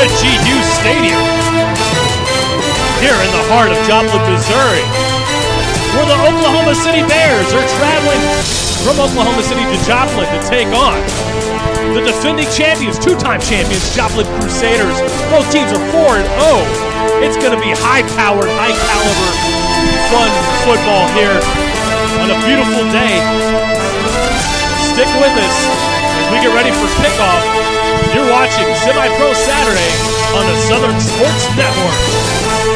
Fred G. Hughes Stadium here in the heart of Joplin, Missouri, where the Oklahoma City Bears are traveling from Oklahoma City to Joplin to take on the defending champions, two-time champions, Joplin Crusaders. Both teams are 4-0. It's going to be high-powered, high-caliber, fun football here on a beautiful day. Stick with us as we get ready for kickoff. You're watching Semi-Pro Saturday on the Southern Sports Network.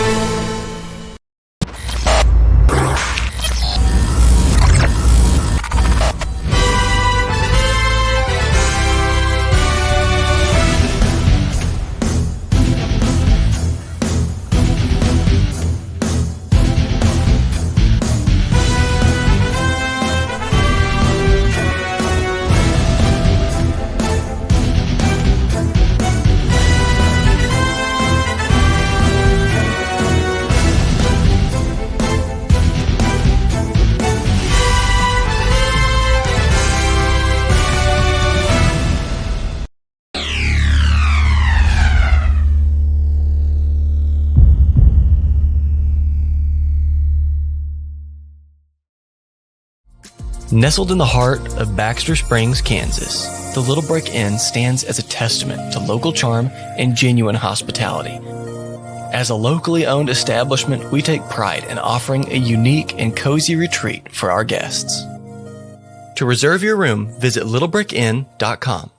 Nestled in the heart of Baxter Springs, Kansas, the Little Brick Inn stands as a testament to local charm and genuine hospitality. As a locally owned establishment, we take pride in offering a unique and cozy retreat for our guests. To reserve your room, visit littlebrickinn.com.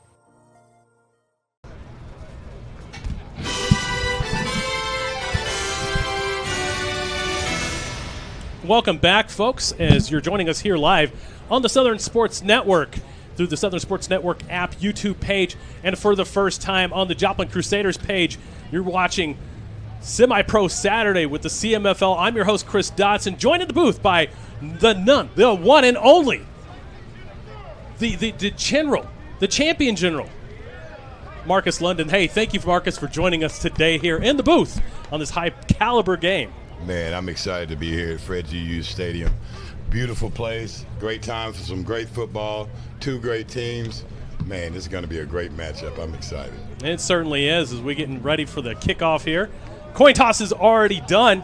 Welcome back, folks, as you're joining us here live on the Southern Sports Network through the Southern Sports Network app, YouTube page, and for the first time on the Joplin Crusaders page, you're watching Semi-Pro Saturday with the CMFL. I'm your host, Chris Dotson, joined in the booth by the one and only, the general, the champion general, Marcus London. Hey, thank you, Marcus, for joining us today here in the booth on this high-caliber game. Man, I'm excited to be here at Fred G. Hughes Stadium. Beautiful place, great time for some great football, two great teams. Man, this is going to be a great matchup. I'm excited. It certainly is as we're getting ready for the kickoff here. Coin toss is already done.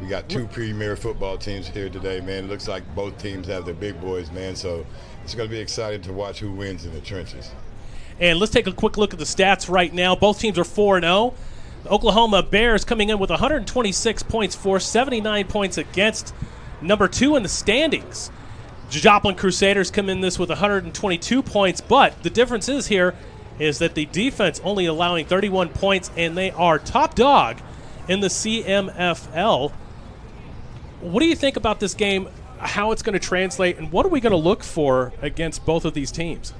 We got two premier football teams here today, man. It looks like both teams have their big boys, man, so it's going to be exciting to watch who wins in the trenches. And let's take a quick look at the stats right now. Both teams are 4-0. The Oklahoma Bears coming in with 126 points for, 79 points against, number 2 in the standings. Joplin Crusaders come in this with 122 points, but the difference is here is that the defense only allowing 31 points, and they are top dog in the CMFL. What do you think about this game, how it's going to translate, and what are we going to look for against both of these teams?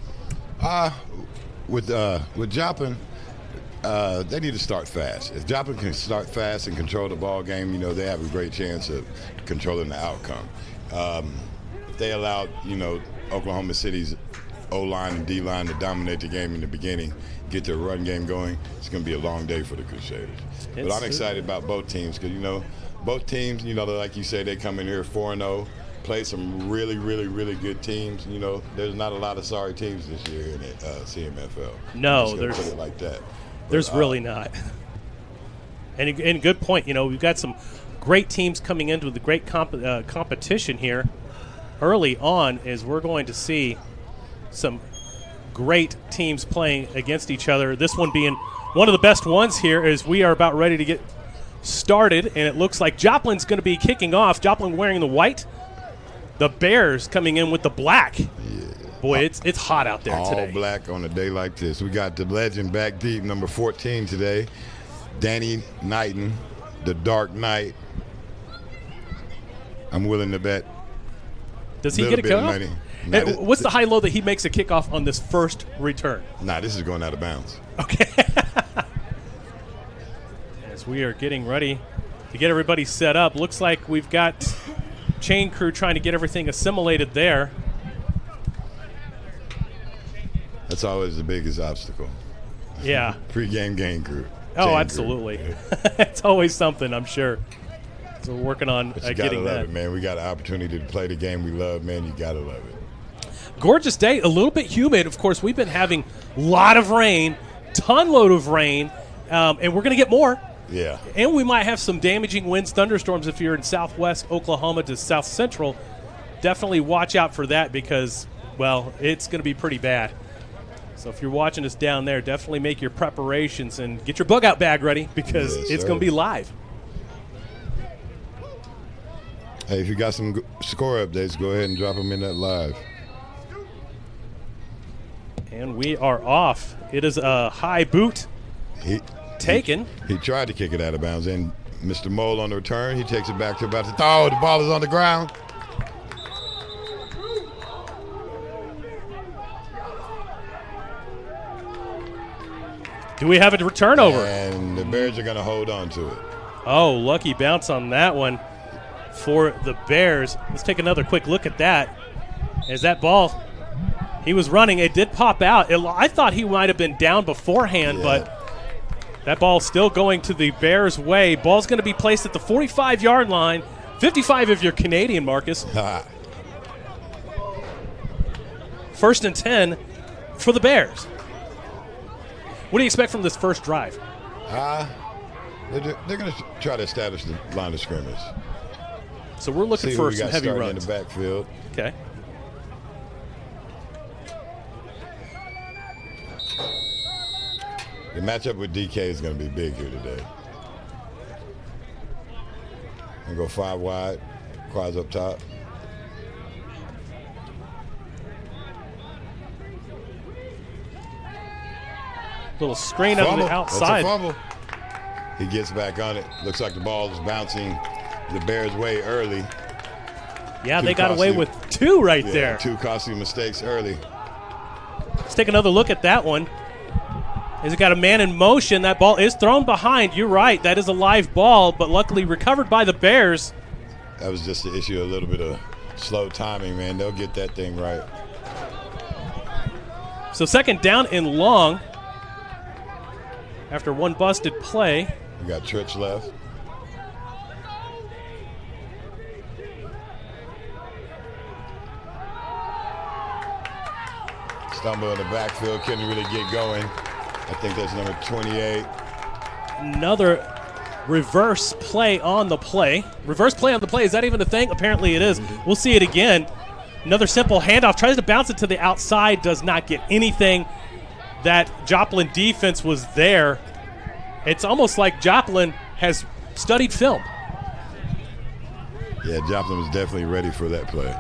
With Joplin, they need to start fast. If Joplin can start fast and control the ball game, you know, they have a great chance of controlling the outcome. If they allowed, you know, Oklahoma City's O-line and D-line to dominate the game in the beginning, get their run game going, it's going to be a long day for the Crusaders. But I'm excited about both teams because, you know, both teams, you know, like you say, they come in here 4-0, play some really, really, really good teams. You know, there's not a lot of sorry teams this year in the CMFL. No, there's put it like that. There's really not. And good point. You know, we've got some great teams coming into the great competition here early on as we're going to see some great teams playing against each other. This one being one of the best ones here as we are about ready to get started. And it looks like Joplin's going to be kicking off. Joplin wearing the white. The Bears coming in with the black. Yeah. Boy, it's hot out there today. All black on a day like this. We got the legend back deep, number 14 today, Danny Knighton, the Dark Knight. I'm willing to bet. Does he get a kickoff? What's the high-low that he makes a kickoff on this first return? Nah, this is going out of bounds. Okay. As we are getting ready to get everybody set up, looks like we've got chain crew trying to get everything assimilated there. That's always the biggest obstacle. Yeah. Pre-game game crew. Oh, absolutely. It's always something, I'm sure. So we're working on getting that. Love it, man. We got an opportunity to play the game we love, man. You got to love it. Gorgeous day, a little bit humid. Of course, we've been having a lot of rain, ton load of rain, and we're going to get more. Yeah. And we might have some damaging winds, thunderstorms if you're in southwest Oklahoma to south central. Definitely watch out for that because, well, it's going to be pretty bad. So if you're watching us down there, definitely make your preparations and get your bug out bag ready because it's going to be live. Hey, if you got some score updates, go ahead and drop them in that live. And we are off. It is a high boot taken. He tried to kick it out of bounds, and Mr. Mole on the return, he takes it back to about the throw. The ball is on the ground. Do we have a return over? And the Bears are going to hold on to it. Oh, lucky bounce on that one for the Bears. Let's take another quick look at that. As that ball, he was running. It did pop out. I thought he might have been down beforehand, but that ball's still going to the Bears' way. Ball's going to be placed at the 45-yard line. 55 if you're Canadian, Marcus. First and 10 for the Bears. What do you expect from this first drive? They're going to try to establish the line of scrimmage. So we're looking for some heavy runs. In the backfield. Okay. The matchup with DK is going to be big here today. And go 5 wide, quads up top. Little screen on the outside. That's a fumble. He gets back on it. Looks like the ball is bouncing the Bears' way early. Yeah, they got away with 2 right there. 2 costly mistakes early. Let's take another look at that one. As it got a man in motion, that ball is thrown behind. You're right, that is a live ball, but luckily recovered by the Bears. That was just the issue, a little bit of slow timing, man. They'll get that thing right. So second down and long after one busted play. We got Trips left. Stumble in the backfield, couldn't really get going. I think that's number 28. Another reverse play on the play. Reverse play on the play, is that even a thing? Apparently it is. We'll see it again. Another simple handoff, tries to bounce it to the outside, does not get anything. That Joplin defense was there. It's almost like Joplin has studied film. Yeah, Joplin was definitely ready for that play.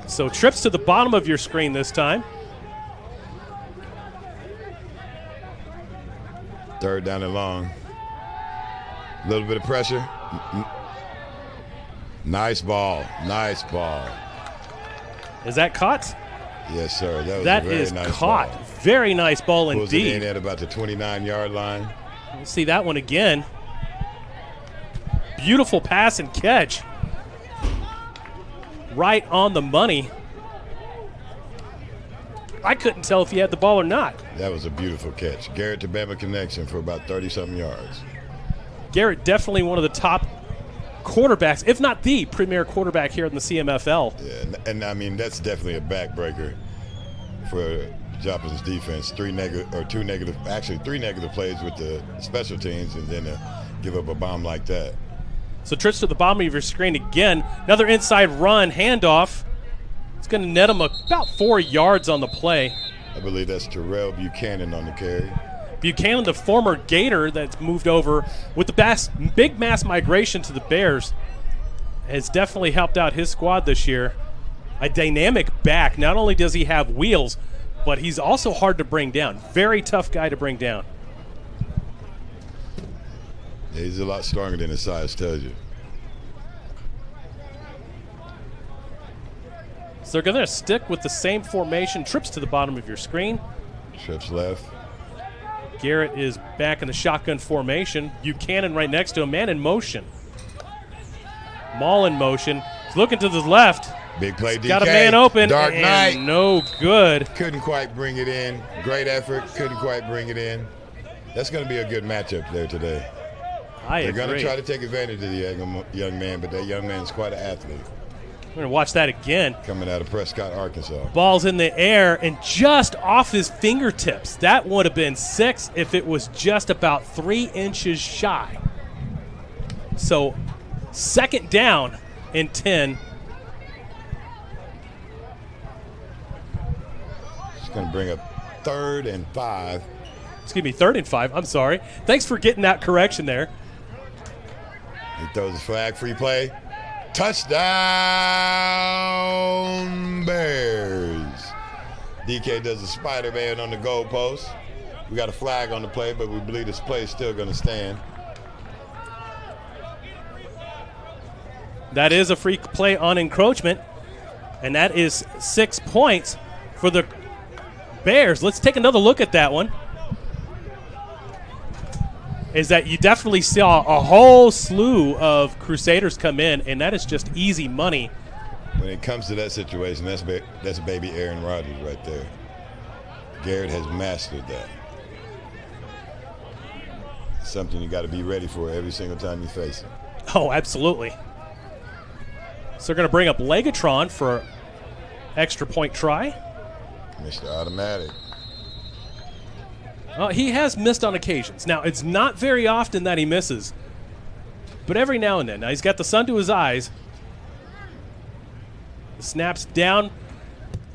So trips to the bottom of your screen this time. Third down and long. A little bit of pressure. Nice ball. Nice ball. Is that caught? Yes, sir. That was that a very is nice caught. Ball. Very nice ball Pulls indeed. it in at about the 29-yard line. We'll see that one again. Beautiful pass and catch. Right on the money. I couldn't tell if he had the ball or not. That was a beautiful catch. Garrett to Bama connection for about 30-something yards. Garrett definitely one of the top quarterbacks, if not the premier quarterback here in the CMFL. Yeah, and I mean, that's definitely a backbreaker for Joplin's defense. 3 negative plays with the special teams and then give up a bomb like that. So trips to the bottom of your screen again. Another inside run, handoff. It's going to net him about 4 yards on the play. I believe that's Terrell Buchanan on the carry. Buchanan, the former Gator that's moved over with the big mass migration to the Bears, has definitely helped out his squad this year. A dynamic back. Not only does he have wheels, but he's also hard to bring down. Very tough guy to bring down. Yeah, he's a lot stronger than his size tells you. So they're going to stick with the same formation. Trips to the bottom of your screen. Trips left. Garrett is back in the shotgun formation. Buchanan right next to him. Man in motion. Maul in motion. He's looking to the left. Big play, DK. Got a man open. Dark Knight. No good. Couldn't quite bring it in. Great effort. Couldn't quite bring it in. That's going to be a good matchup there today. I agree. They're going to try to take advantage of the young man, but that young man's quite an athlete. We're going to watch that again. Coming out of Prescott, Arkansas. Ball's in the air and just off his fingertips. That would have been 6 if it was just about 3 inches shy. So, second down and 10. It's going to bring up 3rd and 5. Excuse me, 3rd and 5. I'm sorry. Thanks for getting that correction there. He throws a flag, free play. Touchdown, Bears. DK does a Spider-Man on the goalpost. We got a flag on the play, but we believe this play is still going to stand. That is a free play on encroachment, and that is 6 points for the Bears. Let's take another look at that one. Is that you definitely saw a whole slew of Crusaders come in, and that is just easy money. When it comes to that situation, that's baby Aaron Rodgers right there. Garrett has mastered that. It's something you got to be ready for every single time you face it. Oh, absolutely. So they're going to bring up Legatron for extra point try. Mr. Automatic. He has missed on occasions. Now, it's not very often that he misses, but every now and then. Now, he's got the sun to his eyes. The snap's down.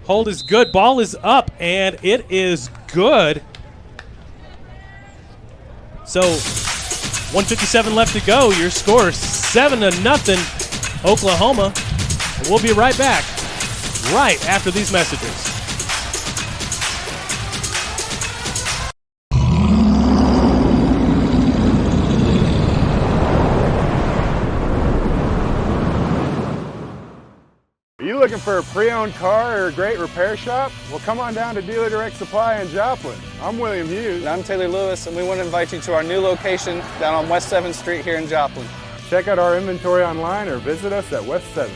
Hold is good. Ball is up, and it is good. So, 1:57 left to go. Your score is 7-0, Oklahoma. And we'll be right back right after these messages. Are you looking for a pre-owned car or a great repair shop? Well, come on down to Dealer Direct Supply in Joplin. I'm William Hughes. And I'm Taylor Lewis, and we want to invite you to our new location down on West 7th Street here in Joplin. Check out our inventory online or visit us at West 7th.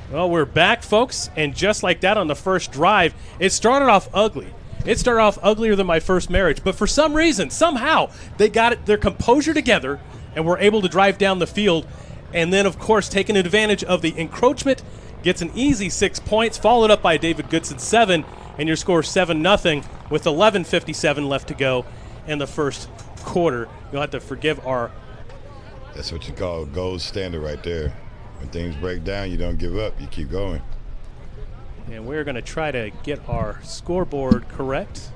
Well, we're back, folks, and just like that on the first drive, it started off ugly. It started off uglier than my first marriage, but for some reason, somehow, they got their composure together and were able to drive down the field, and then, of course, taking advantage of the encroachment, gets an easy 6 points, followed up by David Goodson 7, and your score 7-0 with 11:57 left to go in the first quarter. You'll have to forgive our... That's what you call a gold standard right there. When things break down, you don't give up. You keep going. And we're going to try to get our scoreboard correct.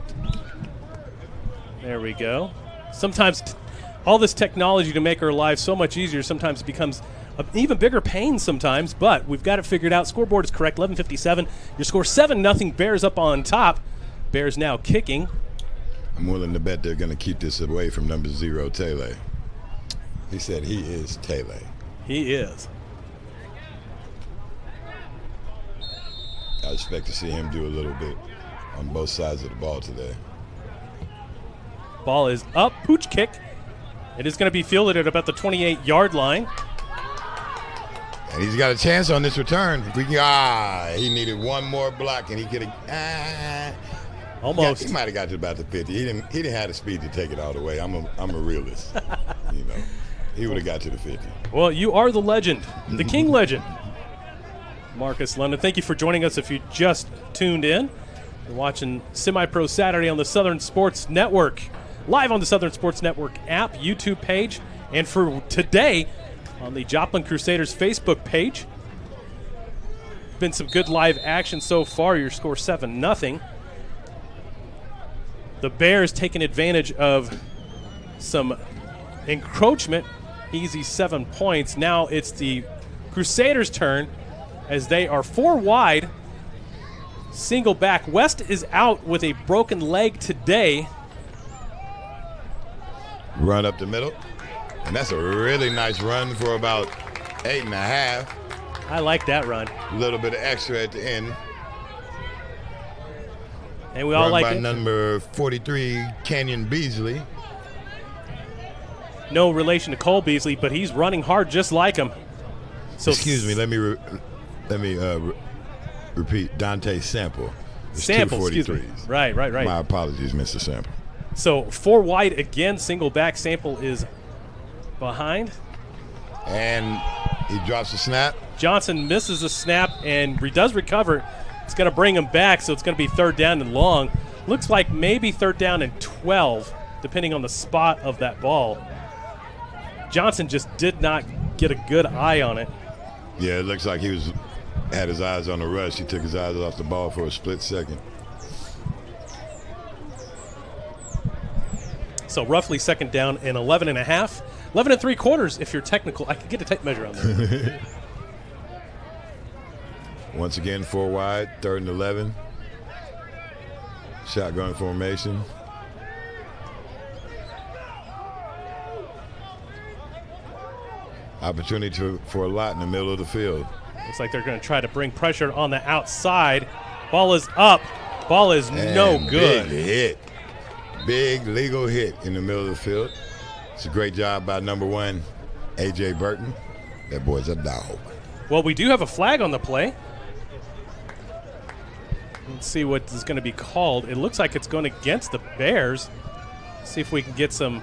There we go. Sometimes all this technology to make our lives so much easier sometimes becomes an even bigger pain sometimes, but we've got it figured out. Scoreboard is correct, 11:57. Your score 7-0, Bears up on top. Bears now kicking. I'm willing to bet they're going to keep this away from number 0, Taylor. He said he is Taylor. He is. I expect to see him do a little bit on both sides of the ball today. Ball is up, pooch kick. It is going to be fielded at about the 28-yard line. And he's got a chance on this return. If we can, he needed one more block, and he could have. Almost. He might have got to about the 50. He didn't have the speed to take it all the way. I'm a realist. He would have got to the 50. Well, you are the legend, the King legend. Marcus London, thank you for joining us. If you just tuned in, you're watching Semi-Pro Saturday on the Southern Sports Network, live on the Southern Sports Network app, YouTube page, and for today on the Joplin Crusaders Facebook page. Been some good live action so far. Your score 7-0. The Bears taking advantage of some encroachment, easy 7 points. Now it's the Crusaders' turn, as they are 4 wide, single back. West is out with a broken leg today. Run up the middle. And that's a really nice run for about 8.5. I like that run. A little bit of extra at the end. And we all like by it. number 43, Canyon Beasley. No relation to Cole Beasley, but he's running hard just like him. So Excuse me, let me repeat. Dante Sample. It's Sample, excuse me. 243s. Right. My apologies, Mr. Sample. So 4 wide again, single back. Sample is behind. And he drops the snap. Johnson misses the snap and does recover. It's going to bring him back, so it's going to be 3rd down and long. Looks like maybe 3rd down and 12, depending on the spot of that ball. Johnson just did not get a good eye on it. Yeah, it looks like he had his eyes on the rush. He took his eyes off the ball for a split second. So roughly 2nd down and 11 and a half. 11 and 3/4 if you're technical. I could get a tape measure on that. Once again, 4 wide, 3rd and 11. Shotgun formation. Opportunity for a lot in the middle of the field. Looks like they're going to try to bring pressure on the outside. Ball is up. Ball is no good. Big hit. Big legal hit in the middle of the field. It's a great job by number 1, A.J. Burton. That boy's a dog. Well, we do have a flag on the play. Let's see what is going to be called. It looks like it's going against the Bears. Let's see if we can get some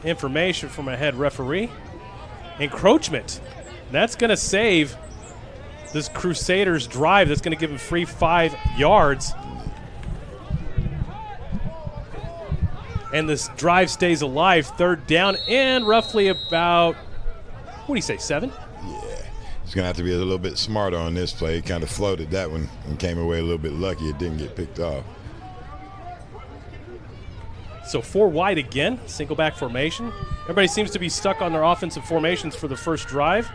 information from a head referee. Encroachment. That's going to save this Crusaders drive. That's going to give them free 5 yards. And this drive stays alive. 3rd down and roughly about, what do you say, 7? Yeah. He's going to have to be a little bit smarter on this play. He kind of floated that one and came away a little bit lucky. It didn't get picked off. So 4 wide again, single back formation. Everybody seems to be stuck on their offensive formations for the first drive.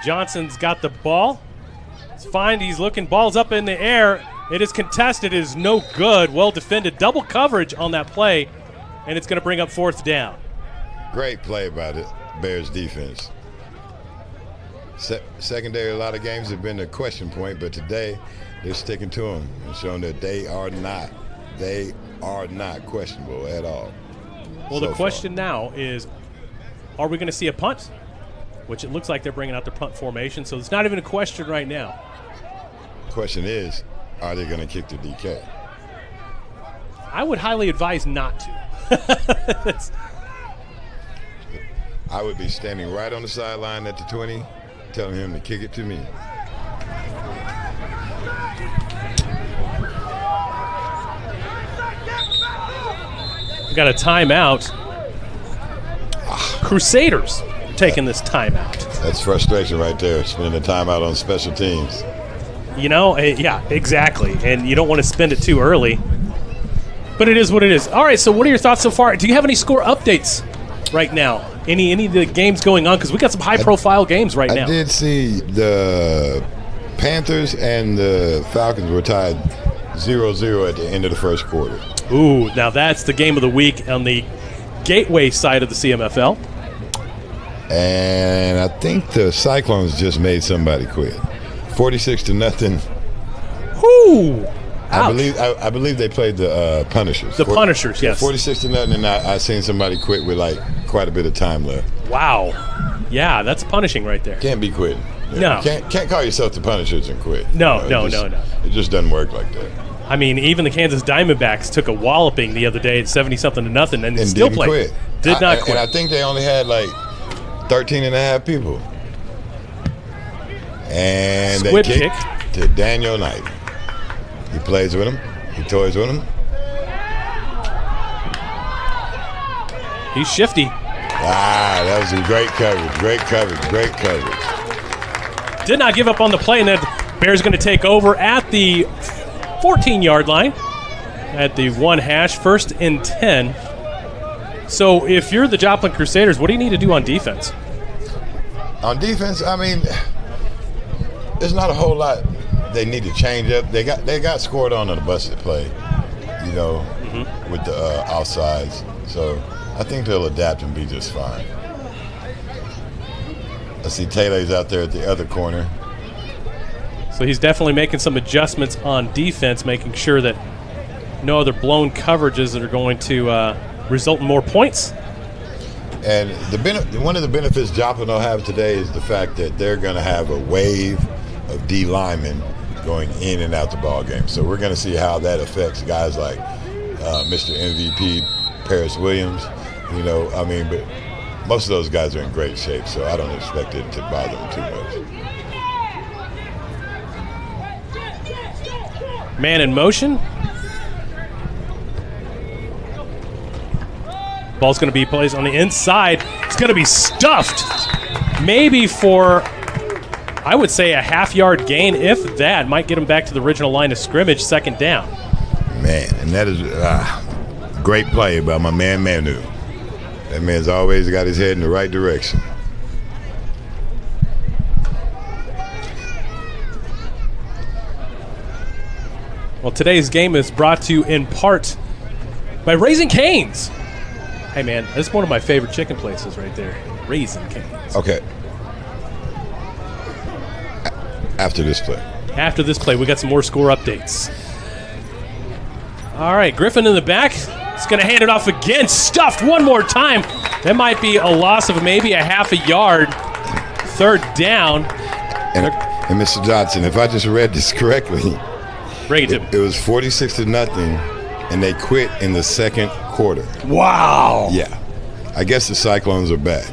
Johnson's got the ball. It's fine. He's looking. Ball's up in the air. It is contested. It is no good. Well defended. Double coverage on that play, and it's going to bring up 4th down. Great play by the Bears defense. Secondary, a lot of games have been a question point, but today they're sticking to them and showing that they are not questionable at all. Well, the question now is, are we going to see a punt? Which it looks like they're bringing out their punt formation, so it's not even a question right now. Question is, are they going to kick the DK? I would highly advise not to. I would be standing right on the sideline at the 20, telling him to kick it to me. We got a timeout. Crusaders taking this timeout. That's frustration right there, spending a timeout on special teams. You know, yeah, exactly. And you don't want to spend it too early. But it is what it is. All right, so what are your thoughts so far? Do you have any score updates right now? Any of the games going on? Because we got some high-profile games right now. I did see the Panthers and the Falcons were tied 0-0 at the end of the first quarter. Ooh, now that's the game of the week on the Gateway side of the CMFL. And I think the Cyclones just made somebody quit. 46-0. Whoo! I believe they played the Punishers. The Punishers, yes. 46-0, and I seen somebody quit with like quite a bit of time left. Wow. Yeah, that's punishing right there. Can't be quitting. No. Can't call yourself the Punishers and quit. No. It just doesn't work like that. I mean, even the Kansas Diamondbacks took a walloping the other day at 70-something to nothing and still didn't played. Quit. Did not quit. And I think they only had like 13 and a half people. And Squib they kick to Daniel Knight. He plays with him. He toys with him. He's shifty. That was a great coverage. Did not give up on the play, and then Bears going to take over at the 14-yard line at the 1 hash, 1st and 10. So if you're the Joplin Crusaders, what do you need to do on defense? On defense, I mean, there's not a whole lot they need to change up. They got scored on a busted play, with the offsides. So I think they'll adapt and be just fine. I see Taylor's out there at the other corner. So he's definitely making some adjustments on defense, making sure that no other blown coverages that are going to result in more points. And one of the benefits Joplin will have today is the fact that they're going to have a wave of D linemen going in and out the ball game. So we're going to see how that affects guys like Mr. MVP Paris Williams. But most of those guys are in great shape, so I don't expect it to bother them too much. Man in motion. Ball's going to be placed on the inside. It's going to be stuffed. Maybe for, I would say, a half-yard gain, if that. Might get him back to the original line of scrimmage, second down. Man, and that is great play by my man Manu. That man's always got his head in the right direction. Well, today's game is brought to you in part by Raising Cane's. Hey, man, that's one of my favorite chicken places right there. Raising Cane's. Okay. After this play. After this play, we got some more score updates. All right, Griffin in the back. He's going to hand it off again. Stuffed one more time. That might be a loss of maybe a half a yard. Third down. And Mr. Johnson, if I just read this correctly, bring it to me. It was 46-0, and they quit in the second quarter. Wow. Yeah. I guess the Cyclones are back.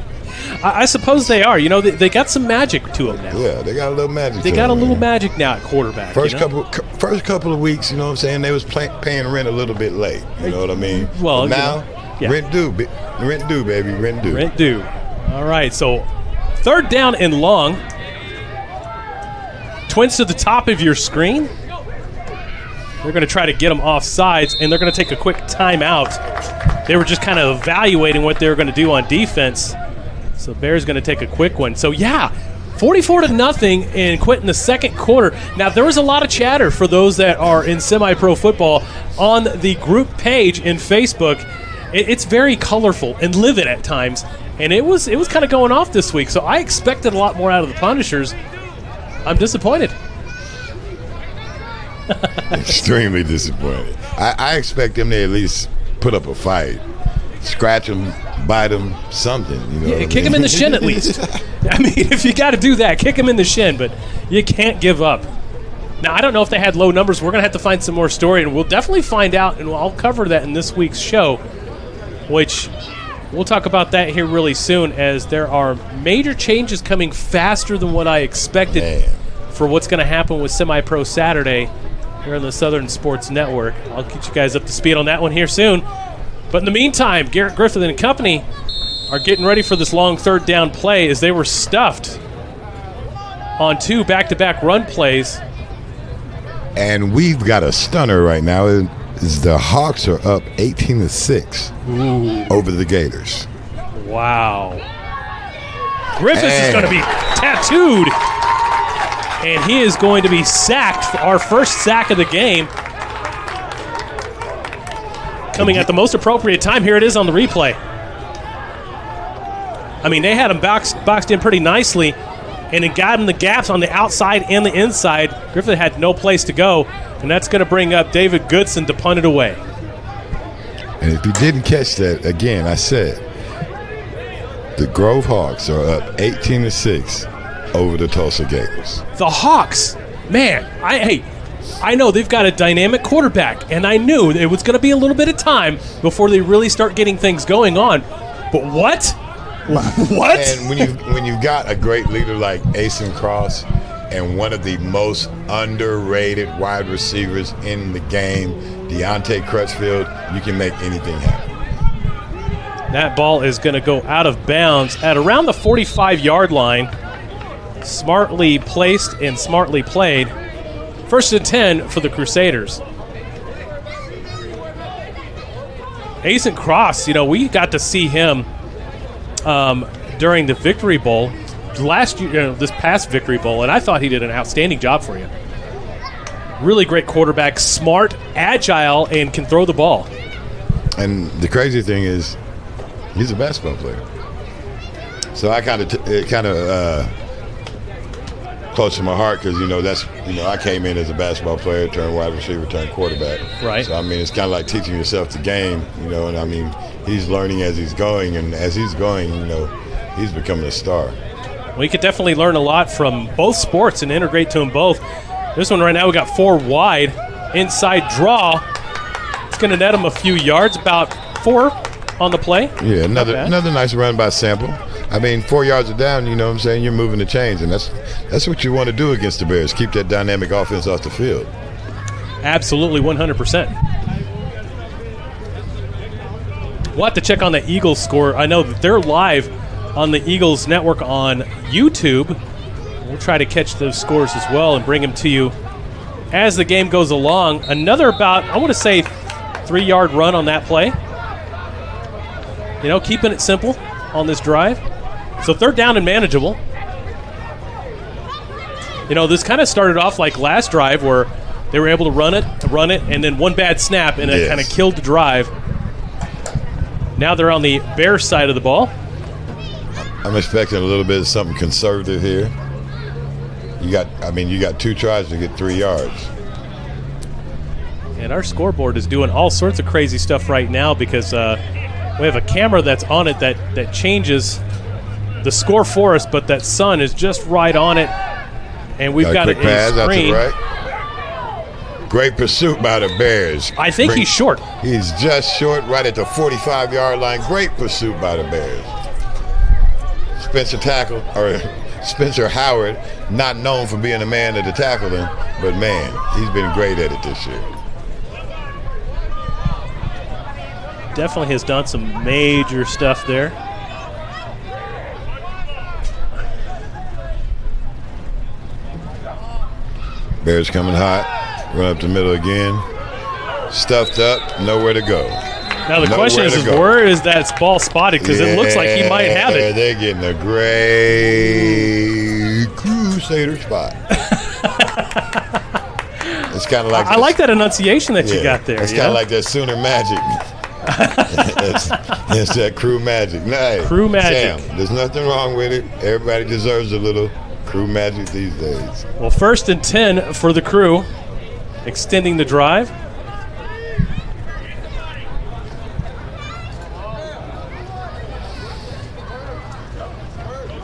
I suppose they are. They got some magic to them now. Yeah, they got a little magic. They got a little magic now at quarterback. First couple of weeks, you know what I'm saying, they was paying rent a little bit late. You know what I mean? Well, but now, rent due, baby, rent due. Rent due. All right, so third down and long. Twins to the top of your screen. They're going to try to get them off sides, and they're going to take a quick timeout. They were just kind of evaluating what they were going to do on defense. So Bears going to take a quick one. So, 44-0 and quit in the second quarter. Now, there was a lot of chatter for those that are in semi-pro football on the group page in Facebook. It's very colorful and livid at times, and it was kind of going off this week. So I expected a lot more out of the Punishers. I'm disappointed. Extremely disappointed. I expect them to at least put up a fight. Scratch them, bite them, something. Kick him in the shin at least. I mean, if you got to do that, kick him in the shin, but you can't give up. Now, I don't know if they had low numbers. We're going to have to find some more story, and we'll definitely find out, and I'll cover that in this week's show, which we'll talk about that here really soon, as there are major changes coming faster than what I expected for what's going to happen with Semi-Pro Saturday here on the Southern Sports Network. I'll get you guys up to speed on that one here soon. But in the meantime, Garrett Griffin and company are getting ready for this long third down play as they were stuffed on two back-to-back run plays. And we've got a stunner right now. The Hawks are up 18-6 over the Gators. Wow. Griffiths is going to be tattooed, and he is going to be sacked for our first sack of the game. Coming at the most appropriate time. Here it is on the replay. I mean, they had him boxed in pretty nicely, and it got him the gaps on the outside and the inside. Griffith had no place to go, and that's going to bring up David Goodson to punt it away. And if you didn't catch that, again, I said, the Grove Hawks are up 18-6 over the Tulsa Gators. The Hawks, man, I know they've got a dynamic quarterback, and I knew it was going to be a little bit of time before they really start getting things going on. But what? What? And when you've got a great leader like Asen Cross and one of the most underrated wide receivers in the game, Deontay Crutchfield, you can make anything happen. That ball is going to go out of bounds at around the 45-yard line. Smartly placed and smartly played. First and 10 for the Crusaders. Asen Cross, we got to see him during the Victory Bowl last year, this past Victory Bowl, and I thought he did an outstanding job for you. Really great quarterback, smart, agile, and can throw the ball. And the crazy thing is, he's a basketball player. So I kind of close to my heart because I came in as a basketball player, turned wide receiver, turned quarterback. Right. So it's kind of like teaching yourself the game, and he's learning as he's going, and as he's going, he's becoming a star. We could definitely learn a lot from both sports and integrate to them both. This one right now, we got 4 wide. Inside draw. It's going to net him a few yards, about 4 on the play. Yeah, another nice run by Sample. I mean, 4 yards are down, you know what I'm saying? You're moving the chains, and that's what you want to do against the Bears, keep that dynamic offense off the field. Absolutely, 100%. We'll have to check on the Eagles score. I know that they're live on the Eagles network on YouTube. We'll try to catch those scores as well and bring them to you as the game goes along. Another about, I want to say, 3-yard run on that play. You know, keeping it simple on this drive. So 3rd down and manageable. You know, this kind of started off like last drive where they were able to run it, and then one bad snap, and it kind of killed the drive. Now they're on the Bears side of the ball. I'm expecting a little bit of something conservative here. You got 2 tries to get 3 yards. And our scoreboard is doing all sorts of crazy stuff right now because we have a camera that's on it that changes the score for us, but that sun is just right on it, and we've got it in the screen. Right. Great pursuit by the Bears. I think he's short. He's just short, right at the 45-yard line. Great pursuit by the Bears. Spencer Howard, not known for being a man to tackle him, but man, he's been great at it this year. Definitely has done some major stuff there. Bears coming hot, run up the middle again. Stuffed up, nowhere to go. Now the question is where is that ball spotted? Because it looks like he might have it. They're getting a great Crusader spot. It's kind of like I like that enunciation that you got there. It's kind of like that Sooner Magic. it's that Crew Magic. Nice. Crew Magic. Sam, there's nothing wrong with it. Everybody deserves a little Crew Magic these days. Well, 1st and 10 for the Crew, extending the drive.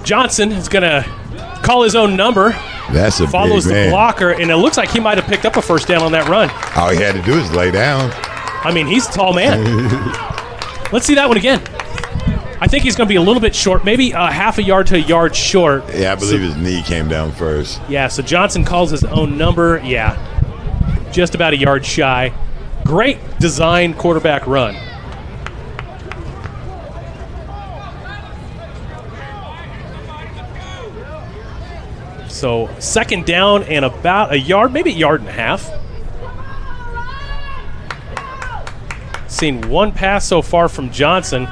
Johnson is going to call his own number. That's a follows big the man. blocker, and it looks like he might have picked up a 1st down on that run. All he had to do is lay down. I mean, he's a tall man. Let's see that one again. I think he's going to be a little bit short, maybe half a yard to a yard short. Yeah, I believe his knee came down first. Yeah, so Johnson calls his own number. Yeah, just about a yard shy. Great design quarterback run. So 2nd down and about a yard, maybe a yard and a half. Seen one pass so far from Johnson.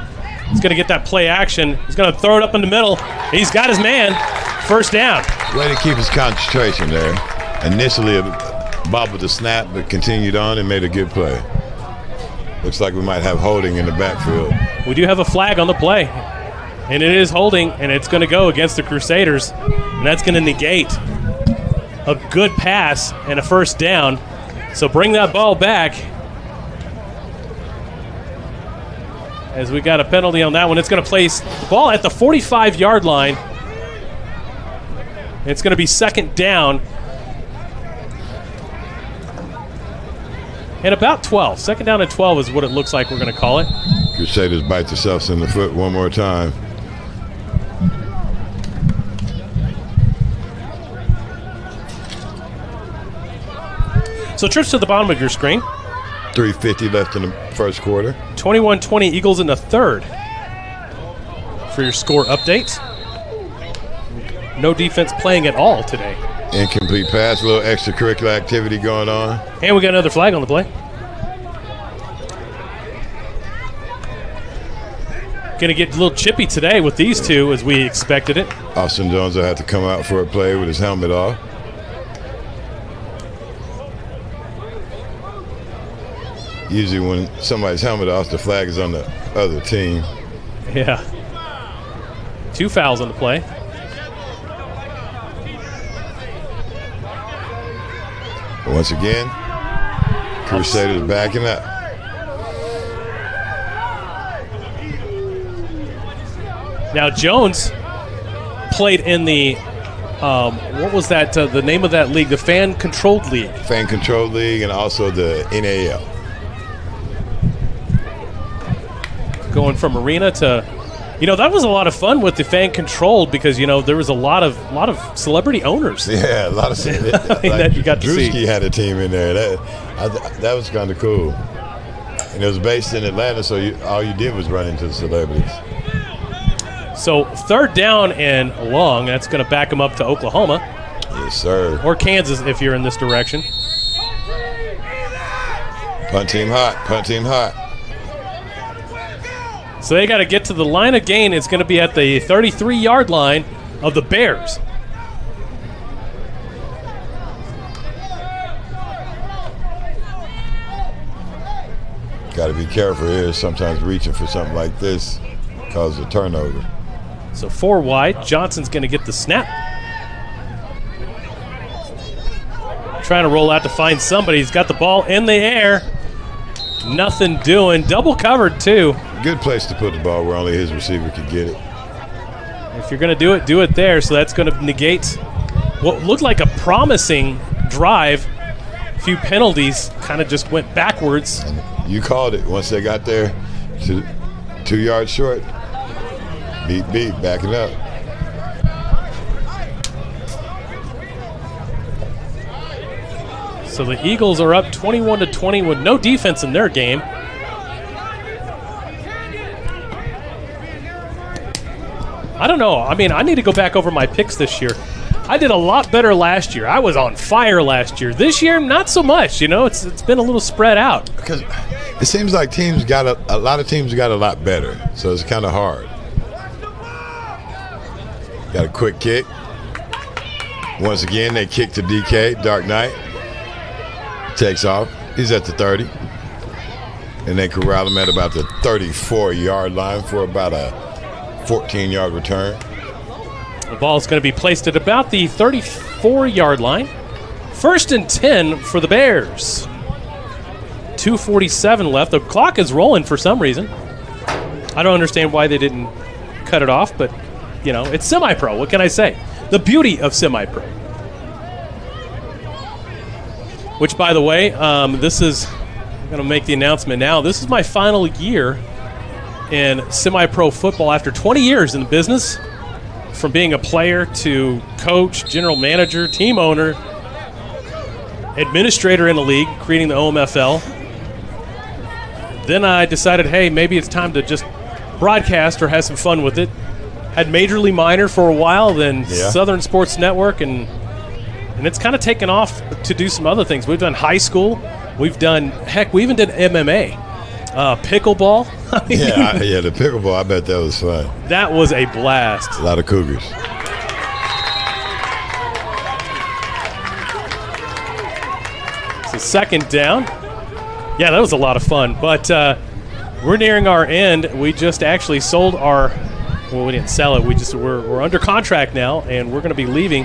He's going to get that play action. He's going to throw it up in the middle. He's got his man. 1st down. Way to keep his concentration there. Initially bobbled the snap, but continued on and made a good play. Looks like we might have holding in the backfield. We do have a flag on the play. And it is holding, and it's going to go against the Crusaders. And that's going to negate a good pass and a 1st down. So bring that ball back. As we got a penalty on that one. It's going to place the ball at the 45-yard line. It's going to be 2nd down. And about 12. 2nd down and 12 is what it looks like we're going to call it. Crusaders bite themselves in the foot one more time. So trips to the bottom of your screen. 3:50 left in the 1st quarter. 21-20 Eagles in the 3rd. For your score update. No defense playing at all today. Incomplete pass, a little extracurricular activity going on. And we got another flag on the play. Going to get a little chippy today with these two as we expected it. Austin Jones will have to come out for a play with his helmet off. Usually when somebody's helmet off, the flag is on the other team. Yeah. 2 fouls on the play. But once again, Crusaders backing up. Now Jones played in the what was that? The name of that league, the fan-controlled league. Fan-controlled league, and also the NAL. Going from arena to, that was a lot of fun with the fan-controlled because there was a lot of celebrity owners. Yeah, a lot of that you got to see. Drewski had a team in there. That was kind of cool. And it was based in Atlanta, so all you did was run into the celebrities. So 3rd down and long. That's going to back them up to Oklahoma. Yes, sir. Or Kansas if you're in this direction. Punt team hot. Punt team hot. So they got to get to the line of gain. It's going to be at the 33-yard line of the Bears. Got to be careful here. Sometimes reaching for something like this causes a turnover. So 4 wide. Johnson's going to get the snap. Trying to roll out to find somebody. He's got the ball in the air. Nothing doing. Double covered, too. Good place to put the ball where only his receiver could get it. If you're going to do it there. So that's going to negate what looked like a promising drive. A few penalties kind of just went backwards. And you called it. Once they got there to 2 yards short, beep, backing up. So the Eagles are up 21-20 with no defense in their game. I don't know. I mean, I need to go back over my picks this year. I did a lot better last year. I was on fire last year. This year, not so much. It's been a little spread out. Because it seems like teams got a lot of teams got a lot better, so it's kind of hard. Got a quick kick. Once again, they kick to DK, Dark Knight. Takes off. He's at the 30. And they corral him at about the 34-yard line for about a 14-yard return. The ball is going to be placed at about the 34-yard line. 1st and 10 for the Bears. 2:47 left. The clock is rolling for some reason. I don't understand why they didn't cut it off, but, it's semi-pro. What can I say? The beauty of semi-pro. Which, by the way, I'm going to make the announcement now. This is my final year in semi-pro football after 20 years in the business. From being a player to coach, general manager, team owner, administrator in the league, creating the OMFL. Then I decided, hey, maybe it's time to just broadcast or have some fun with it. Had Major League Minor for a while, then Southern Sports Network, and it's kind of taken off to do some other things. We've done high school. We've done, we even did MMA. Pickleball. Yeah, the pickleball, I bet that was fun. That was a blast. A lot of Cougars. So 2nd down. Yeah, that was a lot of fun. But we're nearing our end. We just actually sold we didn't sell it. We're under contract now, and we're going to be leaving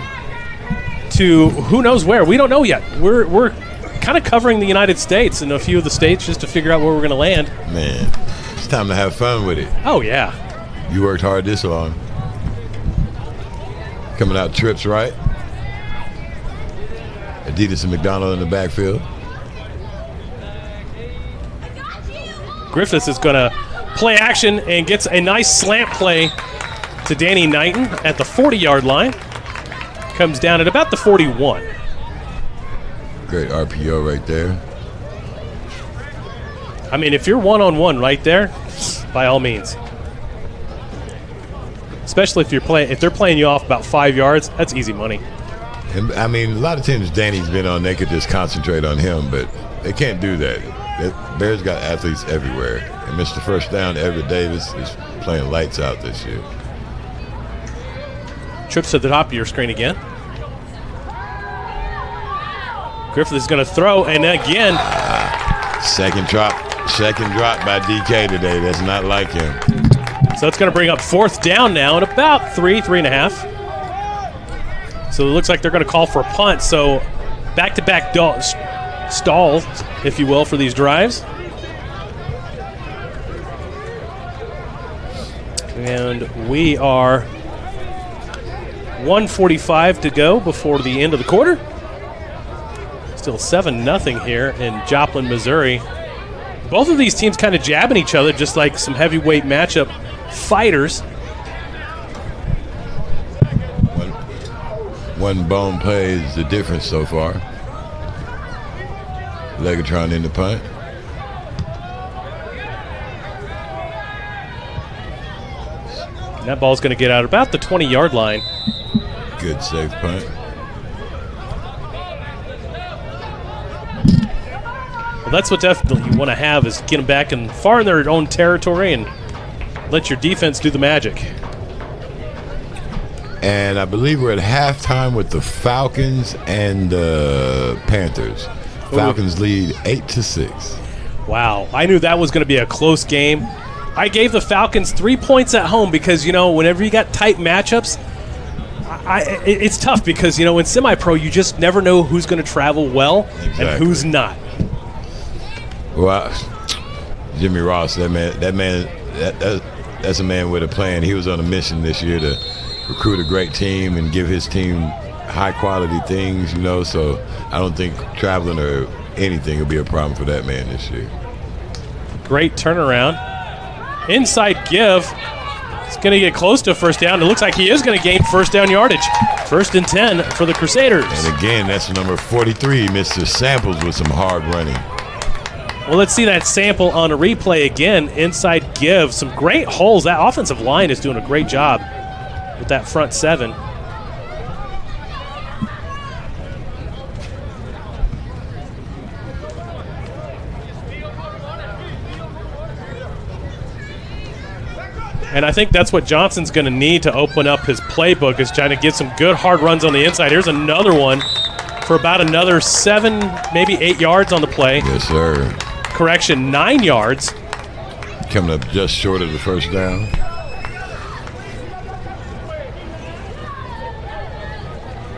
to who knows where. We don't know yet. We're kind of covering the United States and a few of the states just to figure out where we're going to land. Man, it's time to have fun with it. Oh, yeah. You worked hard this long. Coming out trips, right? Adidas and McDonald in the backfield. Griffiths is going to play action and gets a nice slant play to Danny Knighton at the 40-yard line. Comes down at about the 41. Great RPO right there. I mean, if you're one-on-one right there, by all means. Especially if they're playing you off about 5 yards, that's easy money. And, I mean, a lot of teams Danny's been on, they could just concentrate on him, but they can't do that. Bears got athletes everywhere. And Mr. First Down, Everett Davis, is playing lights out this year. Trips to the top of your screen again. Griffith is going to throw, and again. Second drop by DK today. That's not like him. So it's going to bring up 4th down now at about 3.5. So it looks like they're going to call for a punt. So back-to-back stall, if you will, for these drives. And we are 1:45 to go before the end of the quarter. Still 7-0 here in Joplin, Missouri. Both of these teams kind of jabbing each other just like some heavyweight matchup fighters. One bone play is the difference so far. Legatron in the punt. And that ball's going to get out about the 20-yard line. Good safe punt. Well, that's what definitely you want to have is get them back in far in their own territory and let your defense do the magic. And I believe we're at halftime with the Falcons and the Panthers. Falcons lead 8-6. Wow, I knew that was going to be a close game. I gave the Falcons 3 points at home because, you know, whenever you got tight matchups, it's tough because, you know, in semi-pro, you just never know who's going to travel well and who's not. Well, Jimmy Ross, that's a man with a plan. He was on a mission this year to recruit a great team and give his team high-quality things, you know, so I don't think traveling or anything will be a problem for that man this year. Great turnaround. Inside give. It's going to get close to a first down. It looks like he is going to gain first down yardage. 1st and 10 for the Crusaders. And again, that's number 43, Mr. Samples, with some hard running. Well, let's see that sample on a replay again. Inside give. Some great holes. That offensive line is doing a great job with that front seven. And I think that's what Johnson's going to need to open up his playbook, is trying to get some good hard runs on the inside. Here's another one for about another 7, maybe 8 yards on the play. Yes, sir. Correction, 9 yards. Coming up just short of the first down.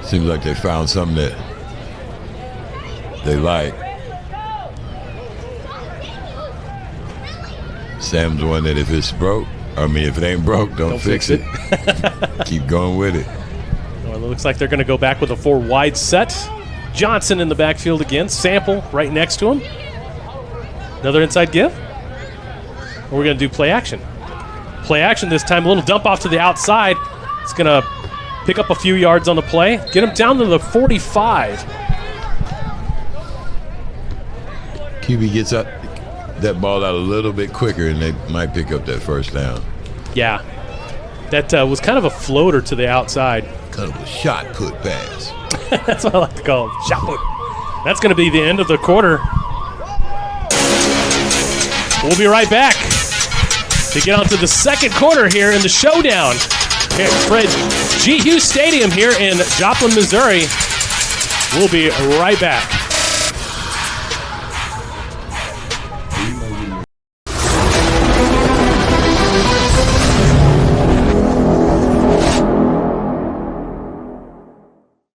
Seems like they found something that they like. Sam's one that if it ain't broke, don't fix it. Keep going with it. Well, it looks like they're going to go back with a 4 wide set. Johnson in the backfield again. Sample right next to him. Another inside give. Or we're going to do play action. Play action this time. A little dump off to the outside. It's going to pick up a few yards on the play. Get him down to the 45. QB gets up that ball out a little bit quicker, and they might pick up that first down. Yeah. That was kind of a floater to the outside. Kind of a shot put pass. That's what I like to call it. Shot put. That's going to be the end of the quarter. We'll be right back to get on to the second quarter here in the showdown at Fred G. Hughes Stadium here in Joplin, Missouri. We'll be right back.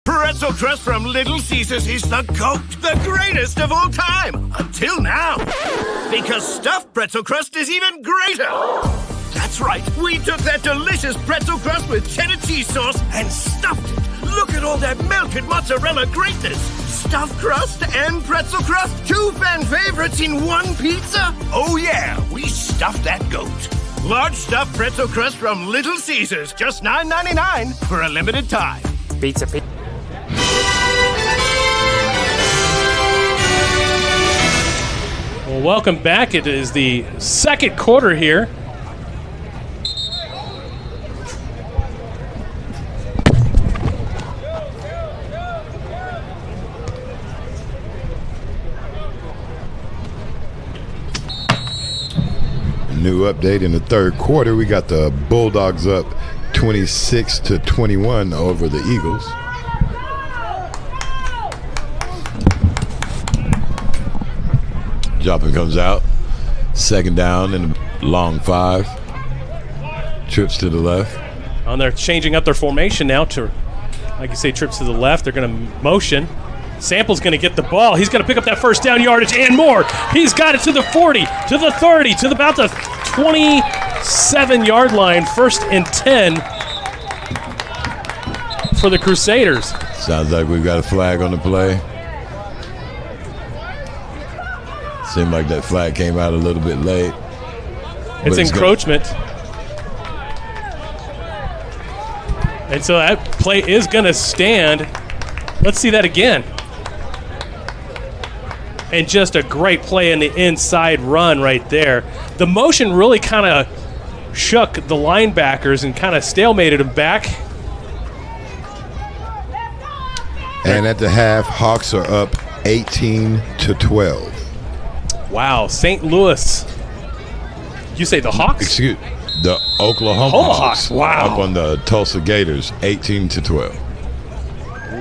Pretzel crust from Little Caesars is the GOAT, the greatest of all time, until now. Because stuffed pretzel crust is even greater. That's right, we took that delicious pretzel crust with cheddar cheese sauce and stuffed it. Look at all that melted mozzarella greatness. Stuffed crust and pretzel crust, 2 fan favorites in one pizza. Oh yeah, we stuffed that GOAT. Large stuffed pretzel crust from Little Caesars, just $9.99 for a limited time. Pizza. Well, welcome back. It is the second quarter here. New update in the third quarter. We got the Bulldogs up 26-21 over the Eagles. Joplin comes out. Second down and long 5. Trips to the left. And they're changing up their formation now to, like you say, trips to the left. They're going to motion. Sample's going to get the ball. He's going to pick up that first down yardage and more. He's got it to the 40, to the 30, to about the 27-yard line. 1st and 10. for the Crusaders. Sounds like we've got a flag on the play. Seemed like that flag came out a little bit late. It's encroachment. And so that play is going to stand. Let's see that again. And just a great play in the inside run right there. The motion really kind of shook the linebackers and kind of stalemated them back. And at the half, Hawks are up 18-12. Wow, St. Louis. You say the Hawks? Excuse the Oklahoma Hawks. Wow. Up on the Tulsa Gators, 18-12.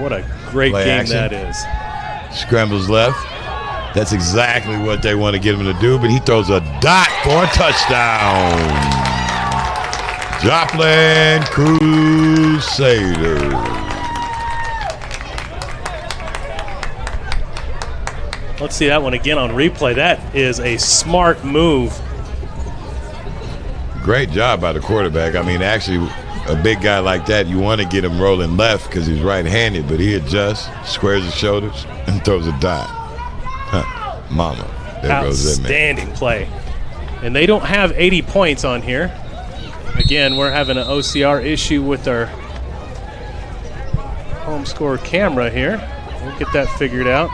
What a great Play game action. that is. Scrambles left. That's exactly what they want to get him to do, but he throws a dot for a touchdown. Joplin Crusaders. Let's see that one again on replay. That is a smart move. Great job by the quarterback. I mean, actually, a big guy like that, you want to get him rolling left because he's right-handed, but he adjusts, squares his shoulders, and throws a dot. Mama. There goes that man. Outstanding play. And they don't have 80 points on here. Again, we're having an OCR issue with our home score camera here. We'll get that figured out.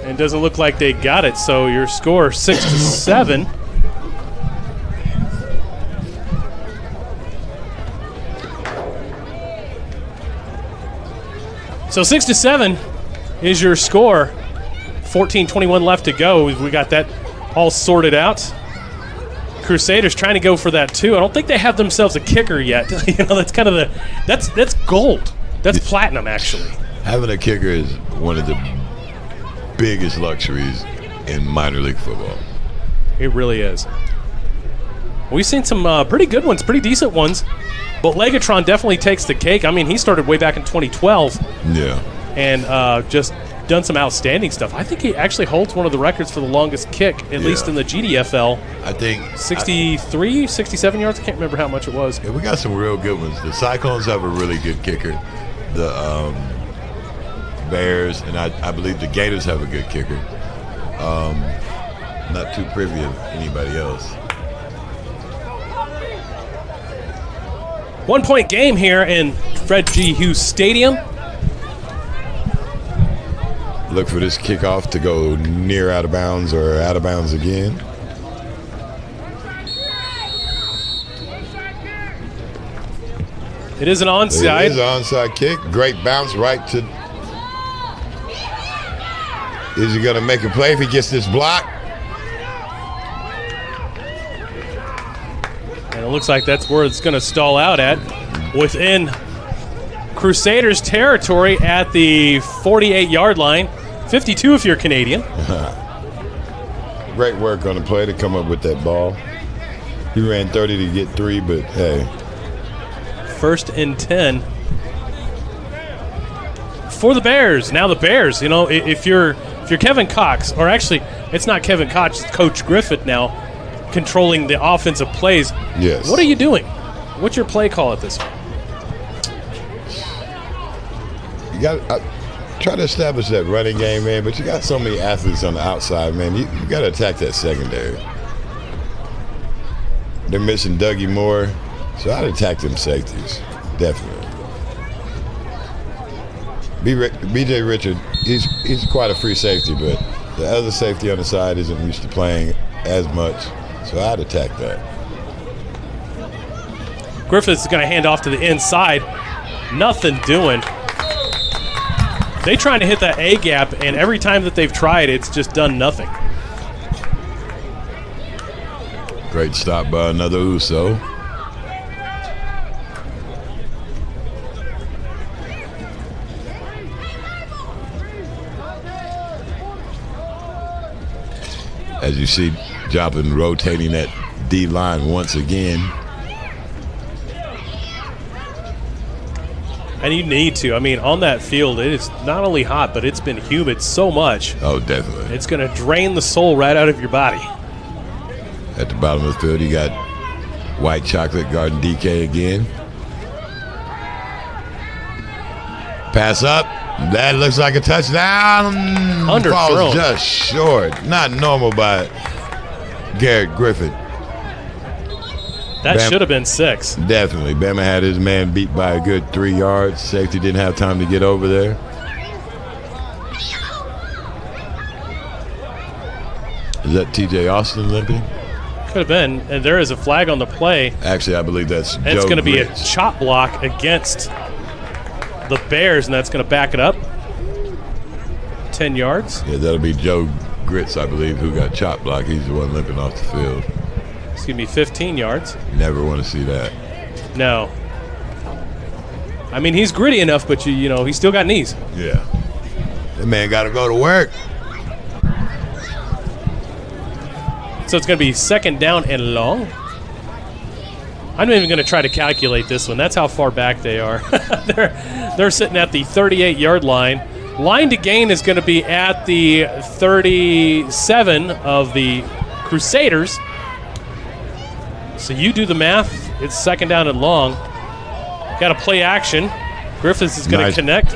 And it doesn't look like they got it, so your score 6-7. So 6-7 is your score. 14:21 left to go. We got that all sorted out. Crusaders trying to go for that too. I don't think they have themselves a kicker yet. You know, that's kind of that's gold. That's platinum actually. Having a kicker is one of the biggest luxuries in minor league football. It really is. We've seen some pretty good ones, pretty decent ones. But Legatron definitely takes the cake. I mean, he started way back in 2012. Yeah. And just done some outstanding stuff. I think he actually holds one of the records for the longest kick, at least in the GDFL. I think 63, 67 yards. I can't remember how much it was. Yeah, we got some real good ones. The Cyclones have a really good kicker. The Bears, and I believe the Gators have a good kicker. Not too privy of anybody else. 1 point game here in Fred G. Hughes Stadium. Look for this kickoff to go near out of bounds or out of bounds again. It is an onside. It is an onside kick. Great bounce right to. Is he going to make a play if he gets this block? And it looks like that's where it's going to stall out at. Within Crusaders territory at the 48-yard line. 52 if you're Canadian. Great work on the play to come up with that ball. He ran 30 to get 3, but hey. 1st and 10 for the Bears. Now the Bears, you know, if you're Kevin Cox, or actually it's not Kevin Cox, it's Coach Griffith now controlling the offensive plays. Yes. What are you doing? What's your play call at this one? You got try to establish that running game, man, but you got so many athletes on the outside, man. You got to attack that secondary. They're missing Dougie Moore, so I'd attack them safeties, definitely. B.J. Richard, he's quite a free safety, but the other safety on the side isn't used to playing as much, so I'd attack that. Griffith's going to hand off to the inside. Nothing doing. They trying to hit that A gap, and every time that they've tried, it's just done nothing. Great stop by another Uso. As you see, Joplin rotating that D line once again. And you need to. I mean, on that field, it is not only hot, but it's been humid so much. Oh, definitely. It's going to drain the soul right out of your body. At the bottom of the field, you got White Chocolate guarding DK again. Pass up. That looks like a touchdown. Underthrown. Falls just short. Not normal by Garrett Griffith. That should have been 6. Definitely. Bama had his man beat by a good 3 yards. Safety didn't have time to get over there. Is that TJ Austin limping? Could have been. And there is a flag on the play. Actually, I believe that's And it's Joe going to be a Grits. chop block against the Bears, and that's going to back it up 10 yards. Yeah, that'll be Joe Grits, I believe, who got chop block. He's the one limping off the field. Excuse me, 15 yards. Never want to see that. No. I mean, he's gritty enough, but you know, he's still got knees. Yeah. That man got to go to work. So it's going to be 2nd down and long. I'm not even going to try to calculate this one. That's how far back they are. They're sitting at the 38-yard line. Line to gain is going to be at the 37 of the Crusaders. So you do the math. It's 2nd down and long. Got a play action. Griffiths is going to connect.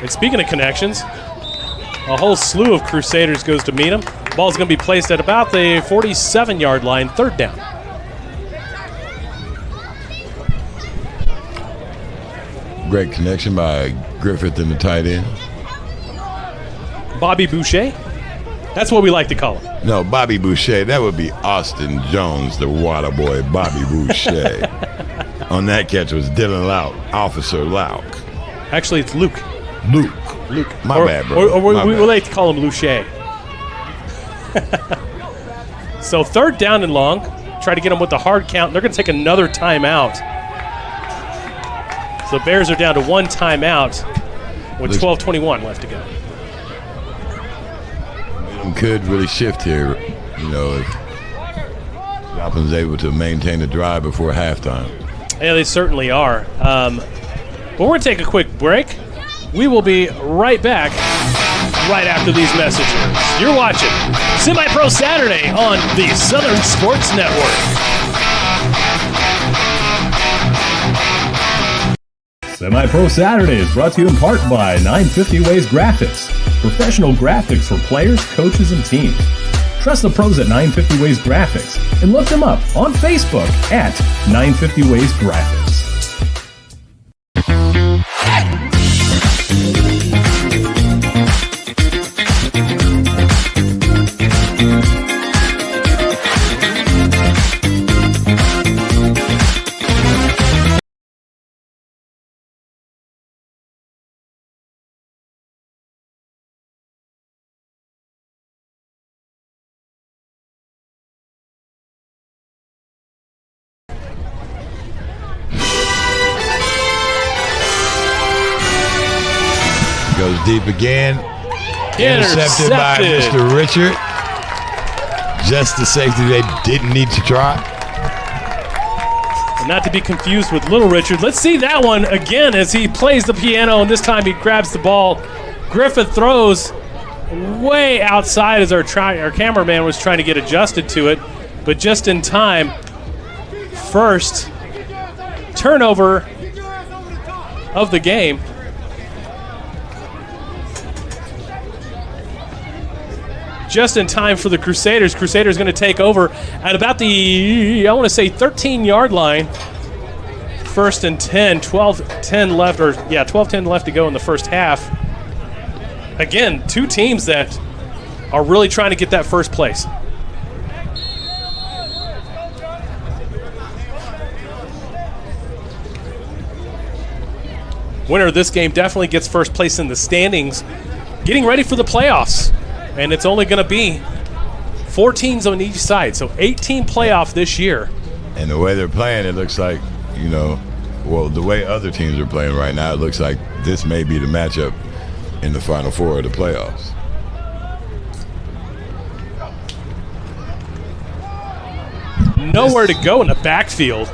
And speaking of connections, a whole slew of Crusaders goes to meet him. Ball's going to be placed at about the 47-yard line, 3rd down. Great connection by Griffith and the tight end. Bobby Boucher. That's what we like to call him. No, Bobby Boucher. That would be Austin Jones, the water boy, Bobby Boucher. On that catch was Dylan Lauk, Officer Lauk. Actually, it's Luke. Luke. My bad, bro. Or we like to call him Luche. So 3rd down and long. Try to get him with the hard count. They're going to take another timeout. So the Bears are down to 1 timeout with 12:21 left to go. Could really shift here, you know, if Joplin's able to maintain the drive before halftime. Yeah, they certainly are. But we're going to take a quick break. We will be right back right after these messages. You're watching Semi-Pro Saturday on the Southern Sports Network. Semi-Pro Saturday is brought to you in part by 950 Ways Graphics, professional graphics for players, coaches, and teams. Trust the pros at 950 Ways Graphics and look them up on Facebook at 950 Ways Graphics. Goes deep again. Intercepted by Mr. Richard. Just the safety they didn't need to try. And not to be confused with Little Richard. Let's see that one again as he plays the piano, and this time he grabs the ball. Griffith throws way outside as our cameraman was trying to get adjusted to it, but just in time. First turnover of the game. Just in time for the Crusaders. Crusaders going to take over at about the, I want to say, 13-yard line. 1st and 10, 12-10 left, 12-10 left to go in the first half. Again, 2 teams that are really trying to get that first place. Winner of this game definitely gets first place in the standings, getting ready for the playoffs. And it's only going to be 4 teams on each side, so 8-team playoff this year. And the way they're playing, it looks like, the way other teams are playing right now, it looks like this may be the matchup in the Final Four of the playoffs. Nowhere to go in the backfield.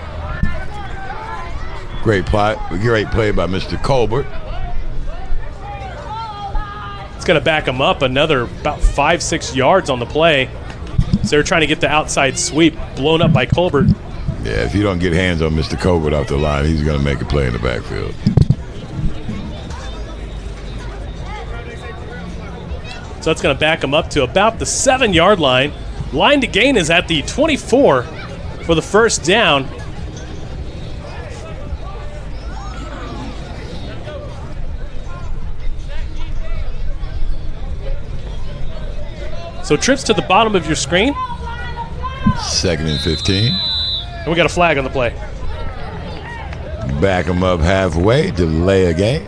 Great play by Mr. Colbert. It's going to back him up another about 5-6 yards on the play. So they're trying to get the outside sweep blown up by Colbert. Yeah, if you don't get hands on Mr. Colbert off the line, he's going to make a play in the backfield. So that's going to back him up to about the 7-yard line. Line to gain is at the 24 for the first down. So trips to the bottom of your screen. 2nd and 15. And we got a flag on the play. Back him up halfway, delay a game.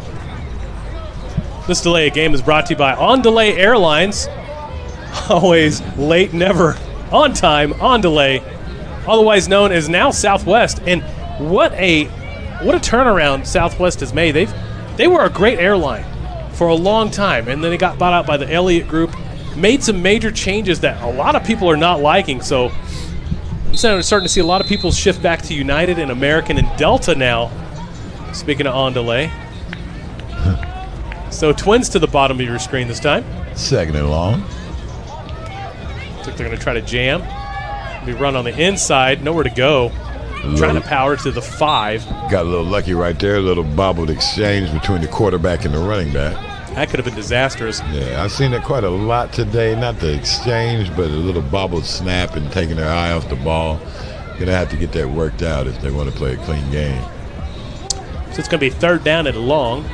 This delay of game is brought to you by On Delay Airlines. Always late, never on time, on delay. Otherwise known as now Southwest. And what a turnaround Southwest has made. They were a great airline for a long time, and then they got bought out by the Elliott Group. Made some major changes that a lot of people are not liking. So I'm starting to see a lot of people shift back to United and American and Delta now. Speaking of on delay. So Twins to the bottom of your screen this time. 2nd and long. Looks like they're going to try to jam. Be run on the inside. Nowhere to go. Trying to power to the 5. Got a little lucky right there. A little bobbled exchange between the quarterback and the running back. That could have been disastrous. Yeah, I've seen it quite a lot today. Not the exchange, but a little bobbled snap and taking their eye off the ball. Going to have to get that worked out if they want to play a clean game. So it's going to be 3rd down and long.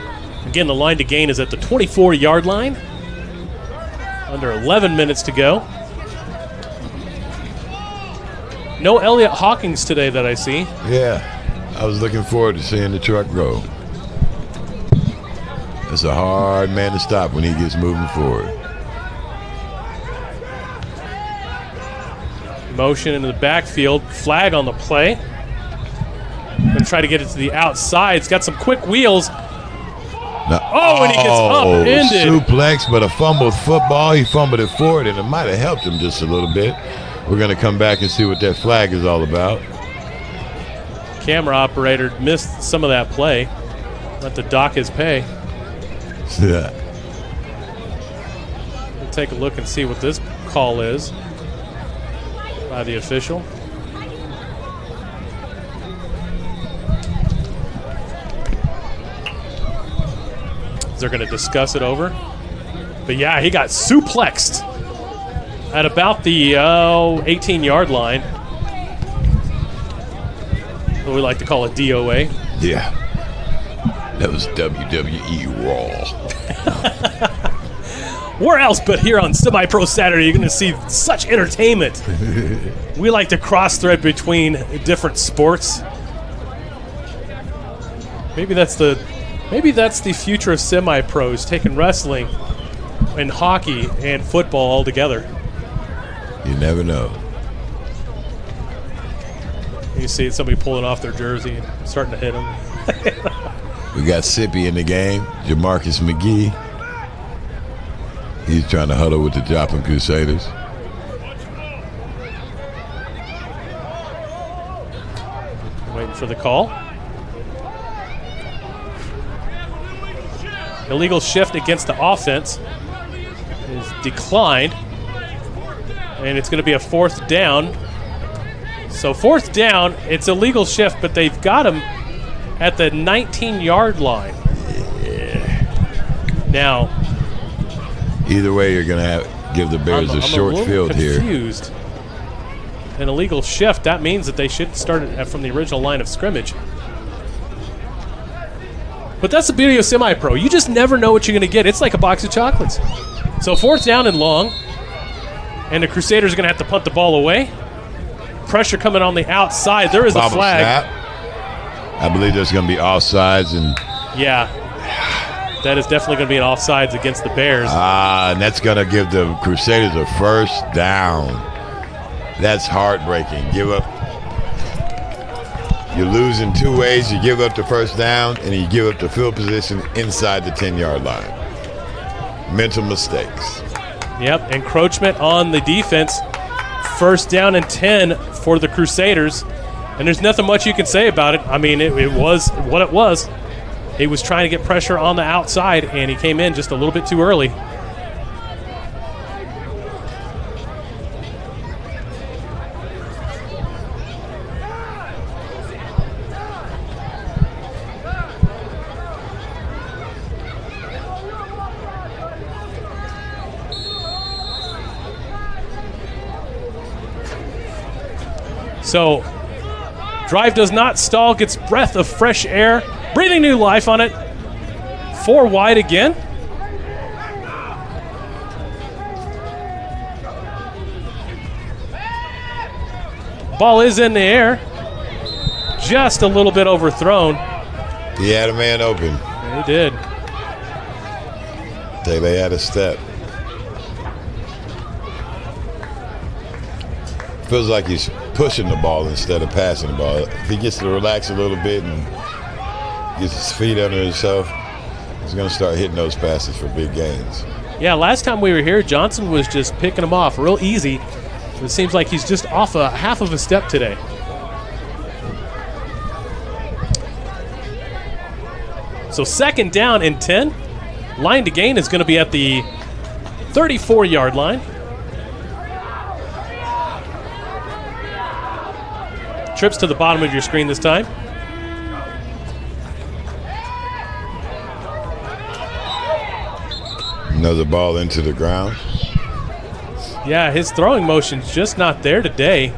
Again, the line to gain is at the 24-yard line. Under 11 minutes to go. No Elliott Hawkins today that I see. Yeah, I was looking forward to seeing the truck go. It's a hard man to stop when he gets moving forward. Motion into the backfield. Flag on the play. Going to try to get it to the outside. It's got some quick wheels. And he gets upended. Suplex, but a fumbled football. He fumbled it forward, and it might have helped him just a little bit. We're going to come back and see what that flag is all about. Camera operator missed some of that play. Let the dock his pay. Yeah. We'll take a look and see what this call is by the official. They're going to discuss it over. But yeah, he got suplexed at about the 18-yard line. What we like to call a DOA. Yeah. That was WWE Raw. Where else but here on Semi-Pro Saturday, you're going to see such entertainment. We like to cross-thread between different sports. Maybe that's the future of semi-pros, taking wrestling and hockey and football all together. You never know. You see somebody pulling off their jersey and starting to hit them. We got Sippy in the game, Jamarcus McGee. He's trying to huddle with the Joplin Crusaders. Waiting for the call. Illegal shift against the offense is declined. And it's going to be a 4th down. So 4th down, it's a legal shift, but they've got him at the 19-yard line. Yeah. Now, either way, you're going to give the Bears a short field confused. here. An illegal shift, that means that they should start it from the original line of scrimmage. But that's the beauty of semi-pro. You just never know what you're going to get. It's like a box of chocolates. So 4th down and long. And the Crusaders are going to have to punt the ball away. Pressure coming on the outside. There is a flag. Snap. I believe there's going to be offsides. Yeah. That is definitely going to be an offsides against the Bears. And that's going to give the Crusaders a 1st down. That's heartbreaking. Give up. You lose in 2 ways. You give up the 1st down, and you give up the field position inside the 10-yard line. Mental mistakes. Yep, encroachment on the defense. 1st down and 10 for the Crusaders. And there's nothing much you can say about it. I mean, it was what it was. He was trying to get pressure on the outside, and he came in just a little bit too early. So, drive does not stall, gets breath of fresh air, breathing new life on it. 4 wide again. Ball is in the air. Just a little bit overthrown. He had a man open. He did. They had a step. Feels like he's pushing the ball instead of passing the ball. If he gets to relax a little bit and gets his feet under himself, he's going to start hitting those passes for big gains. Yeah, last time we were here, Johnson was just picking them off real easy. It seems like he's just off a half of a step today. So 2nd down and 10. Line to gain is going to be at the 34-yard line. Trips to the bottom of your screen this time. Another ball into the ground. Yeah, his throwing motion's just not there today.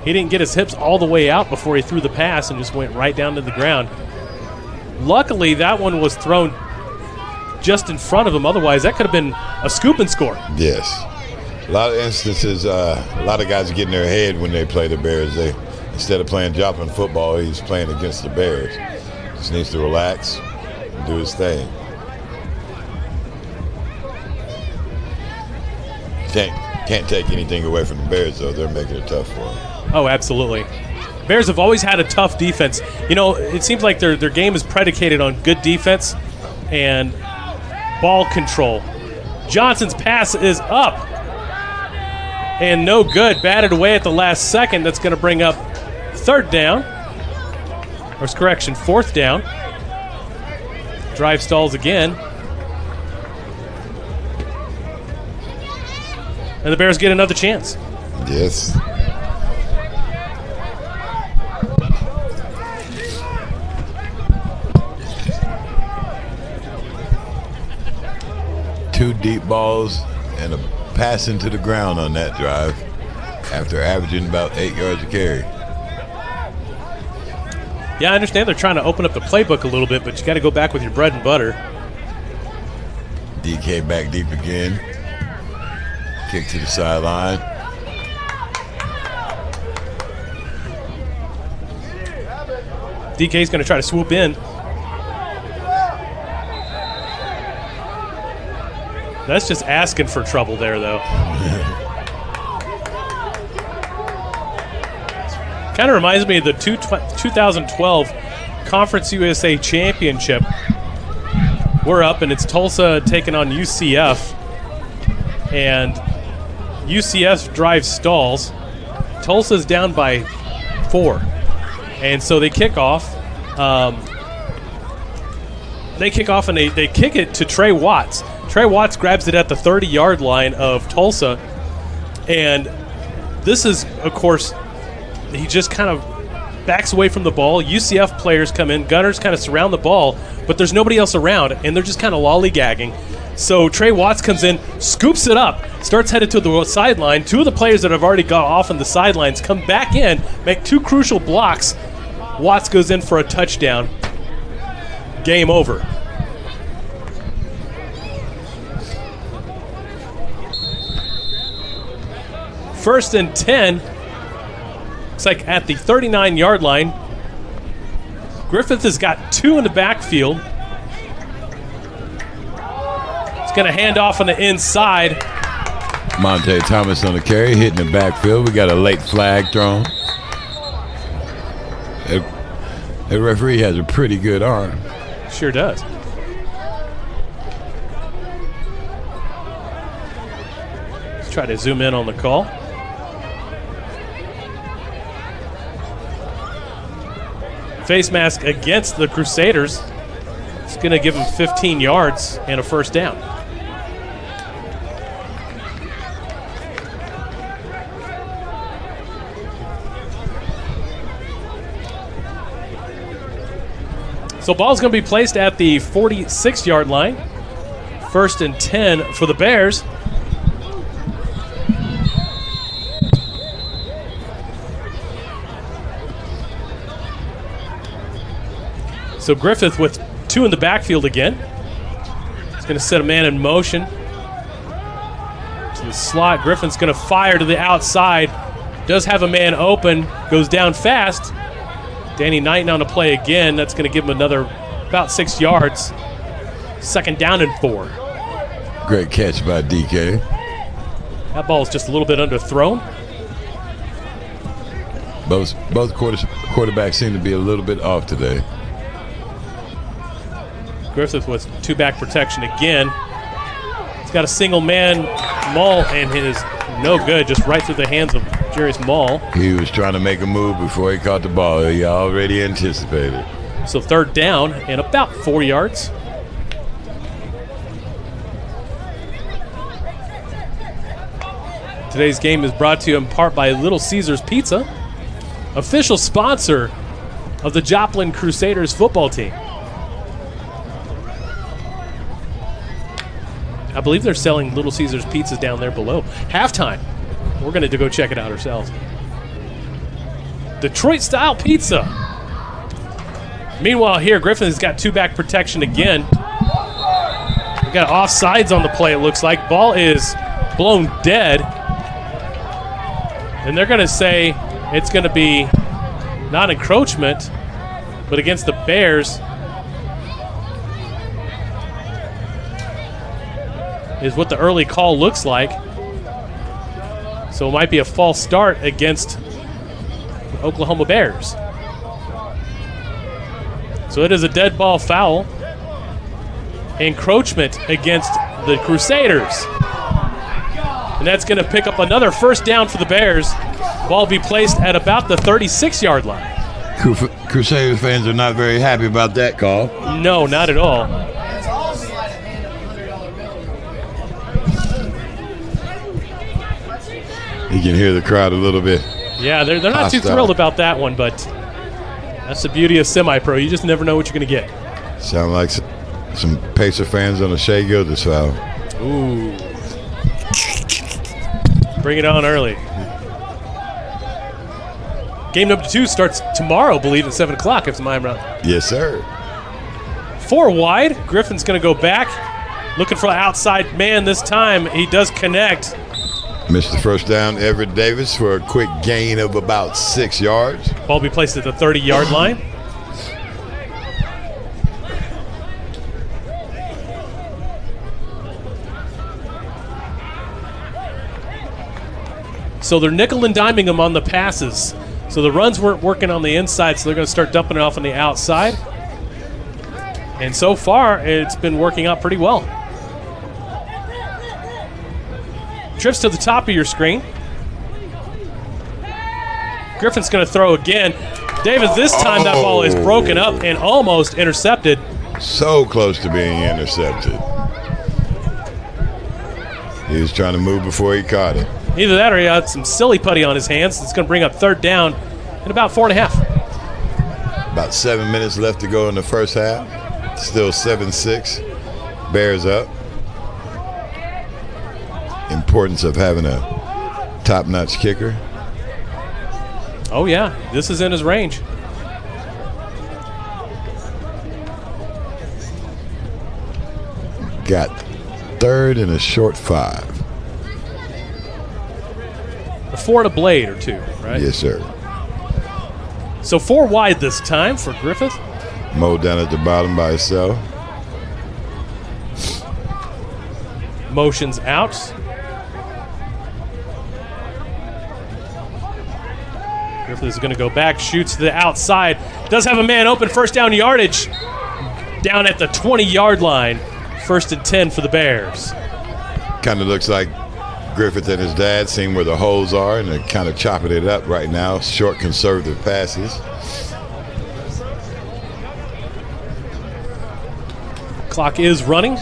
He didn't get his hips all the way out before he threw the pass and just went right down to the ground. Luckily, that one was thrown just in front of him. Otherwise, that could have been a scoop and score. Yes. A lot of instances, a lot of guys get in their head when they play the Bears. They, instead of playing Joplin football, he's playing against the Bears. Just needs to relax and do his thing. Can't take anything away from the Bears, though. They're making it tough for him. Oh, absolutely. Bears have always had a tough defense. You know, it seems like their game is predicated on good defense and ball control. Johnson's pass is up. And no good. Batted away at the last second. That's going to bring up 3rd down. Or correction, 4th down. Drive stalls again. And the Bears get another chance. Yes. Two deep balls and a pass into the ground on that drive after averaging about 8 yards a carry. Yeah, I understand they're trying to open up the playbook a little bit, but you got to go back with your bread and butter. DK back deep again. Kick to the sideline. DK's going to try to swoop in. That's just asking for trouble there, though. Kind of reminds me of the 2012 Conference USA Championship. We're up, and it's Tulsa taking on UCF. And UCF drive stalls. Tulsa's down by 4. And so they kick off. They kick off, and they kick it to Trey Watts. Trey Watts grabs it at the 30-yard line of Tulsa. And this is, of course, he just kind of backs away from the ball. UCF players come in. Gunners kind of surround the ball, but there's nobody else around, and they're just kind of lollygagging. So Trey Watts comes in, scoops it up, starts headed to the sideline. 2 of the players that have already got off on the sidelines come back in, make 2 crucial blocks. Watts goes in for a touchdown. Game over. First and 10. Looks like at the 39-yard line. Griffith has got 2 in the backfield. Going to hand off on the inside. Monte Thomas on the carry, hitting the backfield. We got a late flag thrown. The referee has a pretty good arm. Sure does. Let's try to zoom in on the call. face mask against the Crusaders. It's going to give him 15 yards and a first down. So ball's going to be placed at the 46-yard line. 1st and 10 for the Bears. So Griffith with 2 in the backfield again. He's going to set a man in motion. To the slot. Griffin's going to fire to the outside. Does have a man open. Goes down fast. Danny Knighton on the play again. That's going to give him another about 6 yards. 2nd down and 4. Great catch by DK. That ball is just a little bit underthrown. Both quarterbacks seem to be a little bit off today. Griffith with 2-back protection again. He's got a single man maul, and it is no good, just right through the hands of Jarius Maul. He was trying to make a move before he caught the ball. He already anticipated. So 3rd down and about 4 yards. Today's game is brought to you in part by Little Caesars Pizza, official sponsor of the Joplin Crusaders football team. I believe they're selling Little Caesars pizzas down there below. Halftime. We're going to go check it out ourselves. Detroit-style pizza. Meanwhile here, Griffin has got 2-back protection again. We got offsides on the play, it looks like. Ball is blown dead. And they're going to say it's going to be not encroachment, but against the Bears is what the early call looks like. So it might be a false start against the Oklahoma Bears. So it is a dead ball foul. Encroachment against the Crusaders. And that's going to pick up another 1st down for the Bears. Ball be placed at about the 36-yard line. Crusaders fans are not very happy about that call. No, not at all. You can hear the crowd a little bit. Yeah, they're not too thrilled about that one, but that's the beauty of semi-pro. You just never know what you're going to get. Sound like some Pacer fans on a Shea Gildas foul. Ooh. Bring it on early. Game number 2 starts tomorrow, I believe, at 7 o'clock, if I'm right. Yes, sir. 4 wide. Griffin's going to go back. Looking for the outside man this time. He does connect. Missed the 1st down, Everett Davis, for a quick gain of about 6 yards. Ball be placed at the 30-yard line. So they're nickel and diming him on the passes. So the runs weren't working on the inside, so they're going to start dumping it off on the outside. And so far, it's been working out pretty well. Trips to the top of your screen. Griffin's going to throw again. Davis, this time that ball is broken up and almost intercepted. So close to being intercepted. He was trying to move before he caught it. Either that or he had some silly putty on his hands. It's going to bring up 3rd down in about 4.5. About 7 minutes left to go in the first half. Still 7-6. Bears up. Importance of having a top-notch kicker. Oh, yeah. This is in his range. Got 3rd and a short 5. A 4 and a blade or 2, right? Yes, sir. So 4 wide this time for Griffith. Mo down at the bottom by himself. Motions out. Griffith is going to go back, shoots to the outside. Does have a man open, 1st down yardage. Down at the 20-yard line. 1st and 10 for the Bears. Kind of looks like Griffith and his dad seeing where the holes are, and they're kind of chopping it up right now. Short, conservative passes. Clock is running.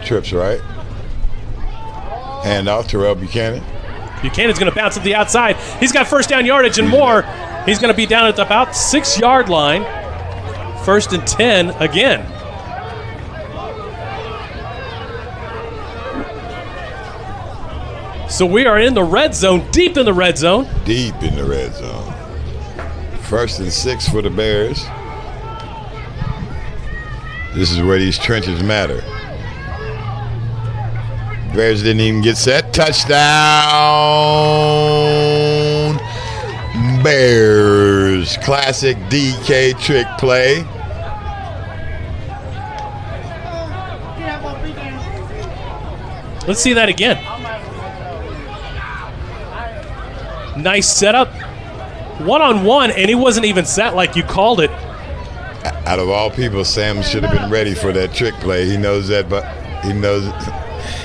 Trips right. Hand off, Terrell Buchanan. Buchanan's going to bounce to the outside. He's got first down yardage and more. He's going to be down at about 6-yard line. 1st and 10 again. So we are in the red zone, deep in the red zone. Deep in the red zone. 1st and 6 for the Bears. This is where these trenches matter. Bears didn't even get set. Touchdown, Bears. Classic DK trick play. Let's see that again. Nice setup. One-on-one, and he wasn't even set like you called it. Out of all people, Sam should have been ready for that trick play. He knows that, but he knows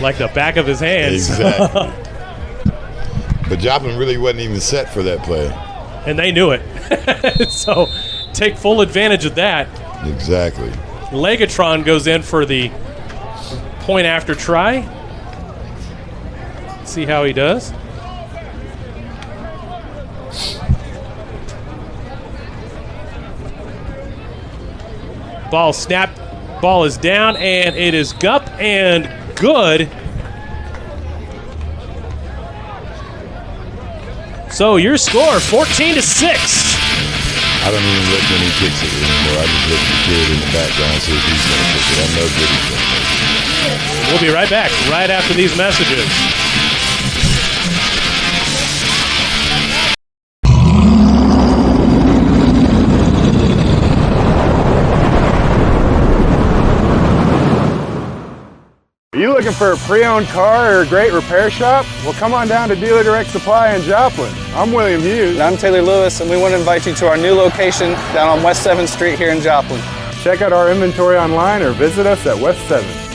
like the back of his hands. Exactly. But Joplin really wasn't even set for that play. And they knew it. So take full advantage of that. Exactly. Legatron goes in for the point after try. See how he does. Ball snapped. Ball is down, and it is up and good. So your score, 14-6. I don't even look when he kicks it anymore. I just look at the kid in the background and see if he's going to kick it. I know good he's going to kick it. We'll be right back right after these messages. Are you looking for a pre-owned car or a great repair shop? Well, come on down to Dealer Direct Supply in Joplin. I'm William Hughes. And I'm Taylor Lewis, and we want to invite you to our new location down on West 7th Street here in Joplin. Check out our inventory online or visit us at West 7th.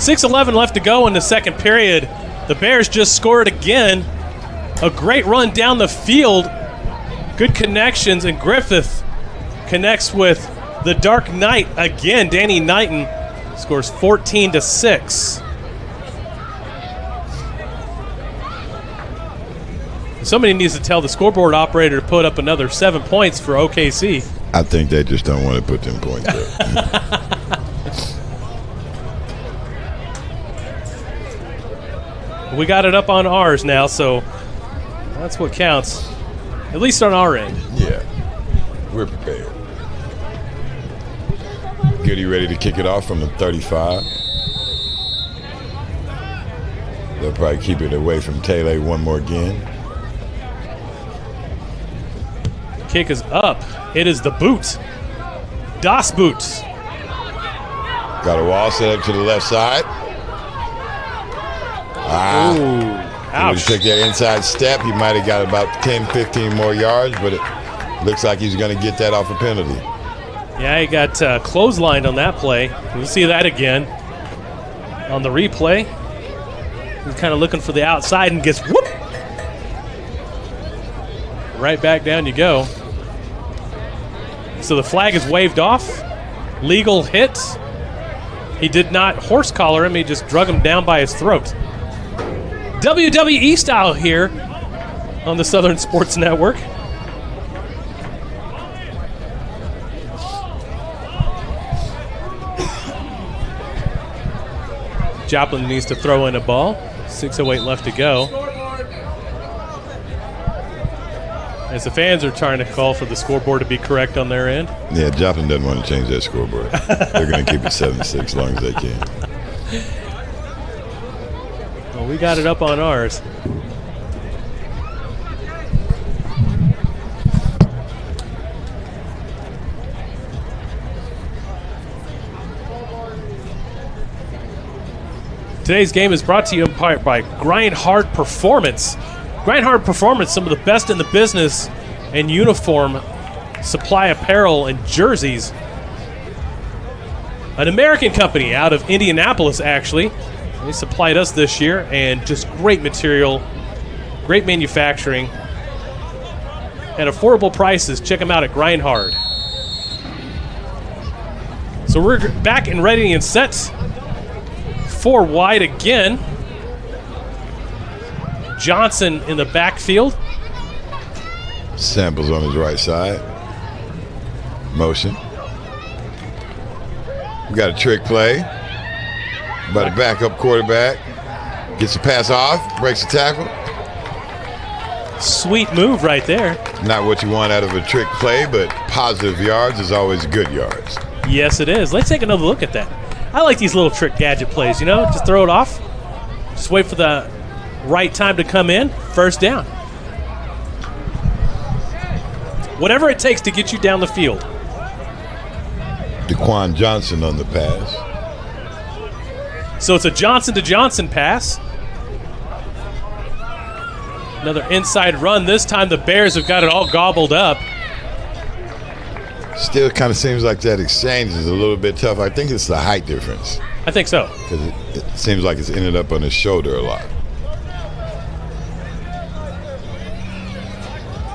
.6:11 left to go in the second period. The Bears just scored again. A great run down the field. Good connections, and Griffith connects with the Dark Knight again. Danny Knighton scores 14-6. Somebody needs to tell the scoreboard operator to put up another 7 points for OKC. I think they just don't want to put them points up. We got it up on ours now, so that's what counts, at least on our end. Yeah, we're prepared. Goody ready to kick it off from the 35. They'll probably keep it away from Taylor one more again. Kick is up. It is the boot. Das Boot. Got a wall set up to the left side. Ooh, ouch. He took that inside step. He might have got about 10, 15 more yards, but it looks like he's going to get that off a penalty. Yeah, he got clotheslined on that play. We'll see that again on the replay. He's kind of looking for the outside and gets whoop. Right back down you go. So the flag is waved off. Legal hit. He did not horse collar him. He just drug him down by his throat. WWE style here on the Southern Sports Network. Joplin needs to throw in a ball. 6:08 left to go. As the fans are trying to call for the scoreboard to be correct on their end. Yeah, Joplin doesn't want to change that scoreboard. They're going to keep it 7-6 as long as they can. Well, we got it up on ours. Today's game is brought to you in part by Grind Hard Performance. Grindhard Performance, some of the best in the business in uniform, supply apparel, and jerseys. An American company out of Indianapolis, actually. They supplied us this year, and just great material, great manufacturing, at affordable prices. Check them out at Grindhard. So we're back and ready and set. 4 wide again. Johnson in the backfield. Samples on his right side. Motion. We got a trick play. By the backup quarterback. Gets the pass off. Breaks the tackle. Sweet move right there. Not what you want out of a trick play, but positive yards is always good yards. Yes, it is. Let's take another look at that. I like these little trick gadget plays, you know? Just throw it off. Just wait for the right time to come in. First down. Whatever it takes to get you down the field. Daquan Johnson on the pass. So it's a Johnson to Johnson pass. Another inside run. This time the Bears have got it all gobbled up. Still kind of seems like that exchange is a little bit tough. I think it's the height difference. I think so. Because it seems like it's ended up on his shoulder a lot.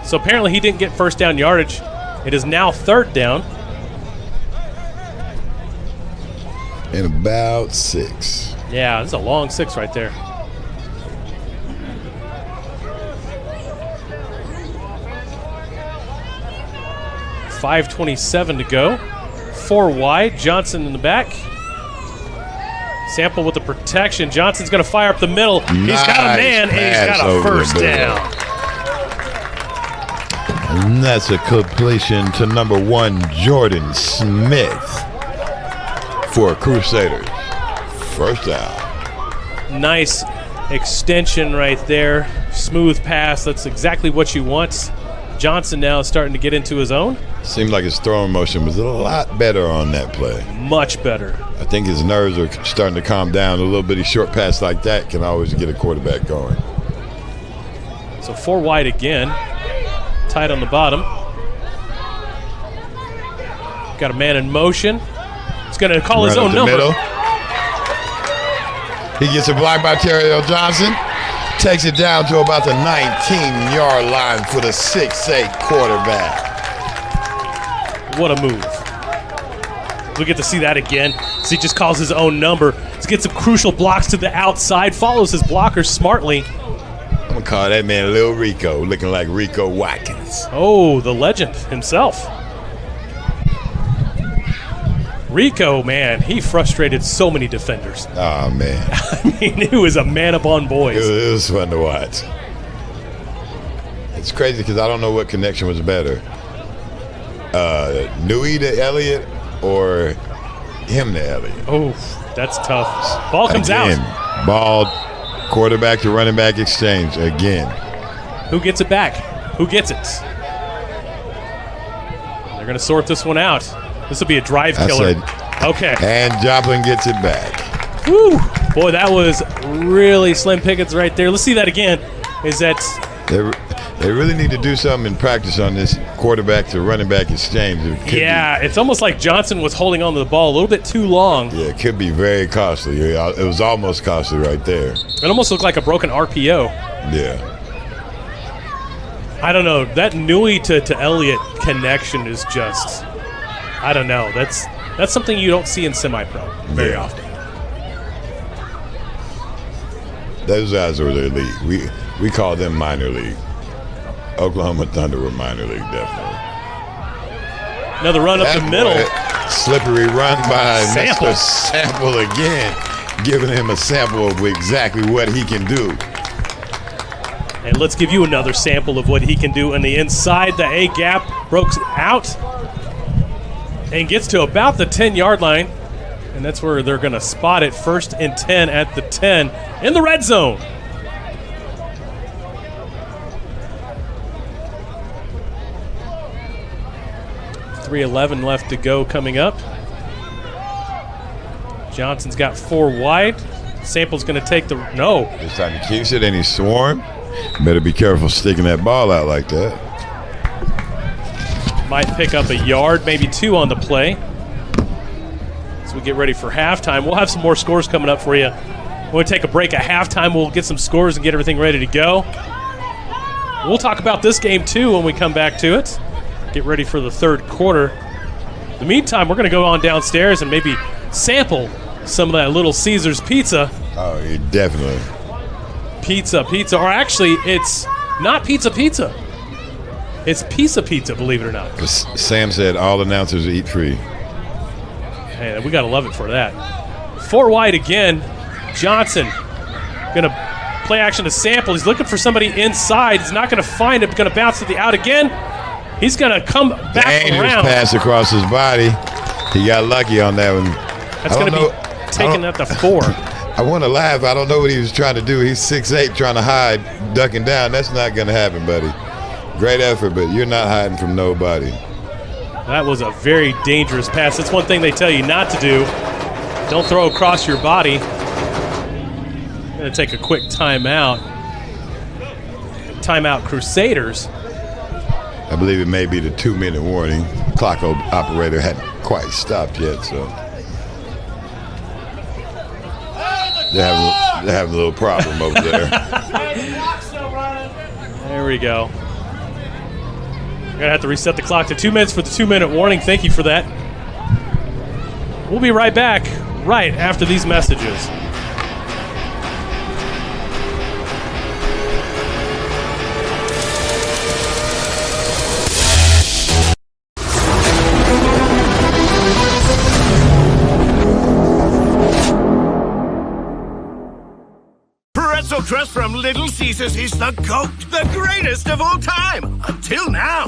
So apparently he didn't get first down yardage. It is now 3rd down. And about 6. Yeah, this is a long 6 right there. .527 to go. 4 wide. Johnson in the back. Sample with the protection. Johnson's going to fire up the middle. He's got a man, and he's got a first down. And that's a completion to number 1, Jordan Smith for Crusaders. First down. Nice extension right there. Smooth pass. That's exactly what you want. Johnson now is starting to get into his own. Seemed like his throwing motion was a lot better on that play. Much better. I think his nerves are starting to calm down. A little bitty short pass like that can always get a quarterback going. So 4 wide again. Tight on the bottom. Got a man in motion. He's going to call his own number. Middle. He gets a block by Terrell Johnson. Takes it down to about the 19-yard line for the 6'8 quarterback. What a move. We get to see that again. So he just calls his own number. He gets some crucial blocks to the outside, follows his blockers smartly. I'm going to call that man Lil Rico, looking like Rico Watkins. Oh, the legend himself. Rico, man, he frustrated so many defenders. Oh, man. I mean, it was a man upon boys. It was fun to watch. It's crazy because I don't know what connection was better. Nui to Elliott or him to Elliott. Oh, that's tough. Ball comes again, out. Ball, quarterback to running back exchange again. Who gets it back? Who gets it? They're going to sort this one out. This will be a drive killer. Okay. And Joplin gets it back. Woo! Boy, that was really slim pickings right there. Let's see that again. Is that they really need to do something in practice on this quarterback to running back exchange. It's almost like Johnson was holding on to the ball a little bit too long. Yeah, it could be very costly. It was almost costly right there. It almost looked like a broken RPO. Yeah. I don't know. That Nui to Elliott connection is just, I don't know. That's something you don't see in semi-pro very often. Those guys were the league. We call them minor league. Oklahoma Thunder were minor league, definitely. Another run up the middle. Slippery run by Sample. Mr. Sample again, giving him a sample of exactly what he can do. And let's give you another sample of what he can do on the inside. The A gap broke out and gets to about the 10-yard line. And that's where they're going to spot it. 1st and 10 at the 10 in the red zone. .311 left to go coming up. Johnson's got 4 wide. Sample's going to take the – no. This time he keeps it and he swarmed. Better be careful sticking that ball out like that. Might pick up a yard, maybe 2 on the play. As we get ready for halftime, we'll have some more scores coming up for you. We'll take a break at halftime. We'll get some scores and get everything ready to go. We'll talk about this game, too, when we come back to it. Get ready for the third quarter. In the meantime, we're going to go on downstairs and maybe sample some of that Little Caesars pizza. Oh, yeah, definitely. Pizza. Or actually, it's not pizza. It's pizza, believe it or not. Because Sam said all announcers eat free. Hey, we got to love it for that. 4 wide again. Johnson going to play action to sample. He's looking for somebody inside. He's not going to find it. Going to bounce to the out again. He's going to come back Dangerous around. pass across his body. He got lucky on that one. That's going to be taken at the 4. I want to laugh. I don't know what he was trying to do. He's 6'8", trying to hide, ducking down. That's not going to happen, buddy. Great effort, but you're not hiding from nobody. That was a very dangerous pass. That's one thing they tell you not to do. Don't throw across your body. I'm going to take a quick timeout. Timeout, Crusaders. I believe it may be the 2-minute warning. Clock operator hadn't quite stopped yet, so they're having a little problem over there. There we go. We're going to have to reset the clock to 2 minutes for the 2-minute warning. Thank you for that. We'll be right back right after these messages. Pretzel crust from Little Caesars is the GOAT, the greatest of all time, until now.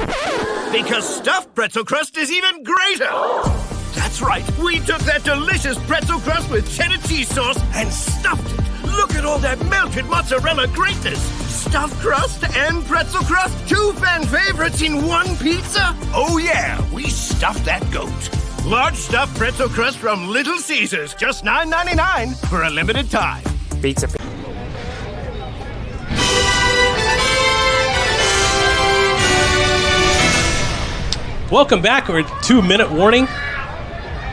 Because stuffed pretzel crust is even greater. That's right, we took that delicious pretzel crust with cheddar cheese sauce and stuffed it. Look at all that melted mozzarella greatness. Stuffed crust and pretzel crust, 2 fan favorites in one pizza. Oh yeah, we stuffed that GOAT. Large stuffed pretzel crust from Little Caesars, just $9.99 for a limited time. Pizza. Welcome back. We're at 2-minute warning.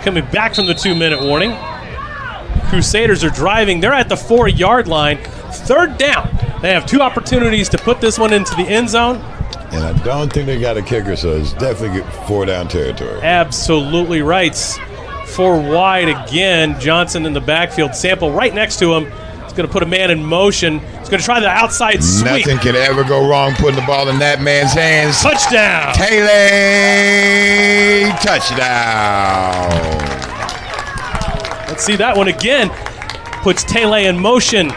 Coming back from the 2-minute warning. Crusaders are driving. They're at the 4-yard line. 3rd down. They have 2 opportunities to put this one into the end zone. And I don't think they got a kicker, so it's definitely 4-down territory. Absolutely right. 4 wide again. Johnson in the backfield. Sample right next to him. He's going to put a man in motion. He's going to try the outside sweep. Nothing can ever go wrong putting the ball in that man's hands. Touchdown. Taylor, touchdown. Let's see that one again. Puts Taylor in motion.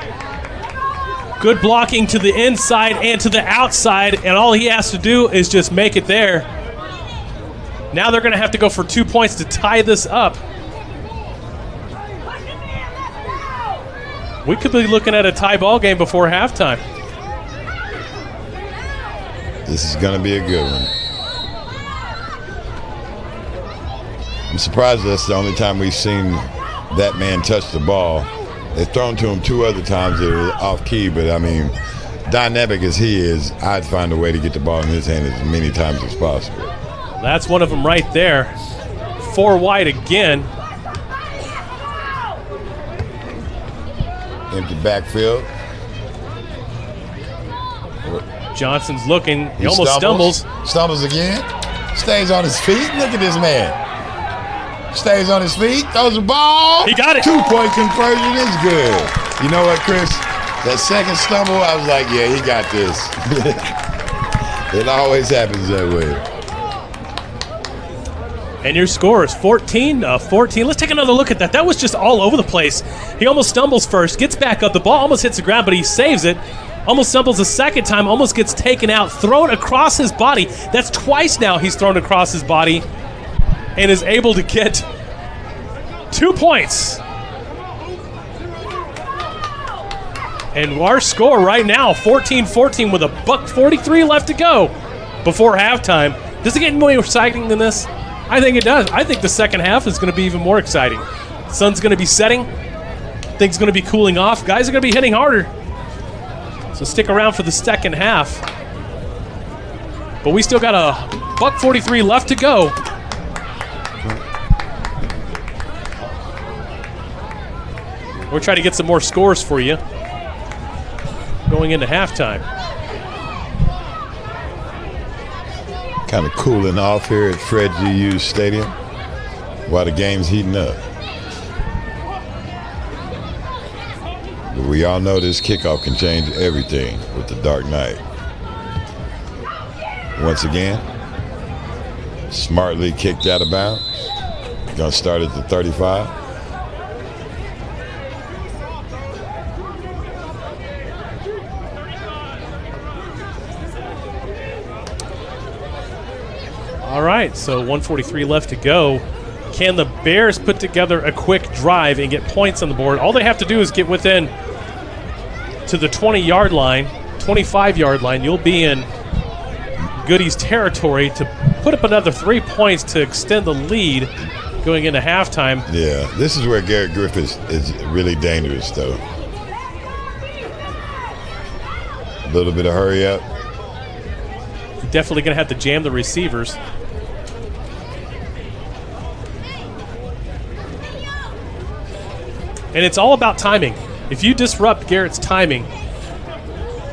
Good blocking to the inside and to the outside, and all he has to do is just make it there. Now they're going to have to go for 2 points to tie this up. We could be looking at a tie ball game before halftime. This is going to be a good one. I'm surprised that's the only time we've seen that man touch the ball. They've thrown to him 2 other times that were off key, but I mean, dynamic as he is, I'd find a way to get the ball in his hand as many times as possible. That's one of them right there. 4 wide again. Empty backfield. Johnson's looking. He almost stumbles. Stumbles again. Stays on his feet. Look at this man. Stays on his feet. Throws the ball. He got it. 2-point conversion is good. You know what, Chris? That second stumble, I was like, yeah, he got this. It always happens that way. And your score is 14-14. Let's take another look at that. That was just all over the place. He almost stumbles first, gets back up. The ball almost hits the ground, but he saves it. Almost stumbles a second time, almost gets taken out, thrown across his body. That's twice now he's thrown across his body and is able to get 2 points. And our score right now, 14-14 with $1:43 left to go before halftime. Does it get more exciting than this? I think it does. I think the second half is going to be even more exciting. The sun's going to be setting. Things going to be cooling off. Guys are going to be hitting harder. So stick around for the second half. But we still got a $1:43 left to go. We're trying to get some more scores for you going into halftime. Kind of cooling off here at Fred G. Hughes Stadium while the game's heating up. But we all know this kickoff can change everything with the Dark Knight. Once again, smartly kicked out of bounds. Gonna start at the 35. All right, so 1:43 left to go. Can the Bears put together a quick drive and get points on the board? All they have to do is get within to the 20-yard line, 25-yard line. You'll be in Goody's territory to put up another 3 points to extend the lead going into halftime. Yeah, this is where Garrett Griffith is really dangerous, though. A little bit of hurry up. You're definitely going to have to jam the receivers. And it's all about timing. If you disrupt Garrett's timing,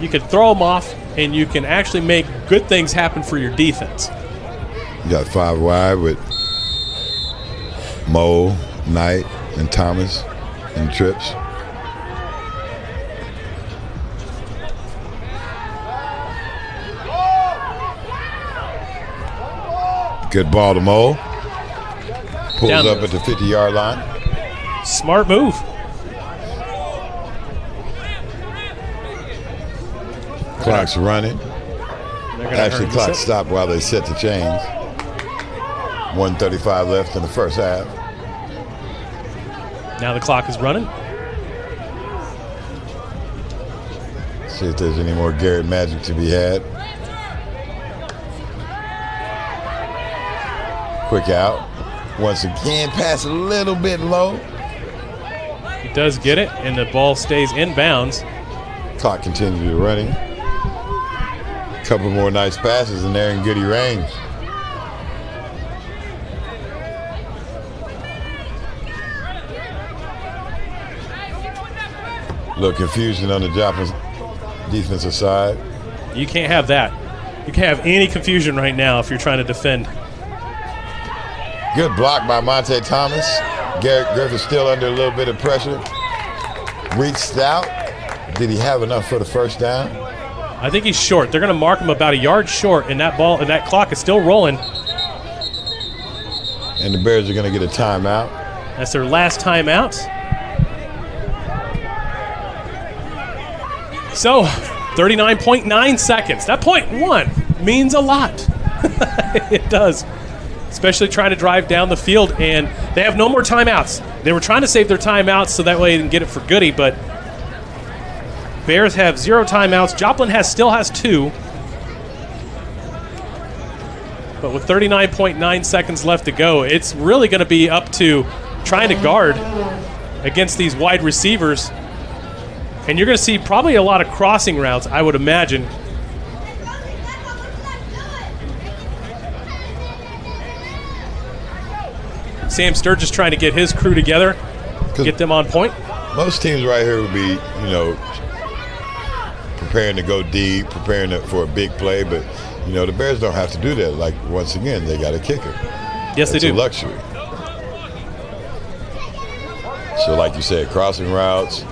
you can throw him off and you can actually make good things happen for your defense. You got 5 wide with Moe, Knight, and Thomas and trips. Good ball to Moe. Pulls Down up at the 50-yard line. Smart move. Clock's running. Actually, clock stopped while they set the chains. 1:35 left in the first half. Now the clock is running. See if there's any more Garrett magic to be had. Quick out. Once again, pass a little bit low. He does get it, and the ball stays inbounds. Clock continues running. Couple more nice passes, and they're in Goody range. Little confusion on the Joplin defensive side. You can't have that. You can't have any confusion right now if you're trying to defend. Good block by Monte Thomas. Garrett Griffith still under a little bit of pressure. Reached out. Did he have enough for the first down? I think he's short. They're going to mark him about a yard short, and that ball and that clock is still rolling. And the Bears are going to get a timeout. That's their last timeout. So, 39.9 seconds. That .1 means a lot. It does. Especially trying to drive down the field, and they have no more timeouts. They were trying to save their timeouts so that way they can get it for Goody, but Bears have 0 timeouts. Joplin still has 2. But with 39.9 seconds left to go, it's really going to be up to trying to guard against these wide receivers. And you're going to see probably a lot of crossing routes, I would imagine. Sam Sturgis trying to get his crew together, get them on point. Most teams right here would be, preparing to go deep, preparing for a big play, but, the Bears don't have to do that. Like, once again, they got a kicker. Yes, they do. It's a luxury. So, like you said, crossing routes,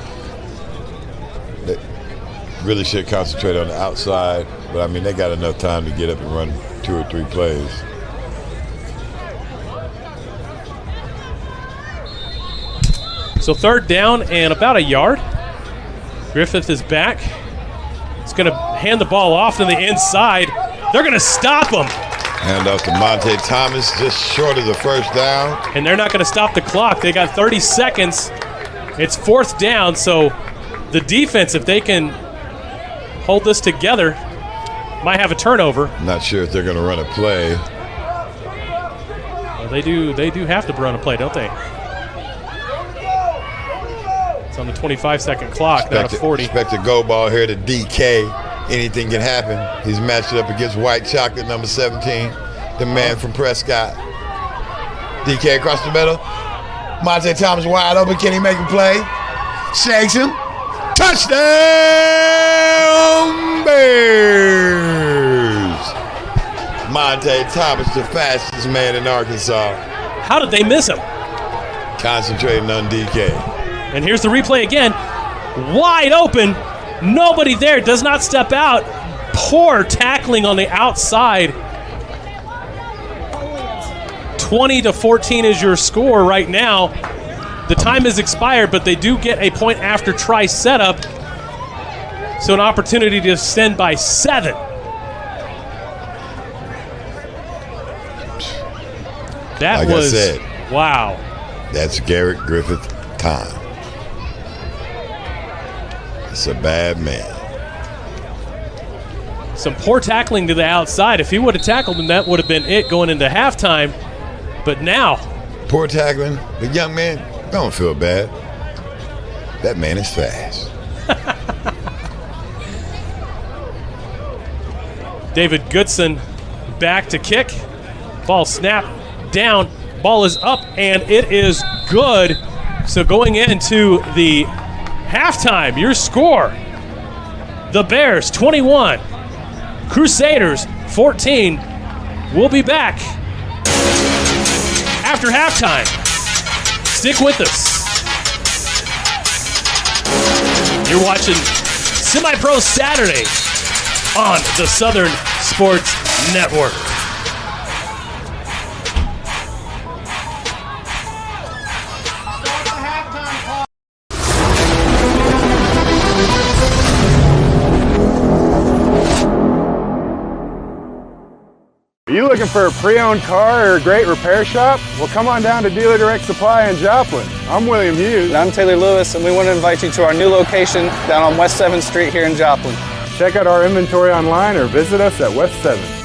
they really should concentrate on the outside, but, they got enough time to get up and run 2 or 3 plays. So 3rd down and about a yard. Griffith is back. He's going to hand the ball off to the inside. They're going to stop him. Hand off to Monte Thomas, just short of the first down. And they're not going to stop the clock. They got 30 seconds. It's 4th down, so the defense, if they can hold this together, might have a turnover. Not sure if they're going to run a play. Well, they do have to run a play, don't they? It's on the 25-second clock, not a 40. Expect a go ball here to DK. Anything can happen. He's matched up against White Chocolate, number 17, the man from Prescott. DK across the middle. Monte Thomas wide open. Can he make a play? Shakes him. Touchdown, Bears! Monte Thomas, the fastest man in Arkansas. How did they miss him? Concentrating on DK. And here's the replay again. Wide open. Nobody there. Does not step out. Poor tackling on the outside. 20-14 is your score right now. The time has expired, but they do get a point after try setup. So an opportunity to extend by 7. That like was, I said, wow. That's Garrett Griffith time. It's a bad man. Some poor tackling to the outside. If he would have tackled him, that would have been it going into halftime. But now. Poor tackling. The young man, don't feel bad. That man is fast. David Goodson back to kick. Ball snapped down. Ball is up, and it is good. So going into the halftime, your score, the Bears 21, Crusaders 14. We'll be back after halftime. Stick with us. You're watching Semi-Pro Saturday on the Southern Sports Network. Are you looking for a pre-owned car or a great repair shop? Well, come on down to Dealer Direct Supply in Joplin. I'm William Hughes. And I'm Taylor Lewis, and we want to invite you to our new location down on West 7th Street here in Joplin. Check out our inventory online or visit us at West 7th.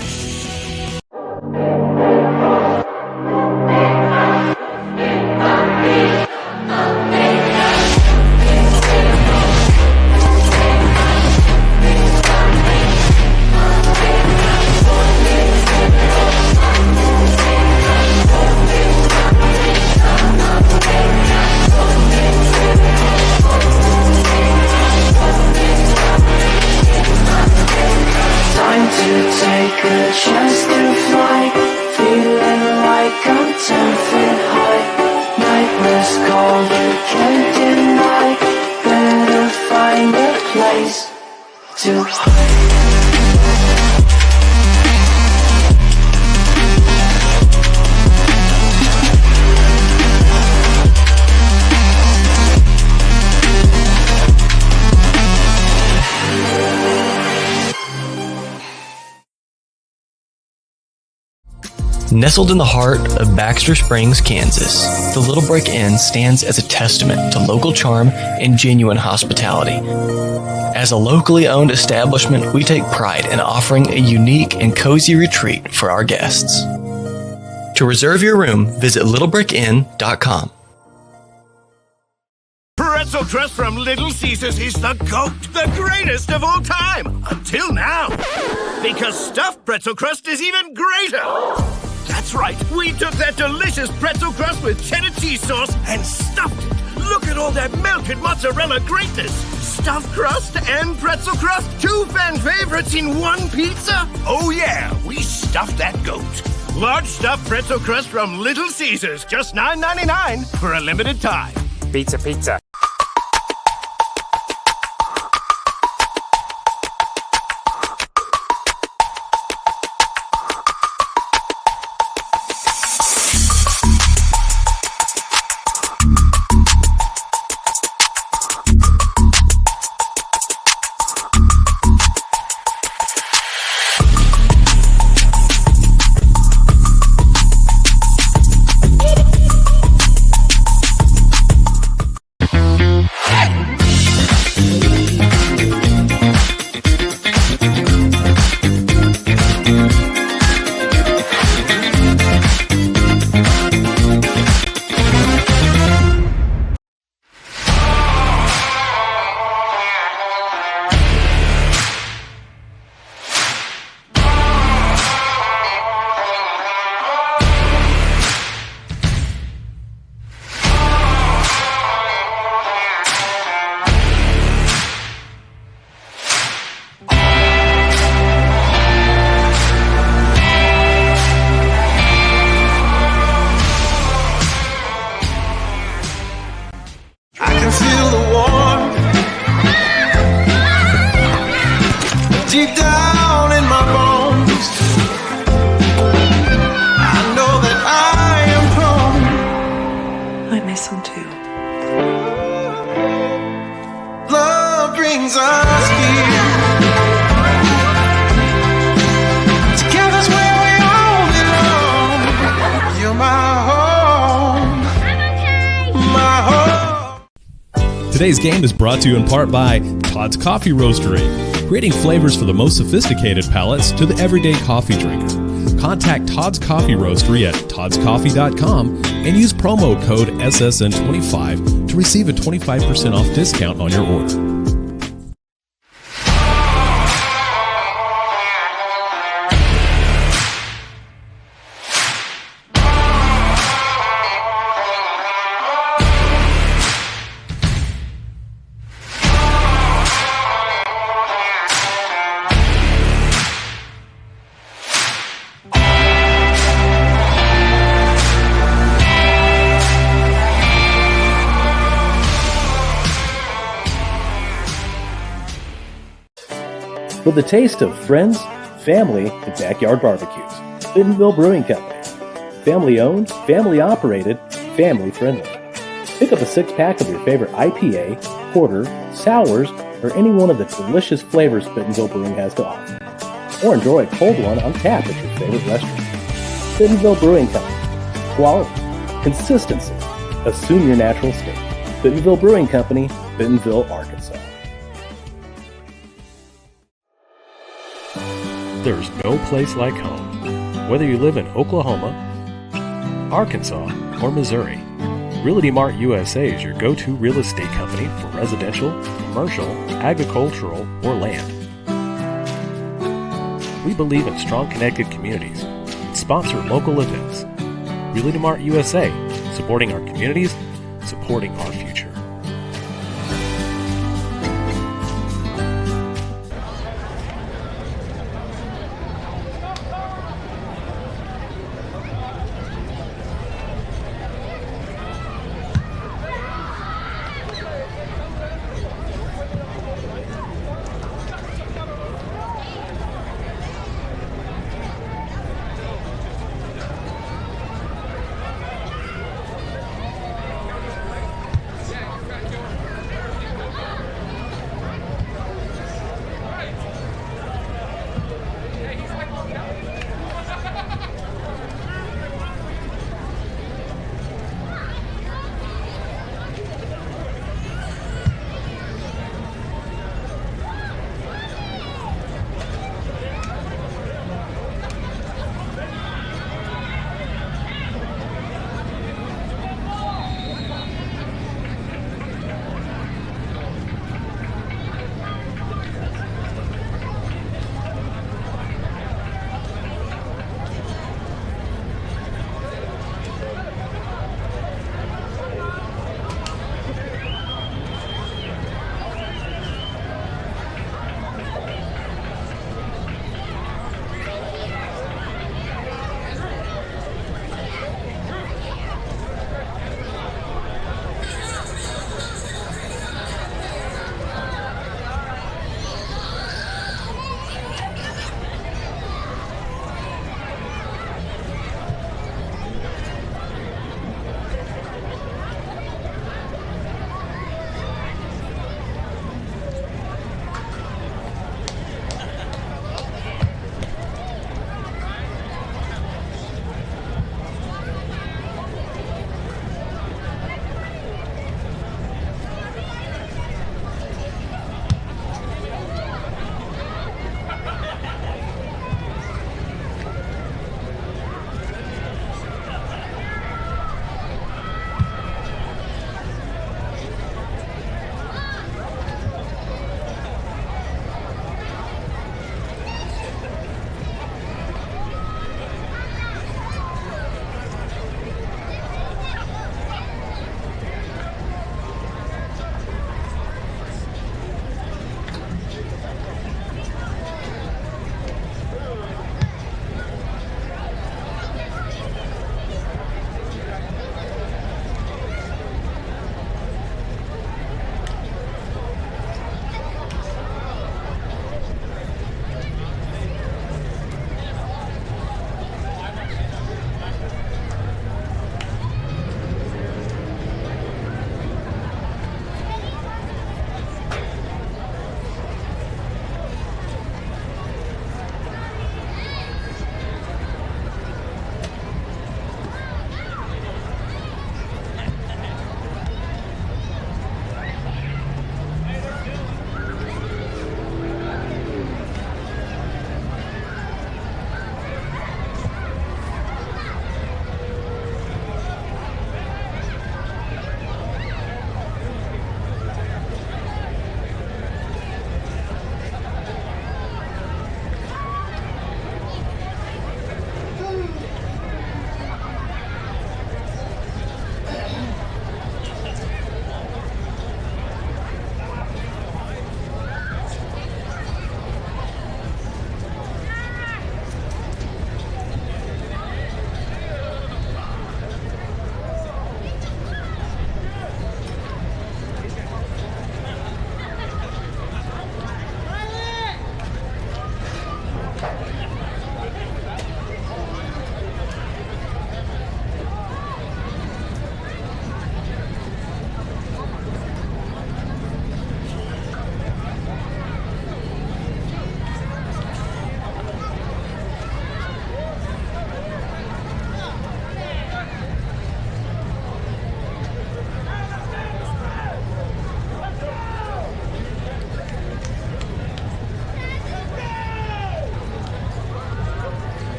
Nestled in the heart of Baxter Springs, Kansas, the Little Brick Inn stands as a testament to local charm and genuine hospitality. As a locally owned establishment, we take pride in offering a unique and cozy retreat for our guests. To reserve your room, visit littlebrickinn.com. Pretzel crust from Little Caesars is the GOAT, the greatest of all time, until now. Because stuffed pretzel crust is even greater. That's right, we took that delicious pretzel crust with cheddar cheese sauce and stuffed it. Look at all that melted mozzarella greatness. Stuffed crust and pretzel crust, 2 fan favorites in one pizza. Oh yeah, we stuffed that GOAT. Large stuffed pretzel crust from Little Caesars, just $9.99 for a limited time. Pizza, pizza. listen to. Love brings us here. Together's where we all belong. You're my home. My home. Today's game is brought to you in part by Todd's Coffee Roastery, creating flavors for the most sophisticated palates to the everyday coffee drinker. Contact Todd's Coffee Roastery at toddscoffee.com and use promo code SSN25 to receive a 25% off discount on your order. With the taste of friends, family, and backyard barbecues. Bentonville Brewing Company. Family owned, family operated, family friendly. Pick up a 6-pack of your favorite IPA, porter, sours, or any one of the delicious flavors Bentonville Brewing has to offer. Or enjoy a cold one on tap at your favorite restaurant. Bentonville Brewing Company. Quality. Consistency. Assume your natural state. Bentonville Brewing Company, Bentonville, Arkansas. There's no place like home. Whether you live in Oklahoma, Arkansas, or Missouri, Realty Mart USA is your go-to real estate company for residential, commercial, agricultural, or land. We believe in strong connected communities and sponsor local events. Realty Mart USA, supporting our communities, supporting our future.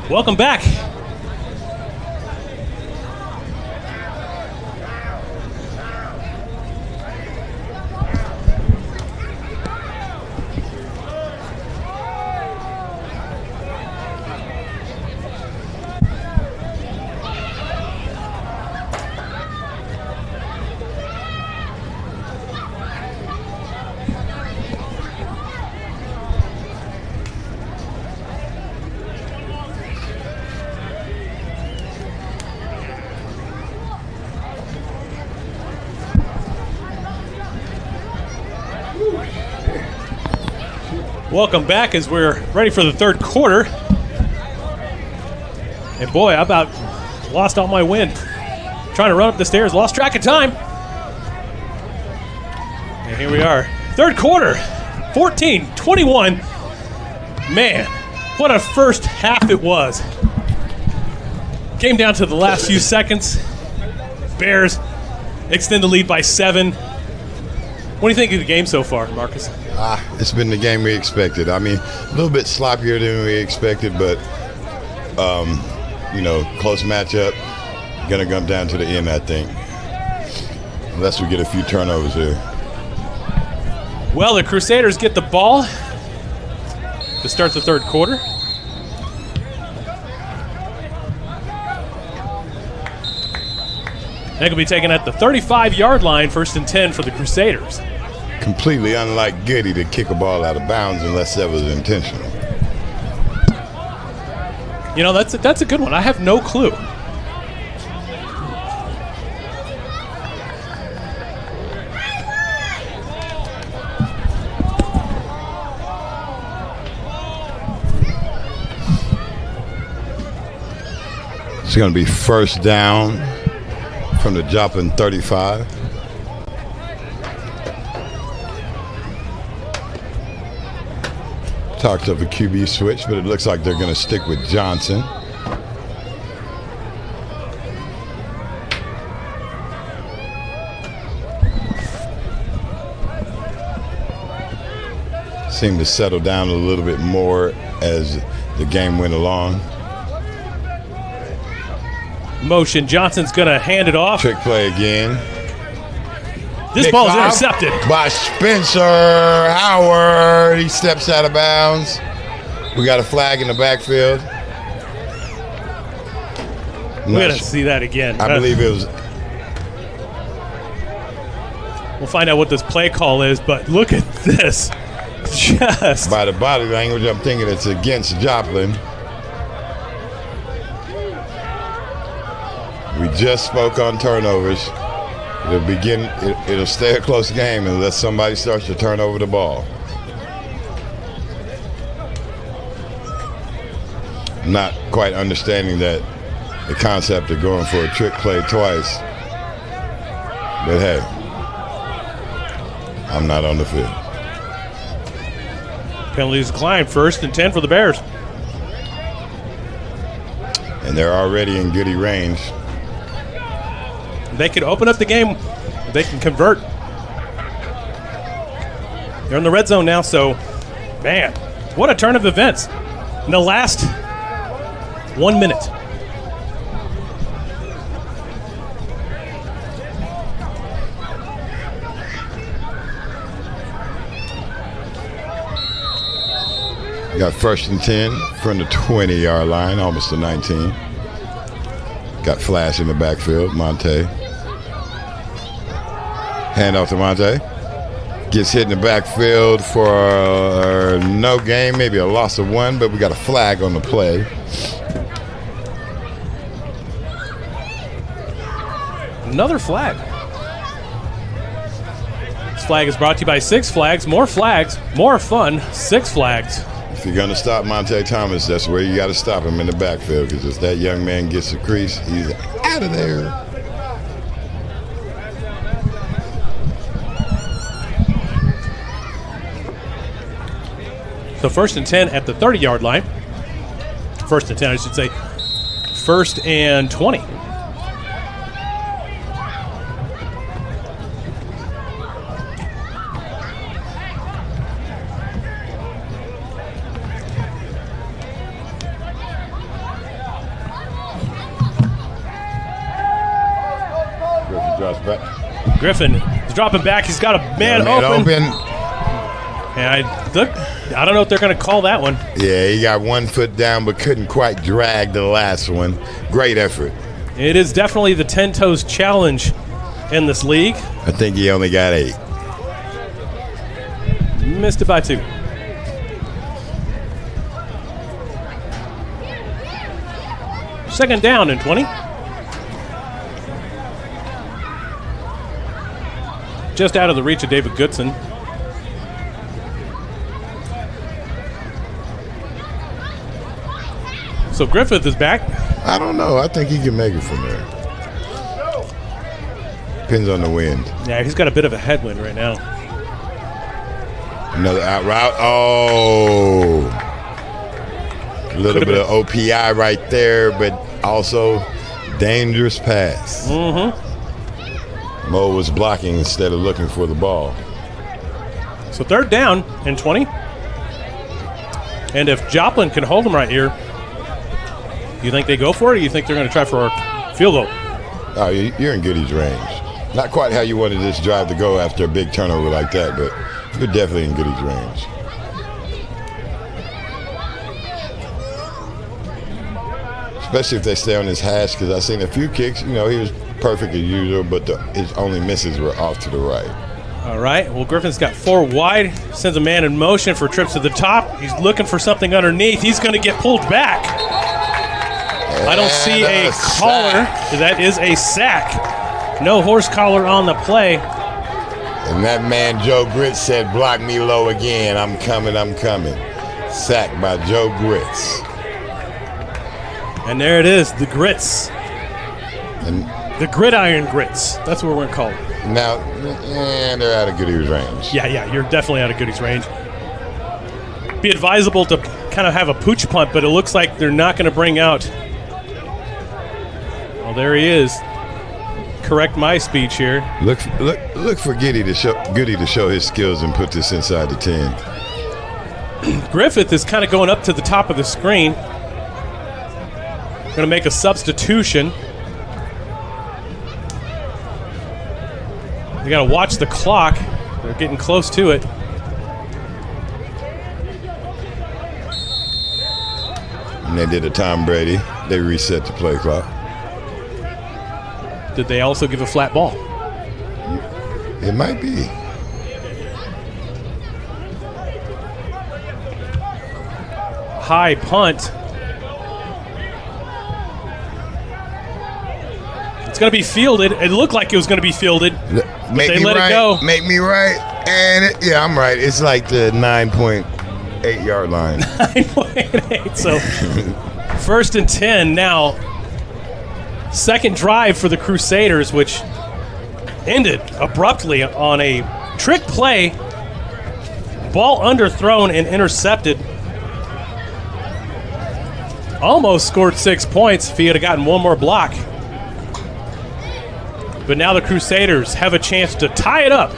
Welcome back. Welcome back as we're ready for the third quarter. And boy, I about lost all my wind. Trying to run up the stairs, lost track of time. And here we are. Third quarter, 14-21. Man, what a first half it was. Came down to the last few seconds. Bears extend the lead by 7. What do you think of the game so far, Marcus? It's been the game we expected. I mean, a little bit sloppier than we expected, but, close matchup. Going to come down to the end, I think, unless we get a few turnovers here. Well, the Crusaders get the ball to start the third quarter. That will be taken at the 35-yard line, 1st and 10 for the Crusaders. Completely unlike Goody to kick a ball out of bounds unless that was intentional. You know, that's a good one. I have no clue. It's going to be first down from the Joplin 35. Talked of a QB switch, but it looks like they're going to stick with Johnson. Seemed to settle down a little bit more as the game went along. Motion. Johnson's going to hand it off. Trick play again. This ball is intercepted by Spencer Howard. He steps out of bounds. We got a flag in the backfield. We're going to see that again. I believe it was. We'll find out what this play call is, but look at this. Just by the body language, I'm thinking it's against Joplin. We just spoke on turnovers. It'll stay a close game unless somebody starts to turn over the ball. Not quite understanding that the concept of going for a trick play twice. But hey, I'm not on the field. Penalties declined. 1st and 10 for the Bears. And they're already in Goody range. They could open up the game. They can convert. They're in the red zone now, so, man, what a turn of events in the last 1 minute. We got 1st and 10 from the 20-yard line, almost the 19. Got Flash in the backfield, Monte. Hand off to Monte. Gets hit in the backfield for no gain, maybe a loss of 1, but we got a flag on the play. Another flag. This flag is brought to you by Six Flags. More flags, more fun. Six Flags. If you're going to stop Monte Thomas, that's where you got to stop him in the backfield, because if that young man gets the crease, he's out of there. So 1st and 10 at the 30-yard line. 1st and 10, I should say. 1st and 20. Right. Griffin is dropping back. He's got a man open. And I don't know if they're going to call that one. Yeah, he got 1 foot down but couldn't quite drag the last one. Great effort. It is definitely the 10 toes challenge in this league. I think he only got 8. Missed it by 2. Second down and 20. Just out of the reach of David Goodson. So Griffith is back. I don't know. I think he can make it from there. Depends on the wind. Yeah, he's got a bit of a headwind right now. Another out route. Oh. A little bit of OPI right there, but also dangerous pass. Mm-hmm. Mo was blocking instead of looking for the ball. So third down and 20. And if Joplin can hold him right here, you think they go for it, or you think they're going to try for a field goal? Oh, you're in Goody's range. Not quite how you wanted this drive to go after a big turnover like that, but you're definitely in Goody's range. Especially if they stay on his hash, because I've seen a few kicks. You know, he was perfect as usual, but his only misses were off to the right. All right. Well, Griffin's got 4 wide, sends a man in motion for trips to the top. He's looking for something underneath. He's going to get pulled back. I don't see a collar. That is a sack. No horse collar on the play. And that man, Joe Grits, said, block me low again. I'm coming, I'm coming. Sacked by Joe Grits. And there it is, the Grits. And the Gridiron Grits. That's what we're going to call it. Now, they're out of Goody's range. Yeah, you're definitely out of Goody's range. Be advisable to kind of have a pooch punt, but it looks like they're not going to bring out. Well, there he is. Correct my speech here. Look for Goody to show his skills and put this inside the 10. Griffith is kind of going up to the top of the screen. Going to make a substitution. They got to watch the clock. They're getting close to it. And they did a Tom Brady. They reset the play clock. Did they also give a flat ball? It might be. High punt. It's going to be fielded. It looked like it was going to be fielded. Make they me let right, it go. Make me right. And yeah, I'm right. It's like the 9.8 yard line. 9.8. So first and 10 now. Second drive for the Crusaders, which ended abruptly on a trick play. Ball underthrown and intercepted. Almost scored 6 points if he had gotten one more block. But now the Crusaders have a chance to tie it up.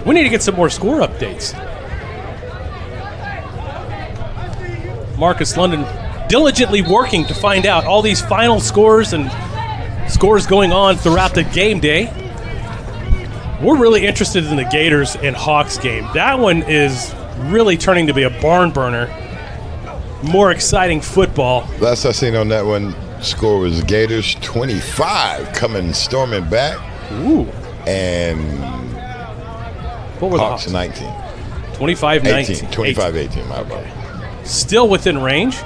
We need to get some more score updates. Marcus London diligently working to find out all these final scores and scores going on throughout the game day. We're really interested in the Gators and Hawks game. That one is really turning to be a barn burner. More exciting football. Last I seen on that one, score was Gators 25 coming storming back. Ooh. And what were Hawks the Hawks? 19. 25-19. 25-18, my bad. Still within range.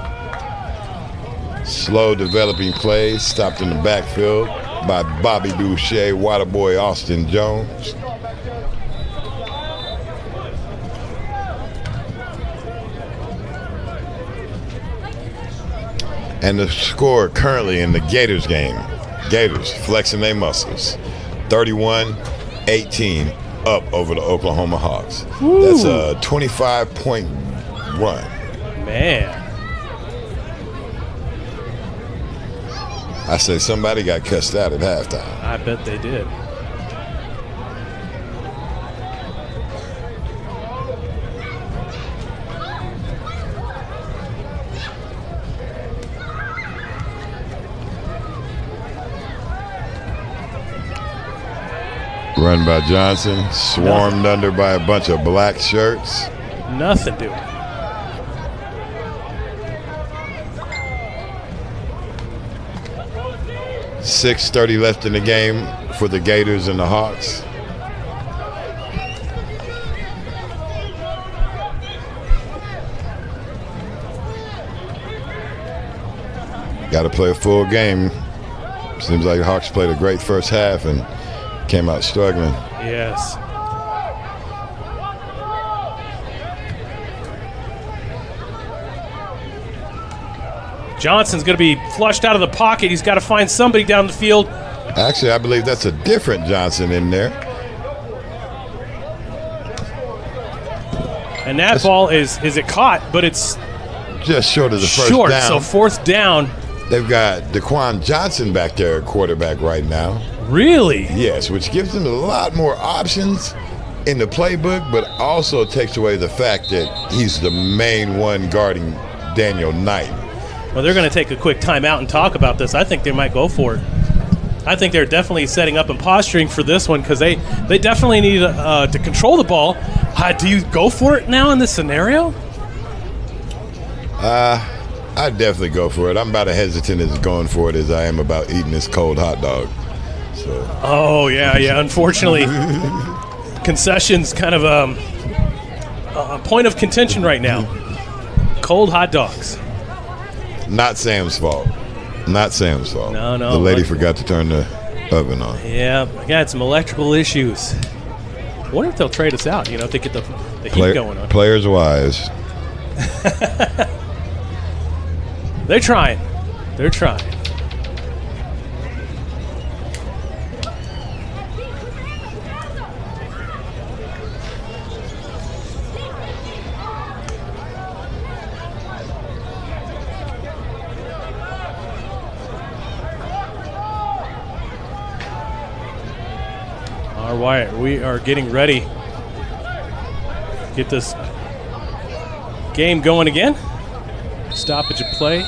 Slow developing plays, stopped in the backfield by Bobby Boucher, Waterboy Austin Jones. And the score currently in the Gators game, Gators flexing their muscles, 31-18 up over the Oklahoma Hawks. Ooh. That's a 25-point run. Man. I say somebody got cussed out at halftime. I bet they did. Run by Johnson, swarmed under by a bunch of black shirts. Nothing doing. .6:30 left in the game for the Gators and the Hawks. Got to play a full game. Seems like the Hawks played a great first half and came out struggling. Yes. Johnson's going to be flushed out of the pocket. He's got to find somebody down the field. Actually, I believe that's a different Johnson in there. And that ball is it caught, but it's just short of the first short, down. So fourth down. They've got Daquan Johnson back there at quarterback right now. Really? Yes, which gives them a lot more options in the playbook, but also takes away the fact that he's the main one guarding Daniel Knight. Well, they're going to take a quick timeout and talk about this. I think they might go for it. I think they're definitely setting up and posturing for this one because they definitely need to control the ball. Do you go for it now in this scenario? I'd definitely go for it. I'm about as hesitant as going for it as I am about eating this cold hot dog. So. Oh, yeah. Unfortunately, concessions kind of a point of contention right now. Cold hot dogs. Not Sam's fault. Not Sam's fault. No. The lady forgot to turn the oven on. Yeah, I got some electrical issues. I wonder if they'll trade us out, if they get the heat going on. Players wise. They're trying. All right, we are getting ready. Get this game going again. Stoppage of play.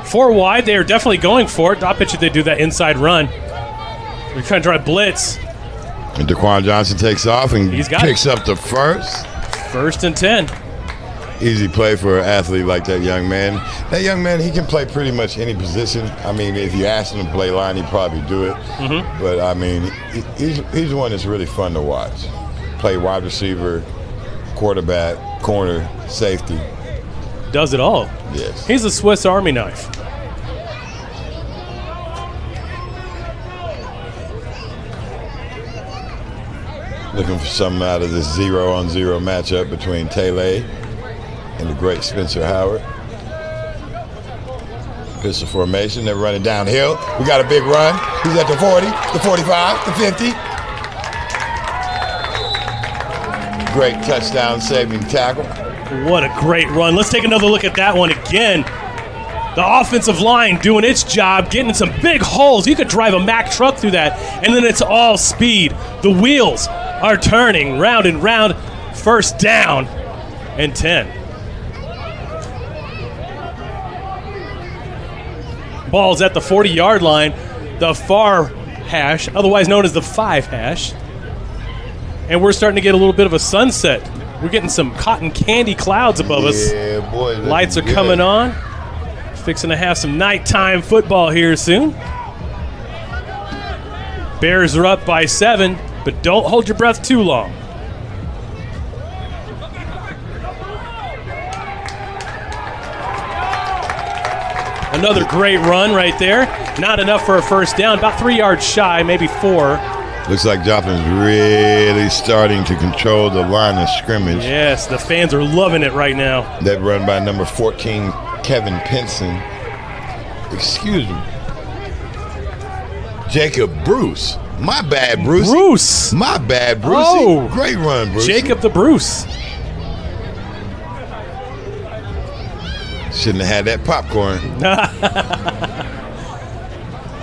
4 wide, they are definitely going for it. I bet you they do that inside run. They're trying to drive blitz. And Daquan Johnson takes off and picks up the first. 1st and 10. Easy play for an athlete like that young man. That young man, he can play pretty much any position. I mean, if you asked him to play line, he'd probably do it. Mm-hmm. But, I mean, he's one that's really fun to watch. Play wide receiver, quarterback, corner, safety. Does it all. Yes. He's a Swiss Army knife. Looking for something out of this 0-on-0 matchup between Taylor and the great Spencer Howard. Pistol formation, they're running downhill. We got a big run. He's at the 40, the 45, the 50. Great touchdown saving tackle. What a great run. Let's take another look at that one again. The offensive line doing its job, getting some big holes. You could drive a Mack truck through that, and then it's all speed. The wheels are turning round and round. 1st down and 10. Ball's at the 40-yard line, the far hash, otherwise known as the 5 hash. And we're starting to get a little bit of a sunset. We're getting some cotton candy clouds above us. Yeah, boy. Lights are coming on. Fixing to have some nighttime football here soon. Bears are up by 7, but don't hold your breath too long. Another great run right there. Not enough for a 1st down. About 3 yards shy, maybe 4. Looks like Joplin's really starting to control the line of scrimmage. Yes, the fans are loving it right now. That run by number 14, Kevin Pinson. Excuse me. Jacob Bruce. My bad, Bruce. Bruce. My bad, Bruce. Oh. Great run, Bruce. Jacob the Bruce. Shouldn't have had that popcorn.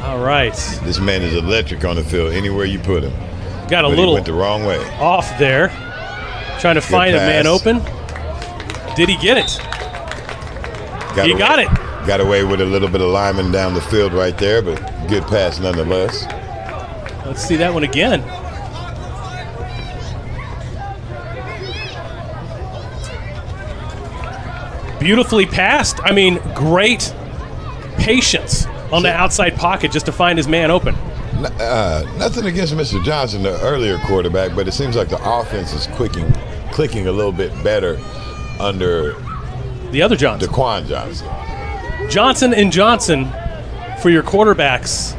All right. This man is electric on the field anywhere you put him. Got a but little he went the wrong way. Off there. Trying to find a man open. Did he get it? He got it. Got away with a little bit of lineman down the field right there, but good pass nonetheless. Let's see that one again. beautifully passed. I mean, great patience on the outside pocket just to find his man open. Nothing against Mr. Johnson, the earlier quarterback, but it seems like the offense is clicking a little bit better under the other Johnson, Daquan Johnson. Johnson and Johnson for your quarterbacks.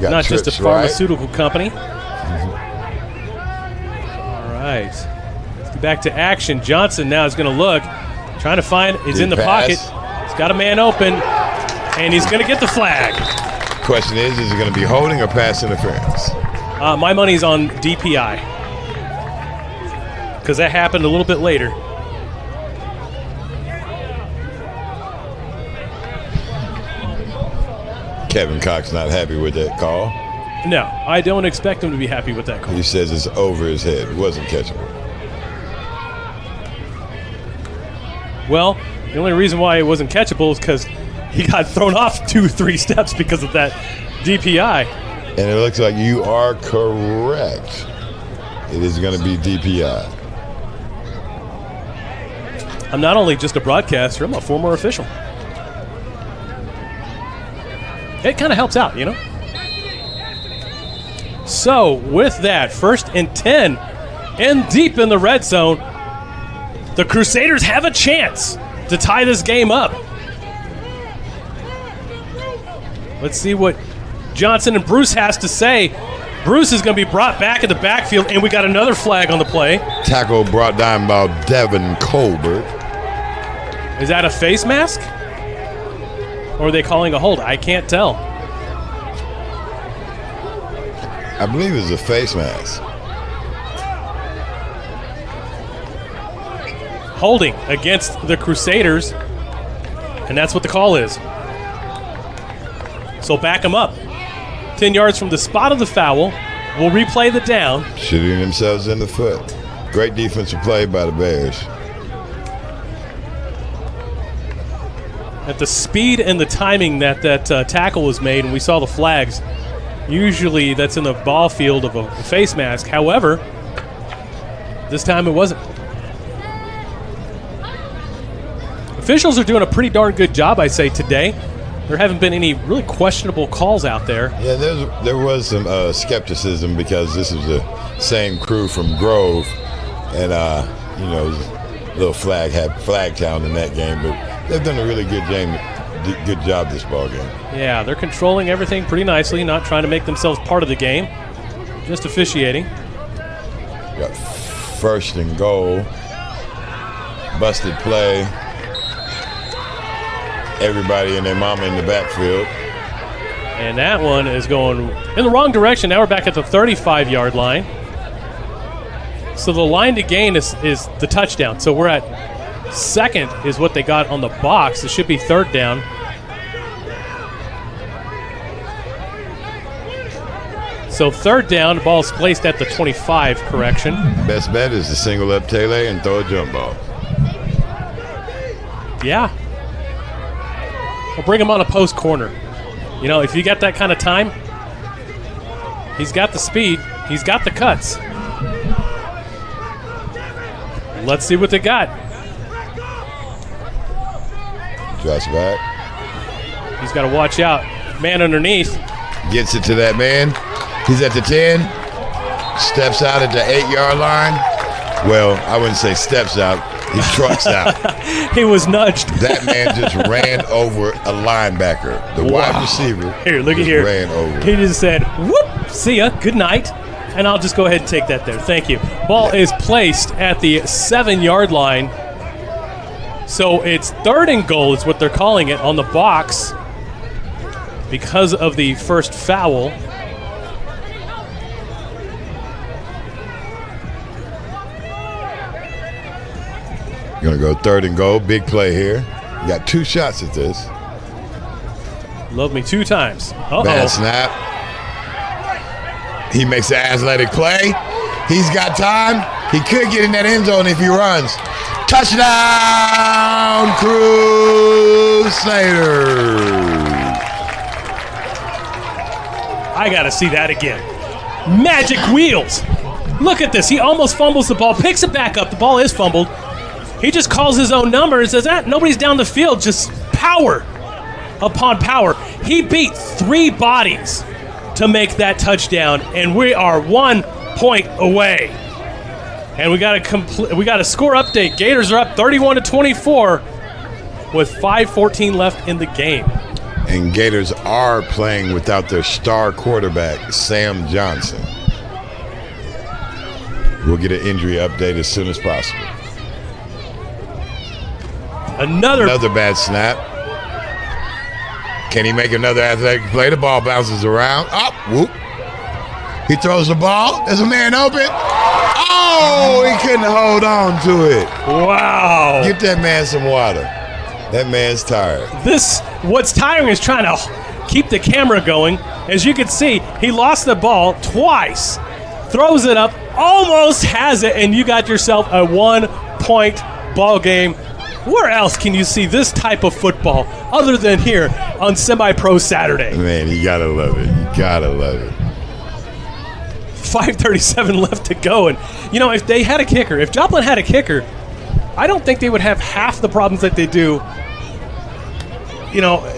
Not just a pharmaceutical company. All right. Let's get back to action. Johnson now is going to look, trying to find, he's in the pocket. He's got a man open, and he's going to get the flag. Question is it going to be holding or pass interference? My money's on DPI, because that happened a little bit later. Kevin Cox not happy with that call. No, I don't expect him to be happy with that call. He says it's over his head. It wasn't catchable. Well, the only reason why it wasn't catchable is because he got thrown off 2-3 steps because of that DPI. And it looks like you are correct. It is going to be DPI. I'm not only just a broadcaster, I'm a former official. It kind of helps out, you know? So, with that, 1st and 10, and deep in the red zone, the Crusaders have a chance to tie this game up. Let's see what Johnson and Bruce has to say. Bruce is going to be brought back in the backfield, and we got another flag on the play. Tackle brought down by Devin Colbert. Is that a face mask? Or are they calling a hold? I can't tell. I believe it's a face mask. Holding against the Crusaders, and that's what the call is. So back him up. 10 yards from the spot of the foul. We'll replay the down. Shooting themselves in the foot. Great defensive play by the Bears. At the speed and the timing that tackle was made, and we saw the flags, usually that's in the ball field of a face mask. However, this time it wasn't. Officials are doing a pretty darn good job, I say, today. There haven't been any really questionable calls out there. Yeah, there was some skepticism because this is the same crew from Grove, and little Flagtown in that game, but they've done a really good job this ball game. Yeah, they're controlling everything pretty nicely, not trying to make themselves part of the game, just officiating. Got 1st and goal, busted play. Everybody and their mama in the backfield. And that one is going in the wrong direction. Now we're back at the 35-yard line. So the line to gain is the touchdown. So we're at 2nd is what they got on the box. It should be 3rd down. So 3rd down, the ball is placed at the 25, correction. Best bet is to single up Taylor and throw a jump ball. Yeah. Or bring him on a post corner. You know, if you got that kind of time, he's got the speed, he's got the cuts. Let's see what they got. Drops back. He's got to watch out. Man underneath. Gets it to that man. He's at the 10. Steps out at the 8-yard line. Well, I wouldn't say steps out. He trucks out. He was nudged. That man just ran over a linebacker. The wide receiver. Here, look at here. Ran over. He just said, whoop, see ya, good night. And I'll just go ahead and take that there. Thank you. Ball is placed at the 7-yard line. So it's 3rd and goal is what they're calling it on the box because of the first foul. Going to go 3rd and goal. Big play here. You got 2 shots at this. Love me 2 times. Uh-oh. Bad snap. He makes an athletic play. He's got time. He could get in that end zone if he runs. Touchdown, Crusaders. I got to see that again. Magic wheels. Look at this. He almost fumbles the ball, picks it back up. The ball is fumbled. He just calls his own number and says, nobody's down the field, just power upon power. He beat 3 bodies to make that touchdown, and we are 1 point away. And we got a score update. Gators are up 31-24 with 5:14 left in the game. And Gators are playing without their star quarterback, Sam Johnson. We'll get an injury update as soon as possible. Another bad snap. Can he make another athletic play? The ball bounces around. Up, whoop. He throws the ball. There's a man open. Oh, he couldn't hold on to it. Wow. Get that man some water. That man's tired. What's tiring is trying to keep the camera going. As you can see, he lost the ball twice. Throws it up, almost has it, and you got yourself a 1-point ball game. Where else can you see this type of football other than here on Semi-Pro Saturday? Man, you gotta love it. You gotta love it. 5:37 left to go. And, if they had a kicker, if Joplin had a kicker, I don't think they would have half the problems that they do,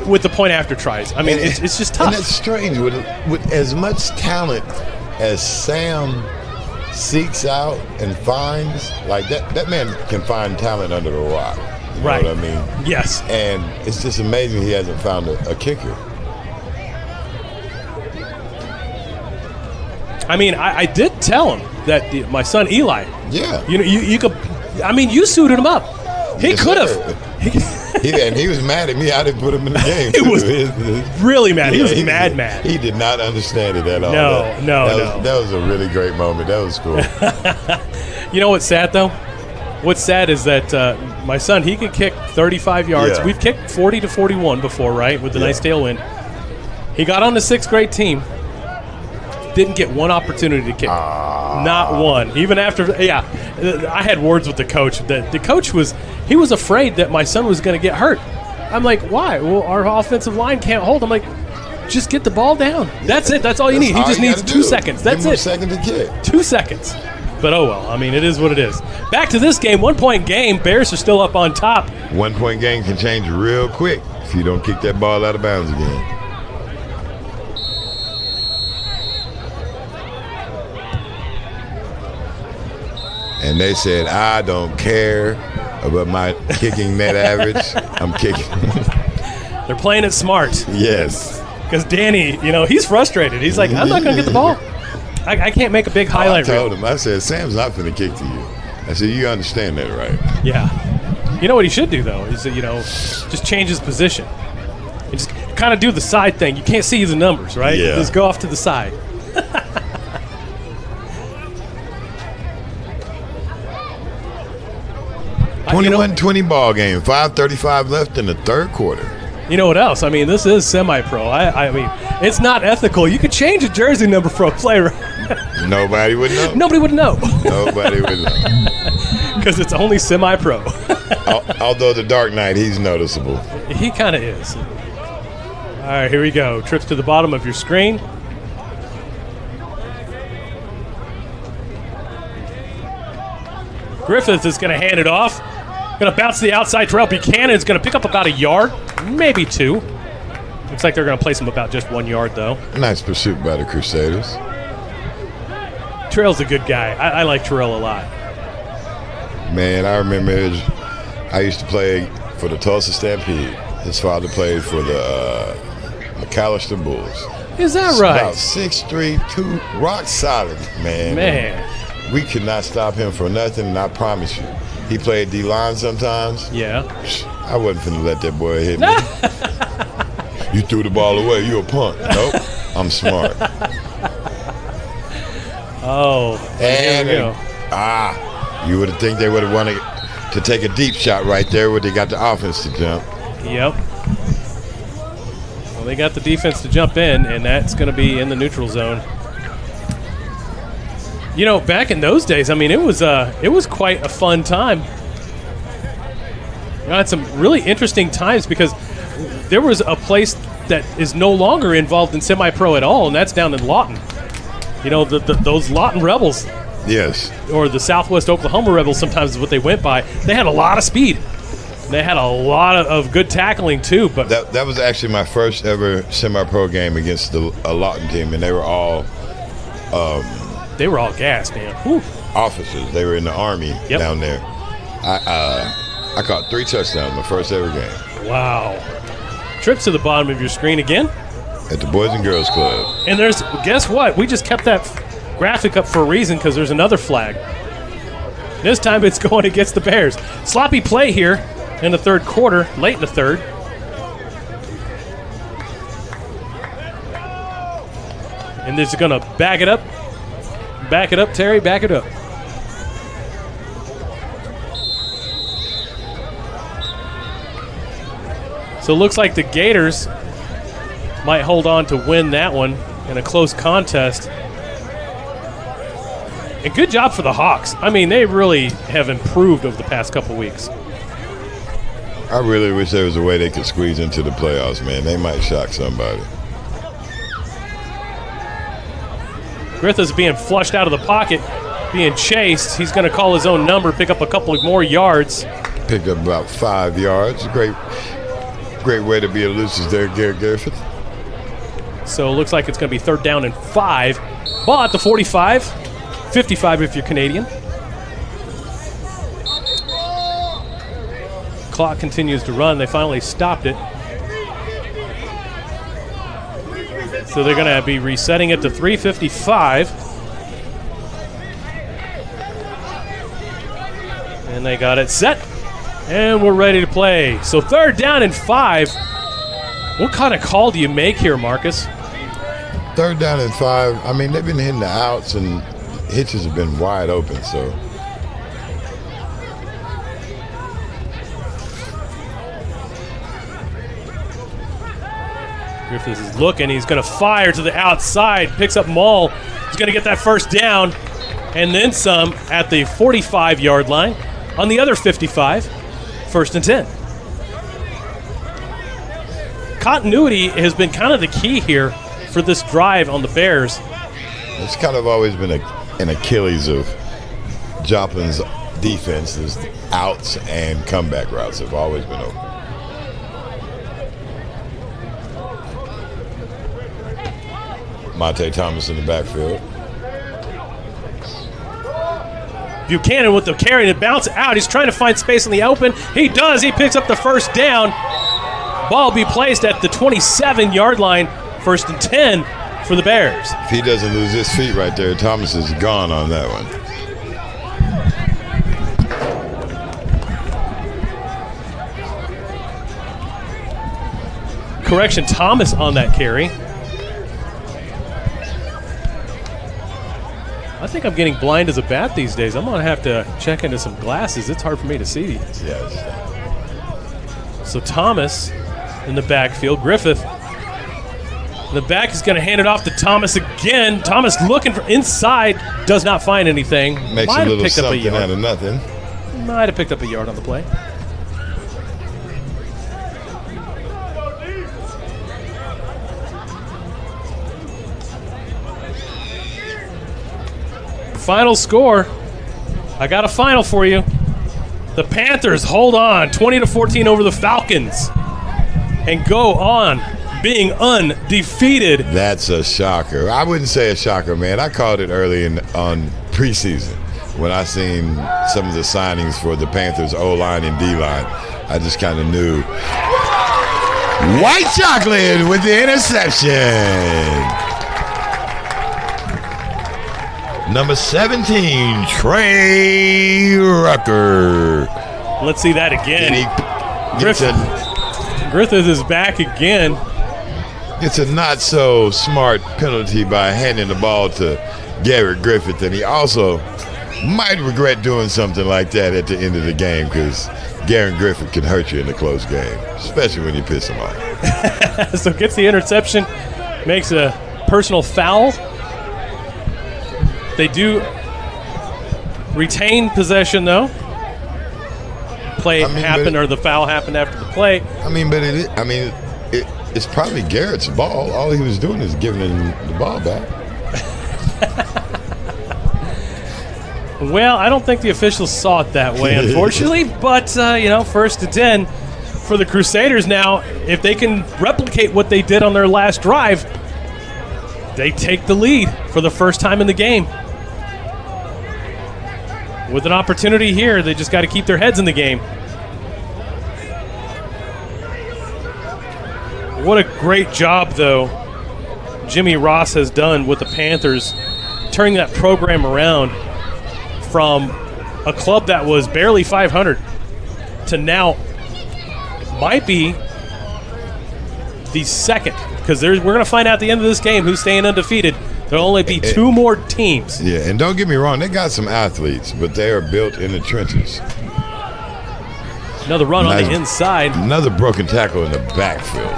with the point after tries. I mean, it's just tough. And it's strange. With as much talent as Sam seeks out and finds, like that man can find talent under the rock. You know what I mean? Yes. And it's just amazing he hasn't found a kicker. I mean, I did tell him that my son Eli. Yeah. You could. I mean, you suited him up. He could have. And he was mad at me. I didn't put him in the game. He was really mad. He was mad. He did not understand it at all. No. That was a really great moment. That was cool. You know what's sad, though? What's sad is that my son, he can kick 35 yards. Yeah. We've kicked 40 to 41 before, right, with a nice tailwind. He got on the 6th grade team. Didn't get one opportunity to kick. Not one. Even after, I had words with the coach. The coach was afraid that my son was going to get hurt. I'm like, why? Well, our offensive line can't hold. I'm like, just get the ball down. That's it. That's all you need. He just needs 2 seconds. That's it. 1 second to kick. 2 seconds. But oh well. I mean, it is what it is. Back to this game. 1-point game. Bears are still up on top. 1-point game can change real quick if you don't kick that ball out of bounds again. And they said, I don't care about my kicking net average. I'm kicking. They're playing it smart. Yes. Because Danny, he's frustrated. He's like, I'm not going to get the ball. I can't make a big highlight reel. I told him, I said, Sam's not going to kick to you. I said, you understand that, right? Yeah. You know what he should do, though, is, just change his position. And just kind of do the side thing. You can't see the numbers, right? Yeah. Just go off to the side. 21-20 ball game. 5:35 left in the third quarter. You know what else? I mean, this is semi-pro. I mean, it's not ethical. You could change a jersey number for a player. Nobody would know. Nobody would know. Nobody would know. Because it's only semi-pro. Although the Dark Knight, he's noticeable. He kind of is. All right, here we go. Trips to the bottom of your screen. Griffith is going to hand it off. Going to bounce to the outside. Terrell Buchanan is going to pick up about a yard, maybe 2. Looks like they're going to place him about just 1 yard, though. Nice pursuit by the Crusaders. Terrell's a good guy. I like Terrell a lot. Man, I remember I used to play for the Tulsa Stampede. His father played for the McAllister Bulls. Is that right? About 6'3", 2, rock solid, man. Man. We could not stop him for nothing, and I promise you. He played D-line sometimes. Yeah. I wasn't finna let that boy hit me. You threw the ball away. You a punt. Nope. I'm smart. Oh. And you would think they would have wanted to take a deep shot right there where they got the offense to jump. Yep. Well, they got the defense to jump in, and that's going to be in the neutral zone. Back in those days, I mean, it was quite a fun time. I had some really interesting times because there was a place that is no longer involved in semi-pro at all, and that's down in Lawton. Those Lawton Rebels, Yes. or the Southwest Oklahoma Rebels sometimes is what they went by. They had a lot of speed. They had a lot of good tackling too. But that was actually my first ever semi-pro game against a Lawton team, and they were all gassed, man. Whew. Officers. They were in the Army down there. I caught 3 touchdowns my first ever game. Wow. Trips to the bottom of your screen again. At the Boys and Girls Club. And guess what? We just kept that graphic up for a reason because there's another flag. This time it's going against the Bears. Sloppy play here in the third quarter, late in the third. And this is going to back it up. Back it up, Terry. Back it up. So it looks like the Gators might hold on to win that one in a close contest. And good job for the Hawks. I mean, they really have improved over the past couple weeks. I really wish there was a way they could squeeze into the playoffs, man. They might shock somebody. Griffith's being flushed out of the pocket, being chased. He's going to call his own number, pick up a couple of more yards. Picked up about 5 yards. Great way to be elusive there, Garrett Griffith. So it looks like it's going to be 3rd down and 5. Ball at the 45, 55 if you're Canadian. Clock continues to run. They finally stopped it. So they're going to be resetting it to 3:55. And they got it set. And we're ready to play. So 3rd down and 5. What kind of call do you make here, Marcus? 3rd down and 5. I mean, they've been hitting the outs, and hitches have been wide open, so. Griffiths is looking. He's going to fire to the outside. Picks up Maul. He's going to get that 1st down and then some at the 45-yard line. On the other 55, 1st and 10. Continuity has been kind of the key here for this drive on the Bears. It's kind of always been an Achilles of Joplin's defense is outs and comeback routes have always been open. Monte Thomas in the backfield. Buchanan with the carry to bounce out. He's trying to find space in the open. He does. He picks up the 1st down. Ball will be placed at the 27-yard line. 1st and 10 for the Bears. If he doesn't lose his feet right there, Thomas is gone on that one. Correction, Thomas on that carry. I think I'm getting blind as a bat these days. I'm going to have to check into some glasses. It's hard for me to see these. Yes. So Thomas in the backfield. Griffith in the back is going to hand it off to Thomas again. Thomas looking for inside. Does not find anything. Makes a little something out of nothing. Might have picked up a yard on the play. Final score. I got a final for you. The Panthers hold on 20-14 over the Falcons and go on being undefeated. That's a shocker. I wouldn't say a shocker, man. I called it early on preseason when I seen some of the signings for the Panthers O-line and D-line. I just kind of knew. White Chocolate with the interception. Number 17, Trey Rucker. Let's see that again. Griffith is back again. It's a not so smart penalty by handing the ball to Garrett Griffith, and he also might regret doing something like that at the end of the game because Garrett Griffith can hurt you in a close game, especially when you piss him off. So gets the interception, makes a personal foul. They do retain possession, though. The foul happened after the play. It's probably Garrett's ball. All he was doing is giving him the ball back. Well, I don't think the officials saw it that way, unfortunately. But, first and 10 for the Crusaders now. If they can replicate what they did on their last drive, they take the lead for the first time in the game. With an opportunity here, they just got to keep their heads in the game. What a great job, though, Jimmy Ross has done with the Panthers, turning that program around from a club that was barely 500 to now might be the second, because we're going to find out at the end of this game who's staying undefeated. There'll only be two more teams. Yeah, and don't get me wrong, they got some athletes, but they are built in the trenches. Another run on the inside. Another broken tackle in the backfield.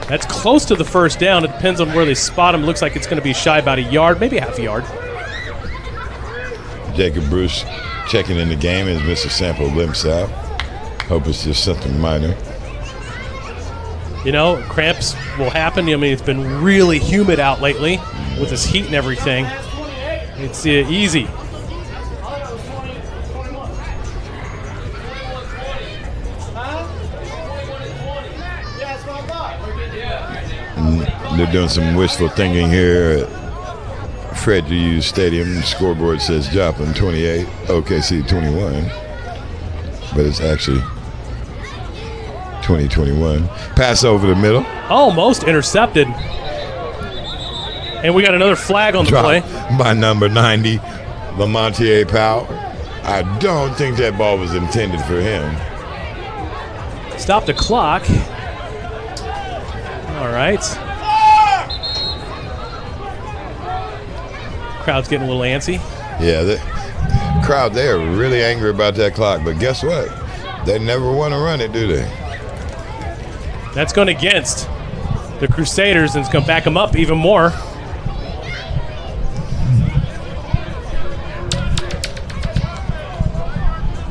That's close to the first down. It depends on where they spot him. Looks like it's going to be shy about a yard, maybe half a yard. Jacob Bruce checking in the game as Mr. Sample limps out. Hope it's just something minor. Cramps will happen. I mean, it's been really humid out lately with this heat and everything. It's easy. They're doing some wishful thinking here at Fred Hughes Stadium. The scoreboard says Joplin 28, OKC 21. But it's actually 2021. Pass over the middle. Almost intercepted. And we got another flag on the play. By number 90, Lamontier Powell. I don't think that ball was intended for him. Stop the clock. All right. Crowd's getting a little antsy. Yeah, the crowd, they are really angry about that clock. But guess what? They never want to run it, do they? That's going against the Crusaders, and it's going to back them up even more.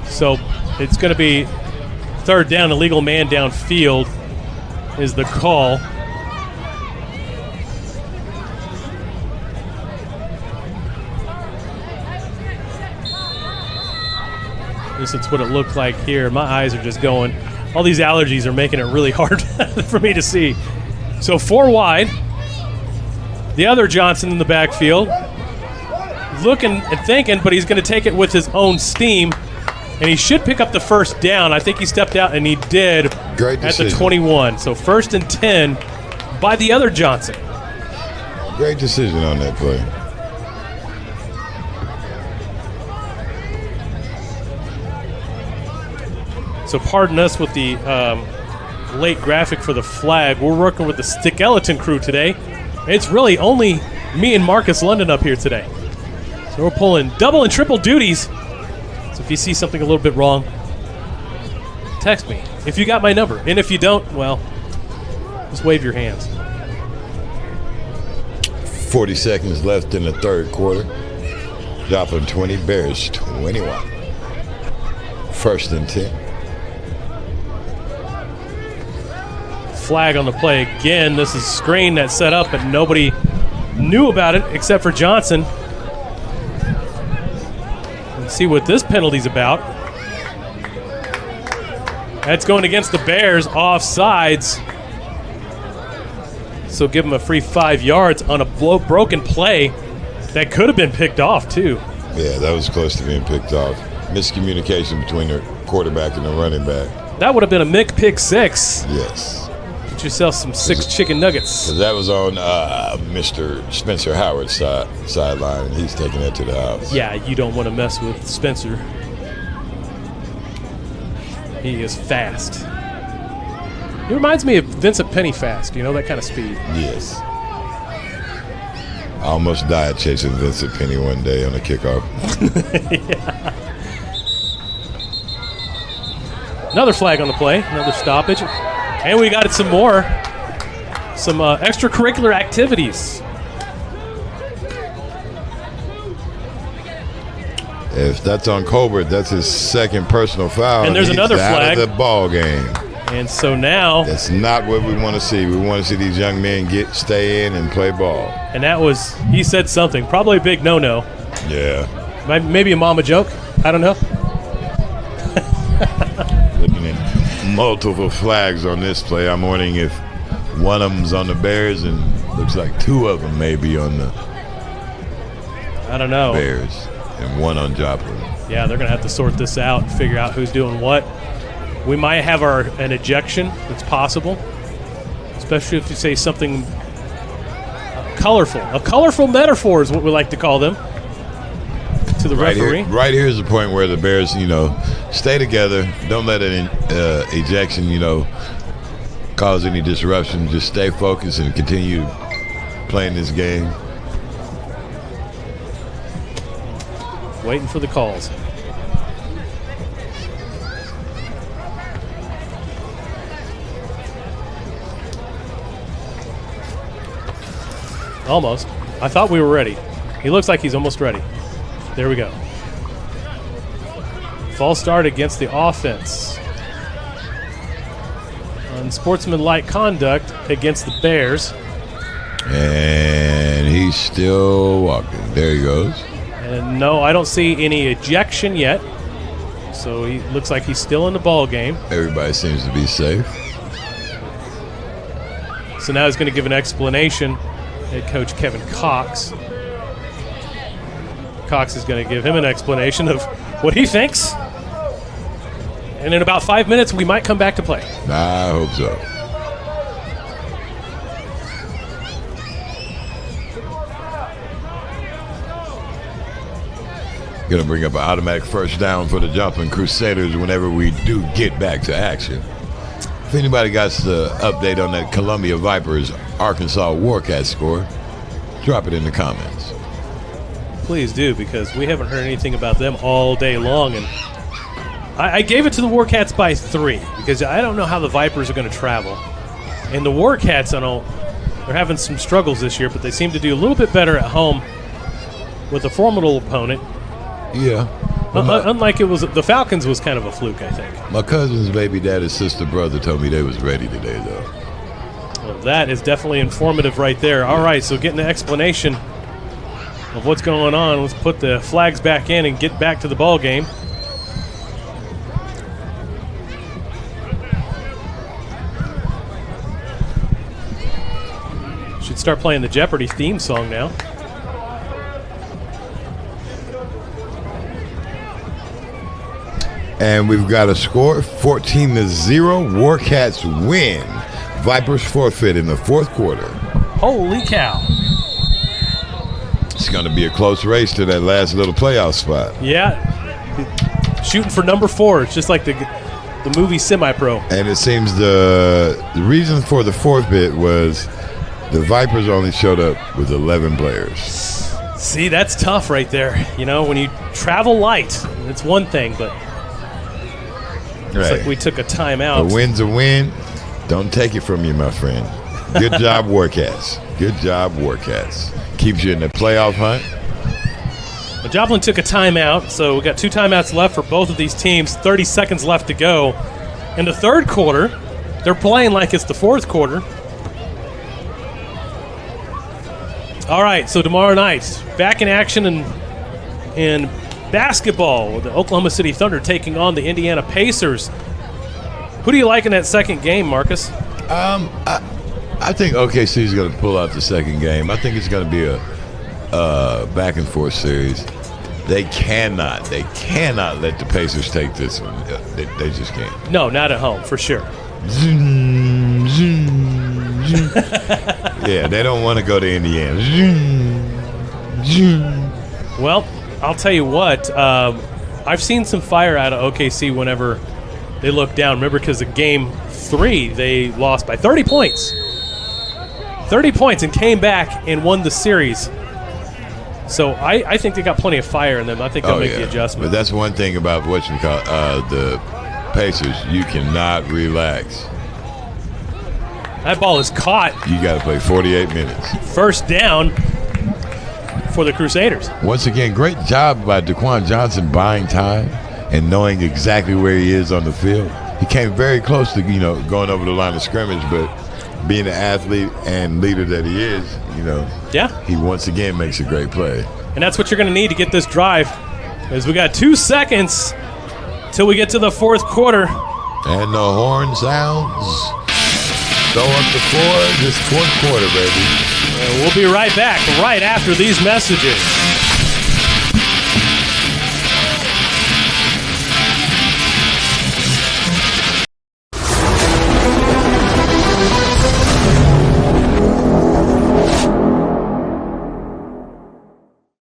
So it's going to be third down, illegal man downfield is the call. That's what it looked like here. My eyes are just going. All these allergies are making it really hard for me to see. So 4 wide. The other Johnson in the backfield. Looking and thinking, but he's going to take it with his own steam. And he should pick up the first down. I think he stepped out, and he did. Great decision. At the 21. So 1st and 10 by the other Johnson. Great decision on that play. So pardon us with the late graphic for the flag. We're working with the Stickeleton crew today. It's really only me and Marcus London up here today. So we're pulling double and triple duties. So if you see something a little bit wrong, text me if you got my number. And if you don't, well, just wave your hands. 40 seconds left in the third quarter. Joplin 20, Bears 21. 1st and 10. Flag on the play again. This is screen that's set up, but nobody knew about it except for Johnson. Let's see what this penalty's about. That's going against the Bears, offsides. So give them a free 5 yards on a broken play that could have been picked off too. Yeah, that was close to being picked off. Miscommunication between the quarterback and the running back. That would have been a Mick pick 6. Yes. Get yourself some 6 chicken nuggets. That was on Mr. Spencer Howard's sideline, and he's taking that to the house. Yeah, you don't want to mess with Spencer. He is fast. He reminds me of Vincent Penny fast, that kind of speed. Yes. I almost died chasing Vincent Penny one day on a kickoff. Yeah. Another flag on the play, another stoppage. And we got some more, some extracurricular activities. If that's on Colbert, that's his second personal foul. And there's another flag. Out of the ball game. And so now, that's not what we want to see. We want to see these young men stay in and play ball. And that was, he said something, probably a big no-no. Yeah. Maybe a mama joke. I don't know. Looking at multiple flags on this play. I'm wondering if one of them's on the Bears and looks like two of them may be on the I don't know. Bears and one on Joplin. Yeah, they're going to have to sort this out and figure out who's doing what. We might have an ejection. It's possible, especially if you say something colorful. A colorful metaphor is what we like to call them to the referee. Right here is the point where the Bears, stay together. Don't let an ejection, cause any disruption. Just stay focused and continue playing this game. Waiting for the calls. Almost. I thought we were ready. He looks like he's almost ready. There we go. False start against the offense. Unsportsmanlike conduct against the Bears. And he's still walking. There he goes. And no, I don't see any ejection yet. So he looks like he's still in the ball game. Everybody seems to be safe. So now he's going to give an explanation. Head coach Kevin Cox. Cox is going to give him an explanation of what he thinks. And in about 5 minutes, we might come back to play. I hope so. Going to bring up an automatic first down for the Joplin Crusaders whenever we do get back to action. If anybody got the update on that Columbia Vipers Arkansas Warcats score, drop it in the comments. Please do, because we haven't heard anything about them all day long. And I gave it to the Warcats by 3 because I don't know how the Vipers are going to travel. And the Warcats, they're having some struggles this year, but they seem to do a little bit better at home with a formidable opponent. Yeah. Unlike the Falcons was kind of a fluke, I think. My cousin's baby daddy's sister brother told me they was ready today, though. Well, that is definitely informative right there. All right, so getting the explanation of what's going on. Let's put the flags back in and get back to the ball game. Should start playing the Jeopardy theme song now. And we've got a score, 14-0. Warcats win. Vipers forfeit in the fourth quarter. Holy cow. It's going to be a close race to that last little playoff spot. Yeah. Shooting for number 4. It's just like the movie Semi-Pro. And it seems the reason for the forfeit was the Vipers only showed up with 11 players. See, that's tough right there. When you travel light, it's one thing, but it's like we took a timeout. A win's a win. Don't take it from you, my friend. Good job, Warcats. Good job, Warcats. Keeps you in the playoff hunt. Well, Joplin took a timeout, so we got 2 timeouts left for both of these teams. 30 seconds left to go. In the third quarter, they're playing like it's the fourth quarter. All right, so tomorrow night, back in action in basketball with the Oklahoma City Thunder taking on the Indiana Pacers. Who do you like in that second game, Marcus? I think OKC is going to pull out the second game. I think it's going to be a back and forth series. They cannot let the Pacers take this one. They just can't. No, not at home, for sure. Zoom, zoom, zoom. Yeah, they don't want to go to Indiana. Zoom, zoom. Well, I'll tell you what. I've seen some fire out of OKC whenever they look down. Remember, because in Game 3, they lost by 30 points. 30 points and came back and won the series. So I think they got plenty of fire in them. I think they'll make the adjustment. But that's one thing about the Pacers. You cannot relax. That ball is caught. You got to play 48 minutes. First down for the Crusaders. Once again, great job by Daquan Johnson buying time and knowing exactly where he is on the field. He came very close to, going over the line of scrimmage, but being the athlete and leader that he is, yeah, he once again makes a great play. And that's what you're going to need to get this drive As we got 2 seconds till we get to the fourth quarter. And the horn sounds. Throw up the floor. This fourth quarter, baby. And we'll be right back right after these messages.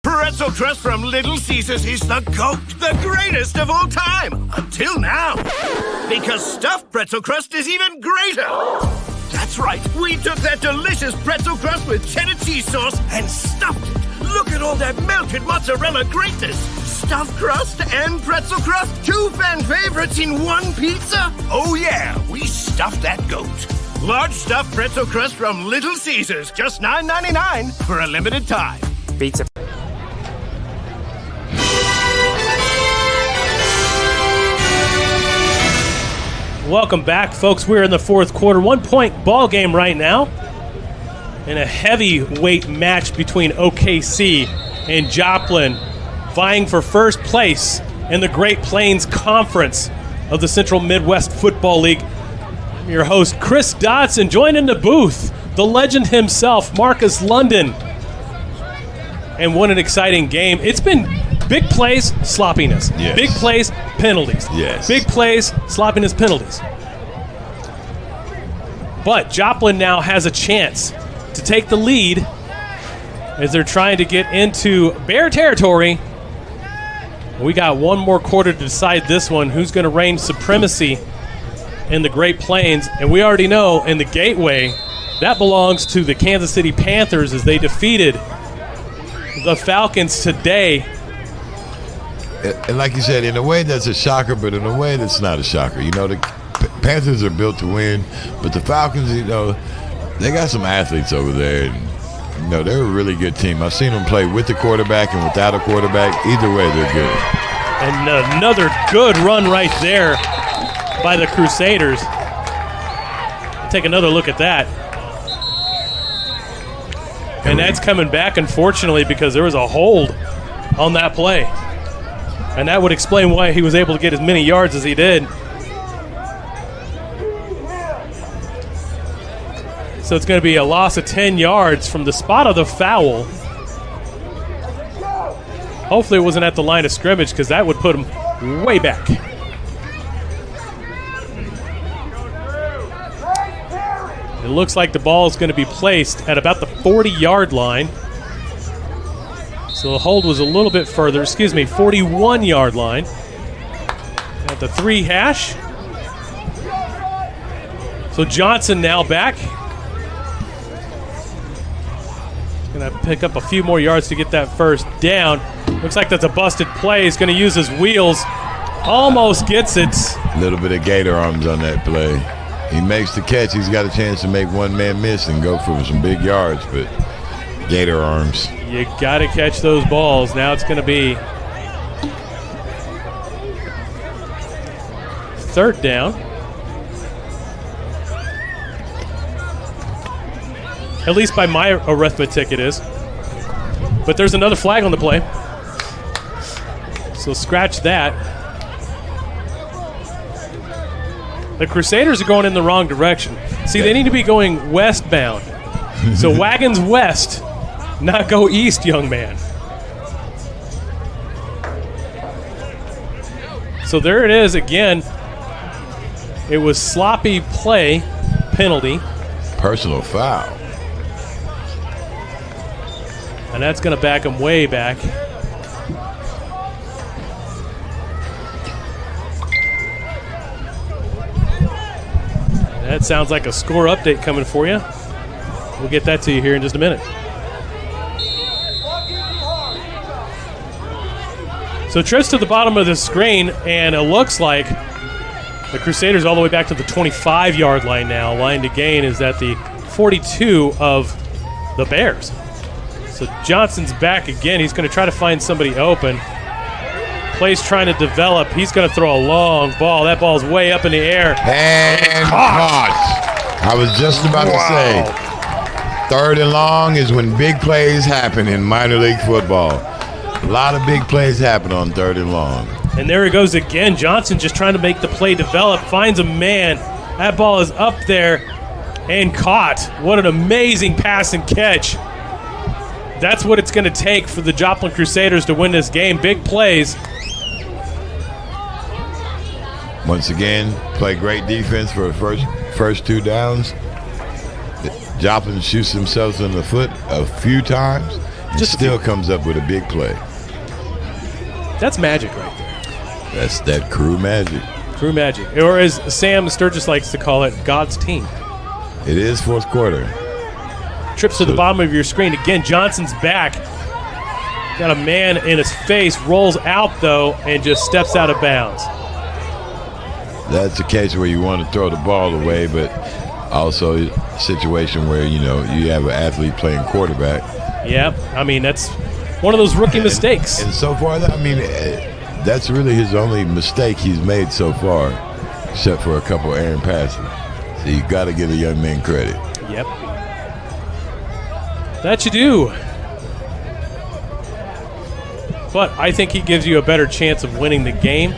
Pretzel crust from Little Caesars is the GOAT, the greatest of all time, until now. Because stuffed pretzel crust is even greater. That's right, we took that delicious pretzel crust with cheddar cheese sauce and stuffed it. Look at all that melted mozzarella greatness. Stuffed crust and pretzel crust, 2 fan favorites in one pizza. Oh yeah, we stuffed that GOAT. Large stuffed pretzel crust from Little Caesars, just $9.99 for a limited time. Pizza. Welcome back, folks. We're in the fourth quarter. 1-point ball game right now in a heavyweight match between OKC and Joplin, vying for first place in the Great Plains Conference of the Central Midwest Football League. I'm your host, Chris Dotson, joined in the booth, the legend himself, Marcus London. And what an exciting game. It's been big plays, sloppiness. Yes. Big plays, penalties. Yes. Big plays, sloppiness, penalties. But Joplin now has a chance to take the lead as they're trying to get into Bear territory. We got one more quarter to decide this one, who's going to reign supremacy in the Great Plains. And we already know in the Gateway, that belongs to the Kansas City Panthers as they defeated the Falcons today. And like you said, in a way that's a shocker, but in a way that's not a shocker. You know, the Panthers are built to win, but the Falcons, you know, they got some athletes over there. And, you know, they're a really good team. I've seen them play with the quarterback and without a quarterback. Either way, they're good. And another good run right there by the Crusaders. Take another look at that. And that's coming back, unfortunately, because there was a hold on that play. And that would explain why he was able to get as many yards as he did. So it's going to be a loss of 10 yards from the spot of the foul. Hopefully it wasn't at the line of scrimmage, because that would put him way back. It looks like the ball is going to be placed at about the 40-yard line. So the hold was a little bit further, 41-yard line. At the 3 hash. So Johnson now back. Going to pick up a few more yards to get that first down. Looks like that's a busted play. He's going to use his wheels. Almost gets it. A little bit of gator arms on that play. He makes the catch. He's got a chance to make one man miss and go for some big yards, but gator arms. You got to catch those balls. Now it's going to be third down. At least by my arithmetic it is. But there's another flag on the play. So scratch that. The Crusaders are going in the wrong direction. See, they need to be going westbound. So wagons west, not go east, young man. So there it is again. It was sloppy play, penalty. Personal foul. And that's going to back him way back. That sounds like a score update coming for you. We'll get that to you here in just a minute. So trips to the bottom of the screen, and it looks like the Crusaders all the way back to the 25-yard line now. Line to gain is at the 42 of the Bears. So Johnson's back again. He's going to try to find somebody open. Play's trying to develop. He's going to throw a long ball. That ball's way up in the air. And caught. I was just about to say, third and long is when big plays happen in minor league football. A lot of big plays happen on 3rd and long. And there he goes again. Johnson just trying to make the play develop. Finds a man. That ball is up there and caught. What an amazing pass and catch. That's what it's going to take for the Joplin Crusaders to win this game. Big plays. Once again, play great defense for the first 2 downs. Joplin shoots themselves in the foot a few times and still comes up with a big play. That's magic right there. That's that crew magic. Crew magic. Or as Sam Sturgis likes to call it, God's team. It is 4th quarter. Trips to the bottom of your screen. Again, Johnson's back. Got a man in his face. Rolls out, though, and just steps out of bounds. That's a case where you want to throw the ball away, but also a situation where, you have an athlete playing quarterback. Yeah, I mean, that's one of those rookie mistakes. And so far, that's really his only mistake he's made so far, except for a couple errant passes. So you got to give the young man credit. Yep. That you do. But I think he gives you a better chance of winning the game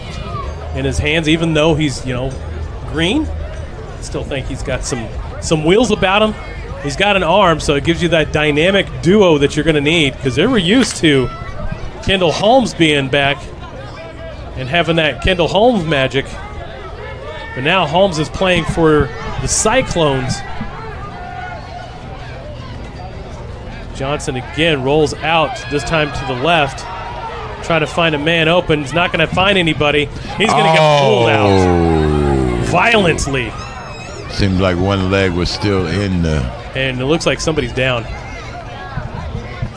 in his hands, even though he's, green. I still think he's got some wheels about him. He's got an arm, so it gives you that dynamic duo that you're going to need, because they were used to Kendall Holmes being back and having that Kendall Holmes magic. But now Holmes is playing for the Cyclones. Johnson again rolls out, this time to the left. Trying to find a man open. He's not going to find anybody. He's going to get pulled out violently. Seemed like one leg was still in the... And it looks like somebody's down.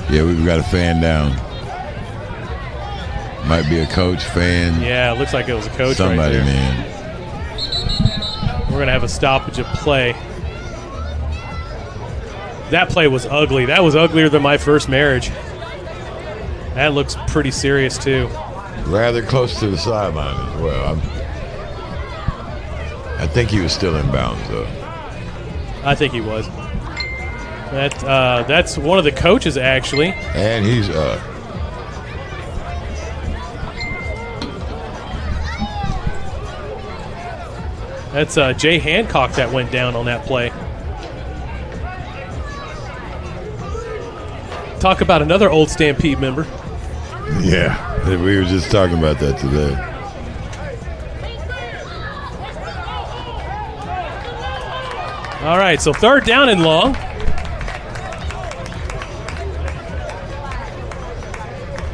Yeah, we've got a fan down. Might be a coach, fan. Yeah, it looks like it was a coach. Somebody, right there. Man. We're going to have a stoppage of play. That play was ugly. That was uglier than my first marriage. That looks pretty serious, too. Rather close to the sideline as well. I think he was still in bounds, though. I think he was. That's one of the coaches, actually. And he's up. That's Jay Hancock that went down on that play. Talk about another old Stampede member. Yeah, we were just talking about that today. All right, so 3rd down and long.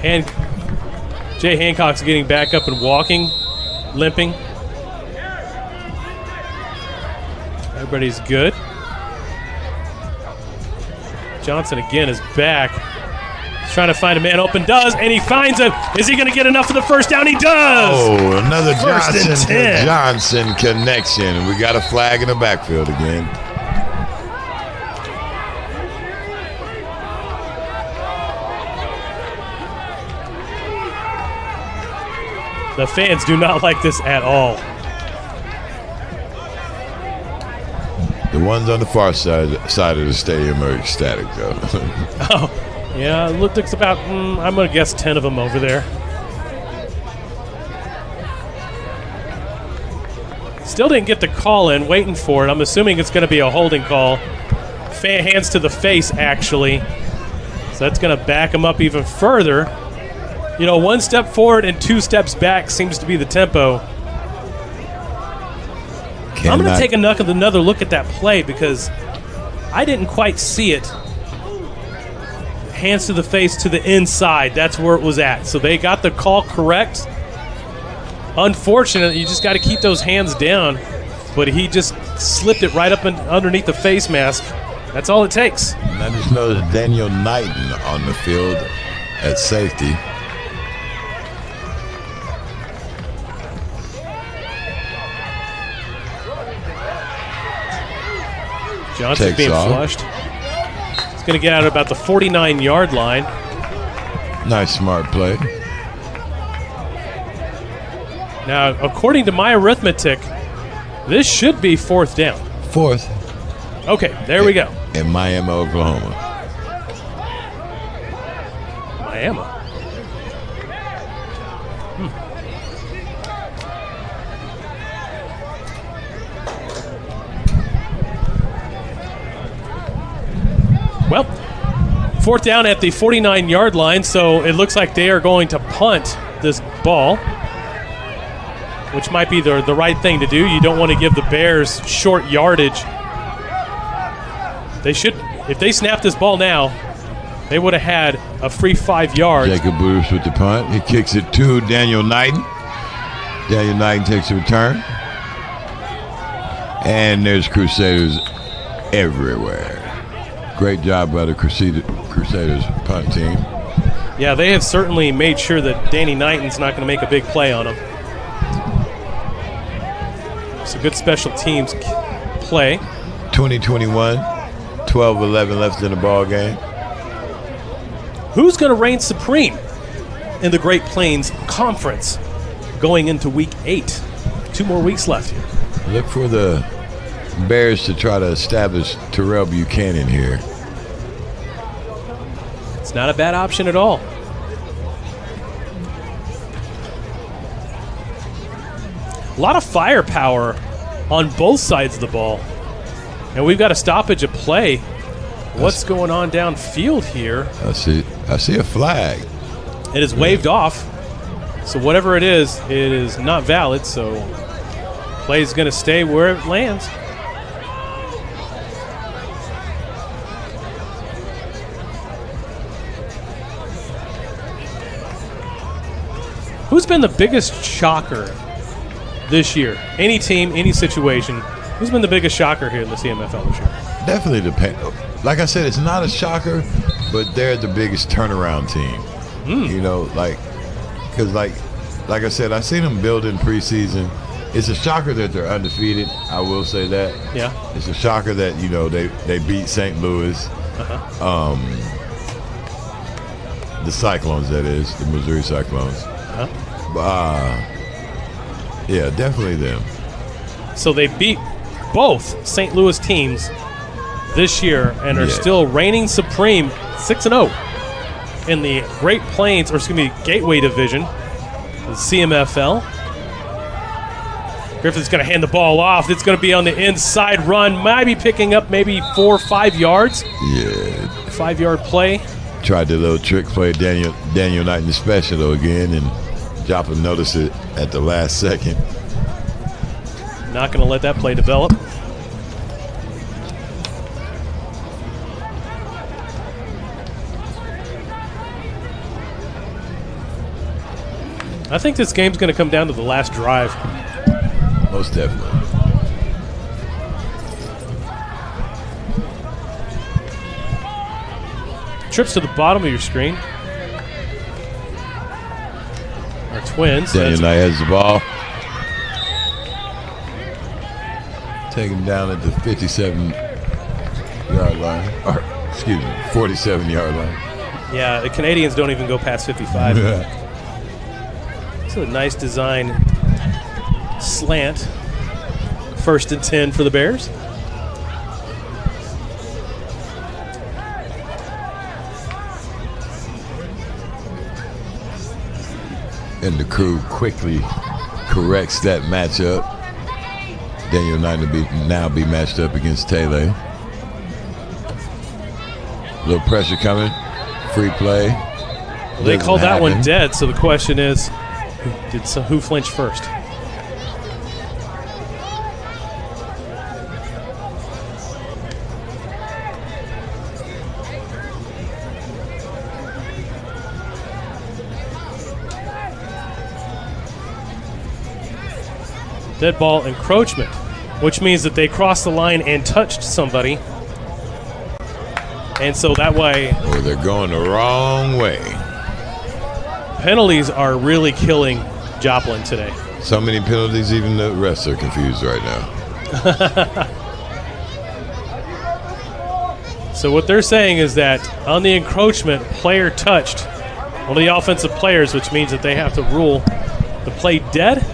And Jay Hancock's getting back up and walking, limping. Everybody's good. Johnson again is back. He's trying to find a man open. Does, and he finds him. Is he going to get enough for the first down? He does. Oh, another First Johnson connection. We got a flag in the backfield again. The fans do not like this at all. The ones on the far side of the stadium are ecstatic, though. Oh, yeah, it looks about, I'm going to guess 10 of them over there. Still didn't get the call in, waiting for it. I'm assuming it's going to be a holding call. Hands to the face, actually. So that's going to back him up even further. 1 step forward and 2 steps back seems to be the tempo. I'm going to take another look at that play because I didn't quite see it. Hands to the face to the inside. That's where it was at. So they got the call correct. Unfortunately, you just got to keep those hands down. But he just slipped it right up underneath the face mask. That's all it takes. And I just noticed Daniel Knighton on the field at safety. Johnson's being flushed. He's going to get out at about the 49-yard line. Nice, smart play. Now, according to my arithmetic, this should be 4th down. 4th. Okay, there we go. In Miami, Oklahoma. Miami. Fourth down at the 49-yard line, so it looks like they are going to punt this ball, which might be the right thing to do. You don't want to give the Bears short yardage. They should, if they snap this ball now, they would have had a free 5 yards. Jacob Bruce with the punt. He kicks it to Daniel Knighton. Daniel Knighton takes a return. And there's Crusaders everywhere. Great job by the Crusaders punt team. Yeah, they have certainly made sure that Danny Knighton's not going to make a big play on him. It's a good special teams play. 2021, 12-11 left in the ball game. Who's going to reign supreme in the Great Plains Conference going into Week 8? 2 more weeks left here. Look for the Bears to try to establish Terrell Buchanan here. It's not a bad option at all. A lot of firepower on both sides of the ball. And we've got a stoppage of play. What's going on downfield here? I see a flag. It is waved off. So whatever it is not valid. So play is going to stay where it lands. Who's been the biggest shocker this year? Any team, any situation. Who's been the biggest shocker here in the CMFL this year? Definitely depends. Like I said, it's not a shocker, but they're the biggest turnaround team. You know, because like I said, I seen them build in preseason. It's a shocker that they're undefeated. I will say that. Yeah. It's a shocker that they beat St. Louis. The Cyclones, that is, the Missouri Cyclones. Yeah, definitely them. So they beat both St. Louis teams this year and are still reigning supreme 6-0 in the Great Plains, or excuse me, Gateway Division, the CMFL. Griffin's going to hand the ball off. It's going to be on the inside run. Might be picking up maybe 4 or 5 yards. Yeah. 5-yard play. Tried the little trick play, Daniel Knighton special though again, and Joplin noticed it at the last second. Not going to let that play develop. I think this game's going to come down to the last drive. Most definitely. Trips to the bottom of your screen. Our Twins. Daniel Knight has the ball. Take him down at the 57-yard line. Or, excuse me, 47-yard line. Yeah, the Canadians don't even go past 55. It's a nice design slant. 1st and 10 for the Bears. And the crew quickly corrects that matchup. Daniel Knight will now be matched up against Taylor. A little pressure coming. Free play. Well, they called that one dead, so the question is, who flinched first? Dead ball encroachment, which means that they crossed the line and touched somebody. And so that way... Oh, they're going the wrong way. Penalties are really killing Joplin today. So many penalties, even the refs are confused right now. So what they're saying is that on the encroachment, player touched one of the offensive players, which means that they have to rule the play dead,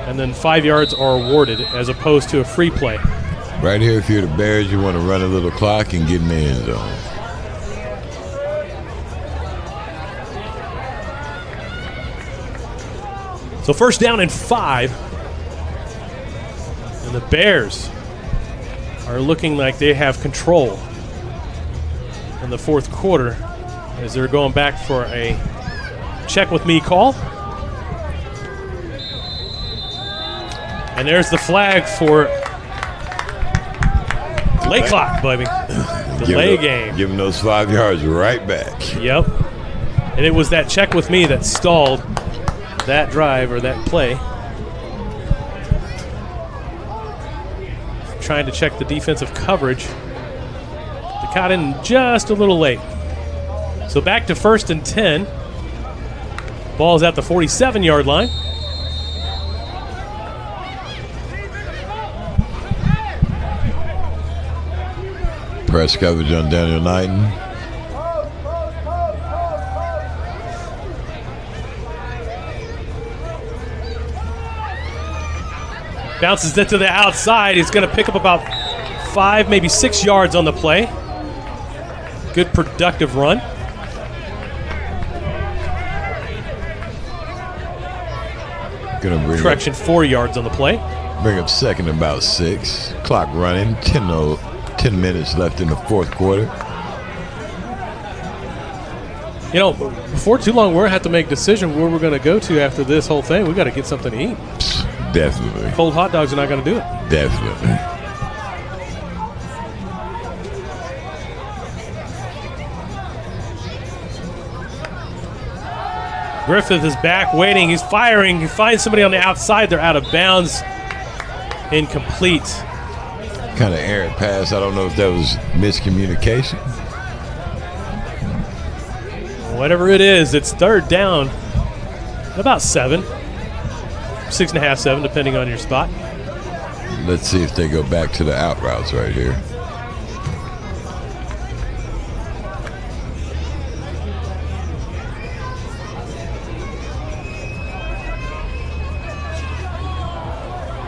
and then 5 yards are awarded as opposed to a free play. Right here, if you're the Bears, you want to run a little clock and get in the end zone. So 1st down and 5. And the Bears are looking like they have control in the fourth quarter as they're going back for a check with me call. And there's the flag for late clock, baby. Delay game. Give him those 5 yards right back. Yep. And it was that check with me that stalled that drive or that play. Trying to check the defensive coverage. They caught in just a little late. So back to 1st and 10. Ball's at the 47-yard line. Press coverage on Daniel Knighton. Bounces it to the outside. He's going to pick up about 5, maybe 6 yards on the play. Good productive run. Gonna bring Correction, 4 yards on the play. Bring up second and about 6. Clock running. 10 minutes left in the fourth quarter. You know, before too long, we're going to have to make a decision where we're going to go to after this whole thing. We got to get something to eat. Definitely. Cold hot dogs are not going to do it. Definitely. Griffith is back waiting. He's firing. He finds somebody on the outside. They're out of bounds. Incomplete. Kind of errant pass. I don't know if that was miscommunication. Whatever it is, it's 3rd down. About 7. 6.5, 7, depending on your spot. Let's see if they go back to the out routes right here.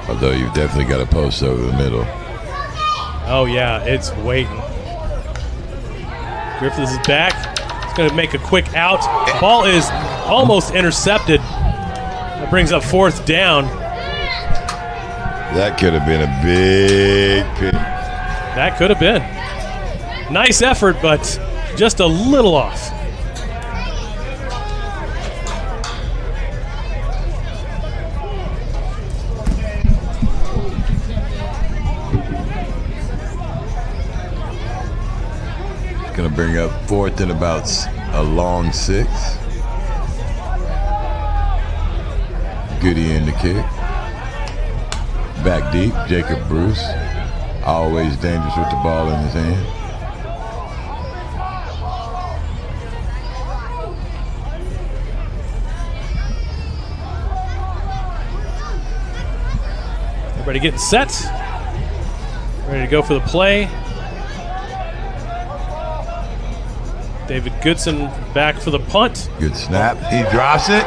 Although you've definitely got a post over the middle. Oh, yeah, it's waiting. Griffith is back. He's going to make a quick out. Ball is almost intercepted. That brings up 4th down. That could have been a big pick. That could have been. Nice effort, but just a little off. Going to bring up 4th and about a long 6. Goody in the kick. Back deep, Jacob Bruce. Always dangerous with the ball in his hand. Everybody getting set. Ready to go for the play. David Goodson back for the punt. Good snap. He drops it.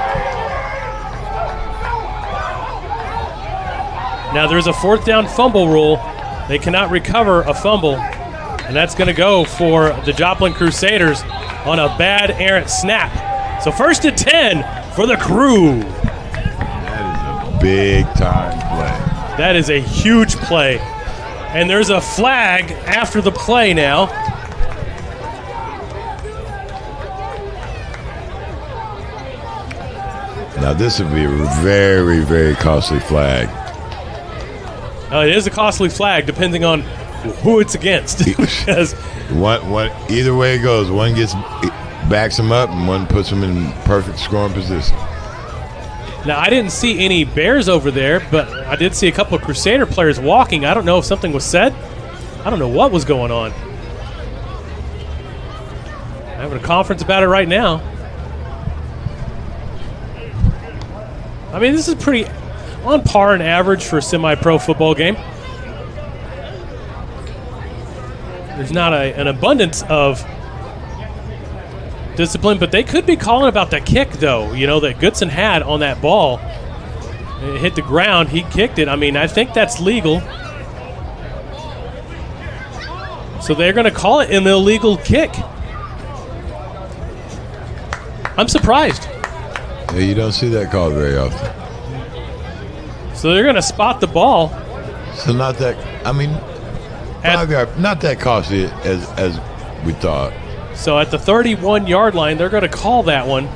Now there's a 4th down fumble rule. They cannot recover a fumble. And that's going to go for the Joplin Crusaders on a bad errant snap. So 1st and 10 for the Crew. That is a big time play. That is a huge play. And there's a flag after the play now. Now this would be a very, very costly flag. It is a costly flag, depending on who it's against. Because one, either way it goes, one backs him up and one puts him in perfect scoring position. now, I didn't see any Bears over there, but I did see a couple of Crusader players walking. I don't know if something was said. I don't know what was going on. Having a conference about it right now. I mean, this is pretty on par and average for a semi-pro football game. There's not an abundance of discipline, but they could be calling about the kick, though, you know, that Goodson had on that ball. It hit the ground. He kicked it. I mean, I think that's legal. So they're going to call it an illegal kick. I'm surprised. Yeah, you don't see that called very often. So they're going to spot the ball. So not that, I mean, 5 yard, not that costly as we thought. So at the 31-yard line, they're going to call that one.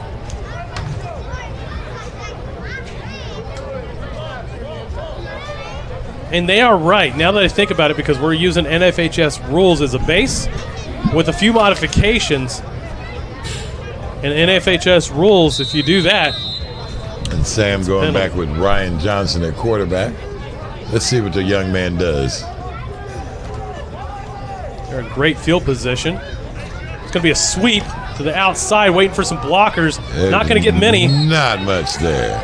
And they are right, now that I think about it, because we're using NFHS rules as a base with a few modifications. And NFHS rules, if you do that. And Sam going back with Ryan Johnson at quarterback. Let's see what the young man does. They're in great field position. It's going to be a sweep to the outside, waiting for some blockers. Not going to get many. Not much there.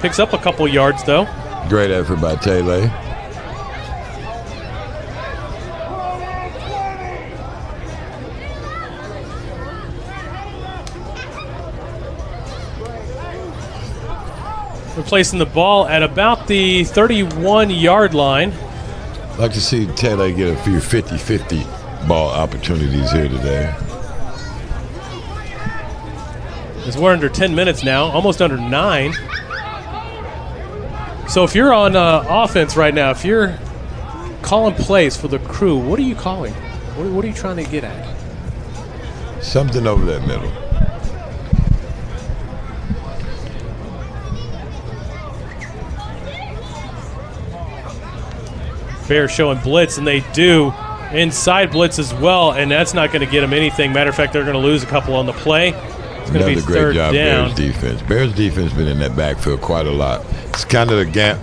Picks up a couple yards, though. Great effort by Taylor. Replacing the ball at about the 31-yard line. I'd like to see Taylor get a few 50-50 ball opportunities here today. As we're under 10 minutes now, almost under 9. So if you're on offense right now, if you're calling plays for the crew, what are you calling? What are you trying to get at? Something over that middle. Bears showing blitz, and they do inside blitz as well, and that's not going to get them anything. Matter of fact, they're going to lose a couple on the play. It's going to be Another great job, Bears defense. Bears defense been in that backfield quite a lot. It's kind of the gap.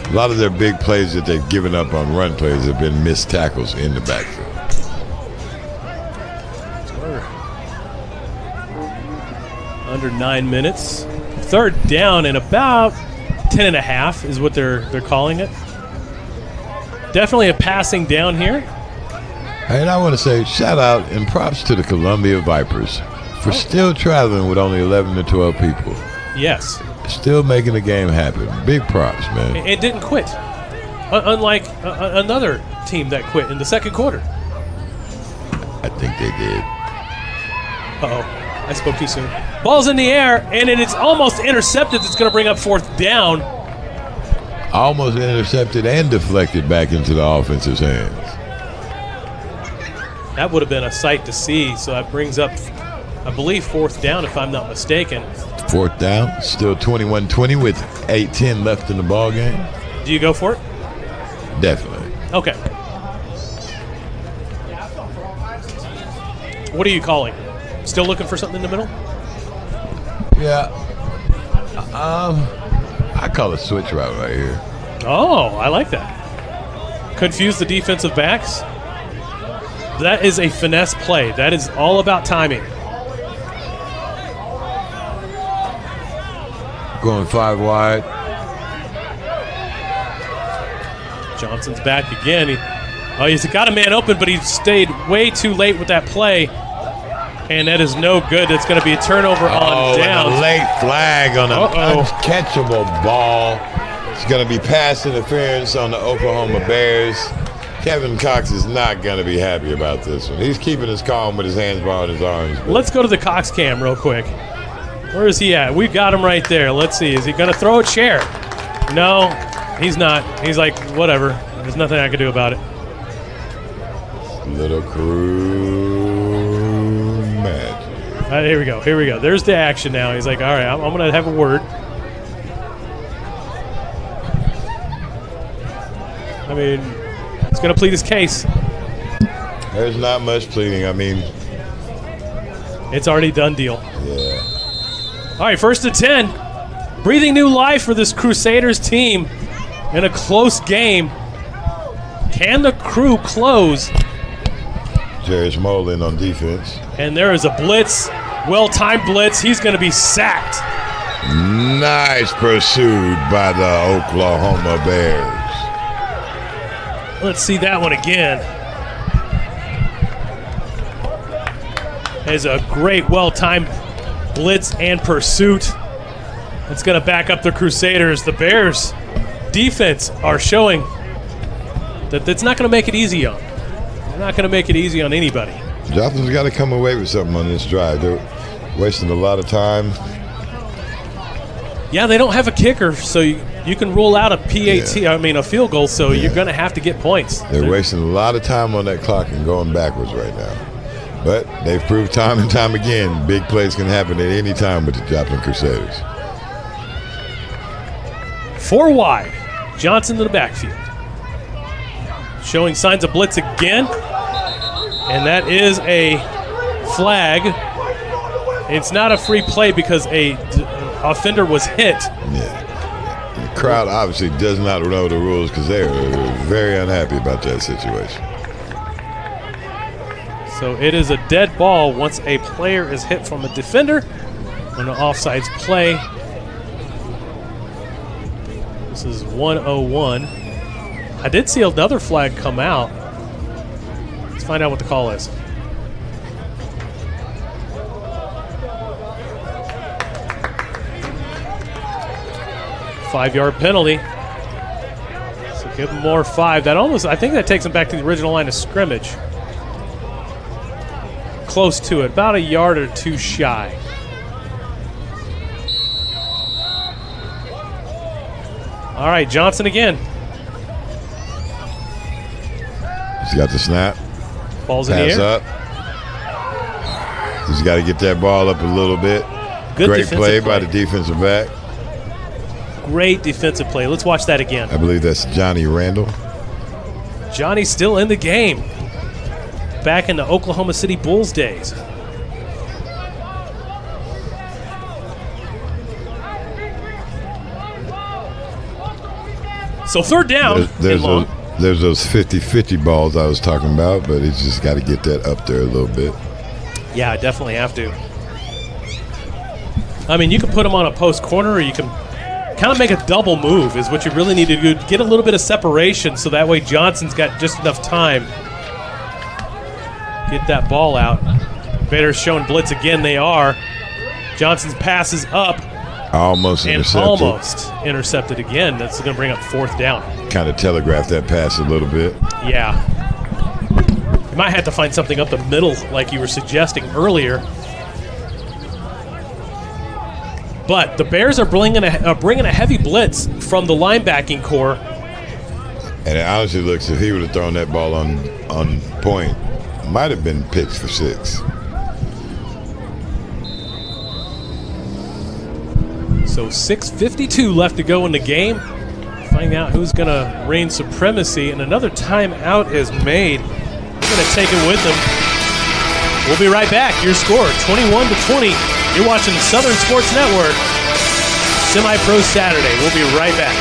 A lot of their big plays that they've given up on run plays have been missed tackles in the backfield. Under 9 minutes. Third down and about 10.5 is what they're calling it. Definitely a passing down here. And I want to say shout out and props to the Columbia Vipers for still traveling with only 11 to 12 people. Yes. Still making the game happen. Big props, man. It didn't quit. Unlike another team that quit in the second quarter. I think they did. Uh-oh. I spoke too soon. Ball's in the air, and it is almost intercepted. It's going to bring up fourth down. Almost intercepted and deflected back into the offensive's hands. That would have been a sight to see. So that brings up, I believe, fourth down, if I'm not mistaken. Fourth down, still 21-20 with 8:10 left in the ball game. Do you go for it? Definitely. Okay. What are you calling? Still looking for something in the middle? Yeah. I call it switch route right here. Oh, I like that. Confuse the defensive backs. That is a finesse play. That is all about timing. Going 5 wide. Johnson's back again. He's got a man open, but he stayed way too late with that play. And that is no good. It's going to be a turnover on downs. A late flag on an uncatchable ball. It's going to be pass interference on the Oklahoma Bears. Kevin Cox is not going to be happy about this one. He's keeping his calm with his hands behind his arms. Let's go to the Cox cam real quick. Where is he at? We've got him right there. Let's see. Is he going to throw a chair? No, he's not. He's like, whatever. There's nothing I can do about it. Little crew magic. Here we go. Here we go. There's the action now. He's like, all right, I'm going to have a word. I mean, he's going to plead his case. There's not much pleading. I mean, it's already done deal. Yeah. All right, 1st and 10. Breathing new life for this Crusaders team in a close game. Can the crew close? Jarius Molin on defense. And there is a blitz. Well-timed blitz. He's going to be sacked. Nice pursuit by the Oklahoma Bears. Let's see that one again. There's a great well-timed blitz and pursuit. It's going to back up the Crusaders. The Bears defense are showing that it's not going to make it easy on. They're not going to make it easy on anybody. Joplin's got to come away with something on this drive. They're wasting a lot of time. Yeah, they don't have a kicker, so you can rule out a PAT, a field goal, so you're going to have to get points. They're wasting a lot of time on that clock and going backwards right now. But they've proved time and time again, big plays can happen at any time with the Joplin Crusaders. 4 wide. Johnson to the backfield. Showing signs of blitz again. And that is a flag. It's not a free play because a offender was hit. Yeah. The crowd obviously does not know the rules because they're very unhappy about that situation. So it is a dead ball once a player is hit from a defender on an offsides play. This is 101. I did see another flag come out. Let's find out what the call is. Five-yard penalty. So give them more 5. That almost, I think that takes them back to the original line of scrimmage. Close to it, about a yard or 2 shy. All right, Johnson again. He's got the snap. Ball's in the Pass air. up. He's got to get that ball up a little bit. Good Great defensive play by the defensive back. Great defensive play. Let's watch that again. I believe that's Johnny Randall. Johnny's still in the game. Back in the Oklahoma City Bulls days. So third down. There's those 50-50 balls I was talking about, but it's just got to get that up there a little bit. Yeah, definitely have to. I mean, you can put them on a post corner, or you can kind of make a double move is what you really need to do. Get a little bit of separation so that way Johnson's got just enough time. Get that ball out. Vader's showing blitz again. They are. Johnson's pass is up. Almost intercepted again. That's going to bring up 4th down. Kind of telegraphed that pass a little bit. Yeah. You might have to find something up the middle like you were suggesting earlier. But the Bears are bringing a heavy blitz from the linebacking core. And it honestly looks, if he would have thrown that ball on point, might have been picked for 6. So 6:52 left to go in the game. Find out who's going to reign supremacy. And another timeout is made. They're going to take it with them. We'll be right back. Your score, 21-20. You're watching the Southern Sports Network. Semi-Pro Saturday. We'll be right back.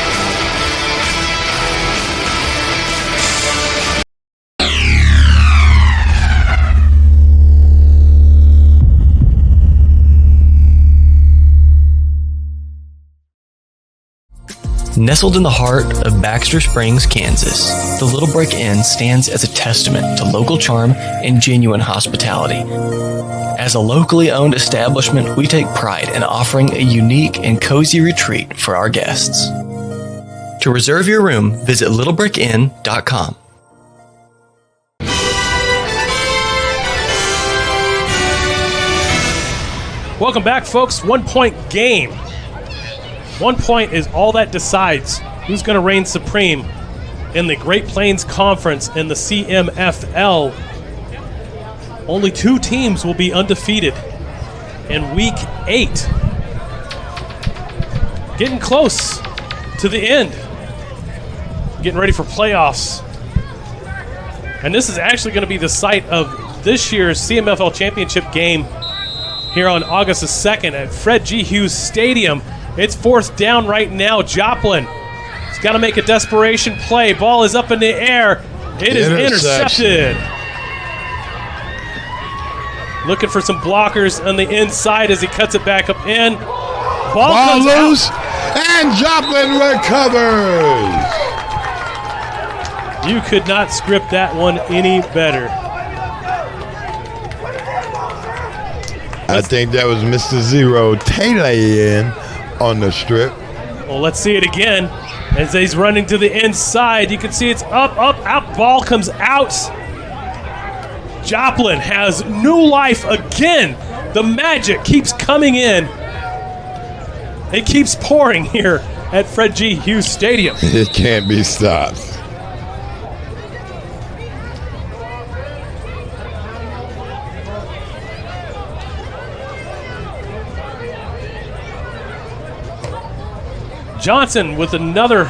Nestled in the heart of Baxter Springs, Kansas, the Little Brick Inn stands as a testament to local charm and genuine hospitality. As a locally owned establishment, we take pride in offering a unique and cozy retreat for our guests. To reserve your room, visit littlebrickinn.com. Welcome back, folks. 1-point game. 1 point is all that decides who's going to reign supreme in the Great Plains Conference in the CMFL. Only 2 teams will be undefeated in Week 8. Getting close to the end. Getting ready for playoffs. And this is actually going to be the site of this year's CMFL Championship game here on August the 2nd at Fred G. Hughes Stadium. It's 4th down right now. Joplin has got to make a desperation play. Ball is up in the air. It is intercepted. Looking for some blockers on the inside as he cuts it back up in. Ball loose, out. And Joplin recovers. You could not script that one any better. I think that was Mr. Zero Taylor on the strip. Well, let's see it again. As he's running to the inside, you can see it's up, out. Ball comes out. Joplin has new life again. The magic keeps coming in. It keeps pouring here at Fred G. Hughes Stadium. It can't be stopped. Johnson with another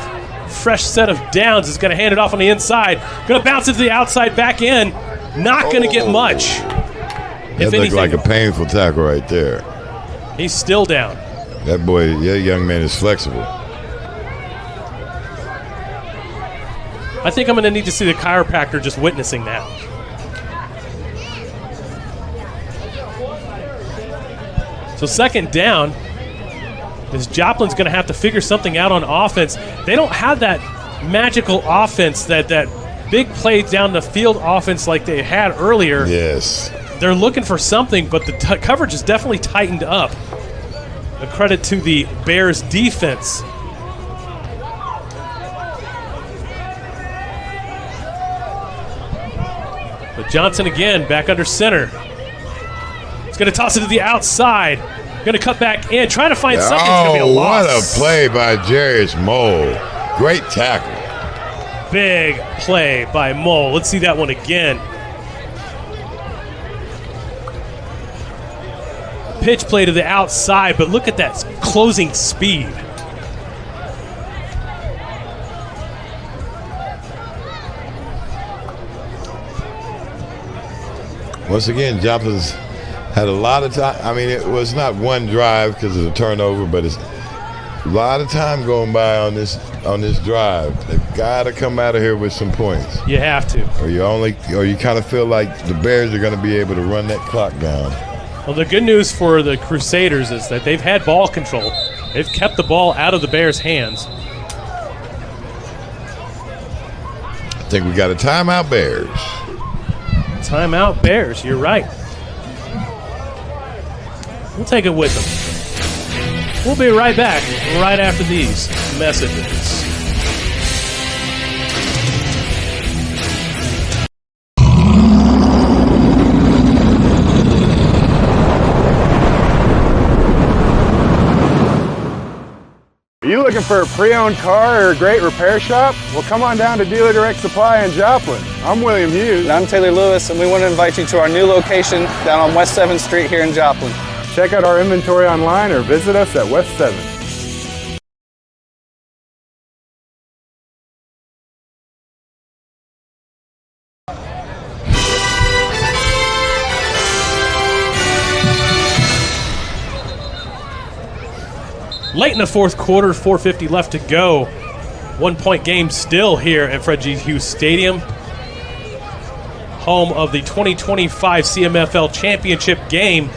fresh set of downs is going to hand it off on the inside. Going to bounce it to the outside back in. Not going to get much. That looked like a painful tackle right there. He's still down. That young man is flexible. I think I'm going to need to see the chiropractor just witnessing that. So second down, is Joplin's going to have to figure something out on offense. They don't have that magical offense, that big play down the field offense like they had earlier. Yes. They're looking for something, but the coverage is definitely tightened up. A credit to the Bears defense. But Johnson again back under center. He's going to toss it to the outside. Going to cut back in, trying to find something. It's going to be a loss. What a play by Jarius Mole. Great tackle. Big play by Mole. Let's see that one again. Pitch play to the outside, but look at that closing speed. Once again, Joplin's had a lot of time. I mean, it was not one drive because of the turnover, but it's a lot of time going by on this drive. They've got to come out of here with some points. You have to. Or you kind of feel like the Bears are going to be able to run that clock down. Well, the good news for the Crusaders is that they've had ball control. They've kept the ball out of the Bears' hands. I think we got a timeout, Bears. Timeout, Bears. You're right. We'll take it with them. We'll be right back right after these messages. Are you looking for a pre-owned car or a great repair shop? Well, come on down to Dealer Direct Supply in Joplin. I'm William Hughes. And I'm Taylor Lewis, and we want to invite you to our new location down on West 7th Street here in Joplin. Check out our inventory online or visit us at West 7th. Late in the fourth quarter, 4:50 left to go. 1 point game still here at Fred G. Hughes Stadium, home of the 2025 CMFL Championship game.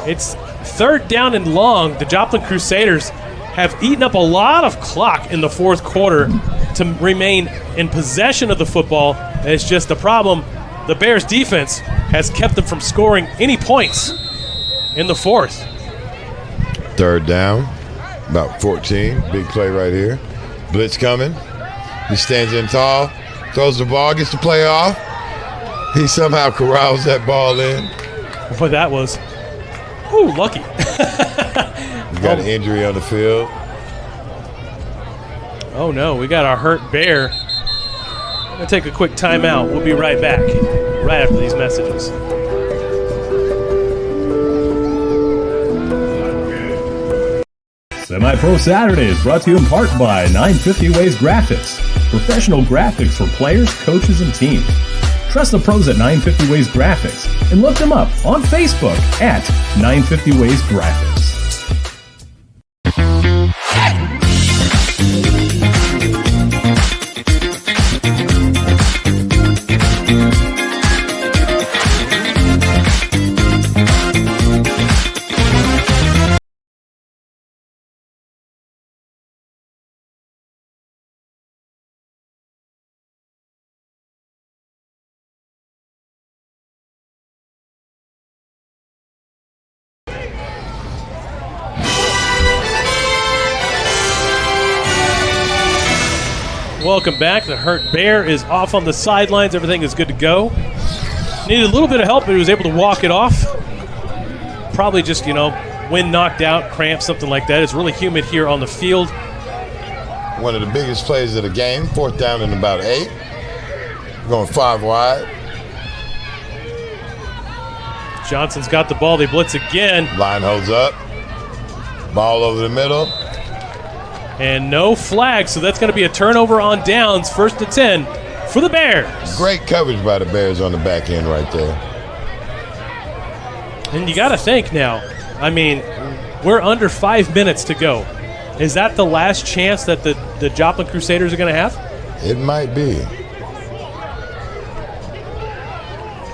It's third down and long. The Joplin Crusaders have eaten up a lot of clock in the fourth quarter to remain in possession of the football. It's just the problem. The Bears defense has kept them from scoring any points in the fourth. Third down, about 14. Big play right here. Blitz coming. He stands in tall, throws the ball, gets the play off. He somehow corrals that ball in. Boy, that was lucky. He's got an injury on the field. Oh no, we got our hurt Bear. I'm gonna take a quick timeout. We'll be right back, right after these messages. Semi-Pro Saturday is brought to you in part by 950 Ways Graphics, professional graphics for players, coaches, and teams. Trust the pros at 950 Ways Graphics and look them up on Facebook at 950 Ways Graphics. Welcome back. The hurt Bear is off on the sidelines. Everything is good to go. Needed a little bit of help, but he was able to walk it off. Probably just, wind knocked out, cramp, something like that. It's really humid here on the field. One of the biggest plays of the game. Fourth down and about 8. Going 5 wide. Johnson's got the ball. They blitz again. Line holds up. Ball over the middle. And no flag, so that's going to be a turnover on downs, 1st and 10 for the Bears. Great coverage by the Bears on the back end right there. And you got to think now, I mean, we're under 5 minutes to go. Is that the last chance that the Joplin Crusaders are going to have? It might be.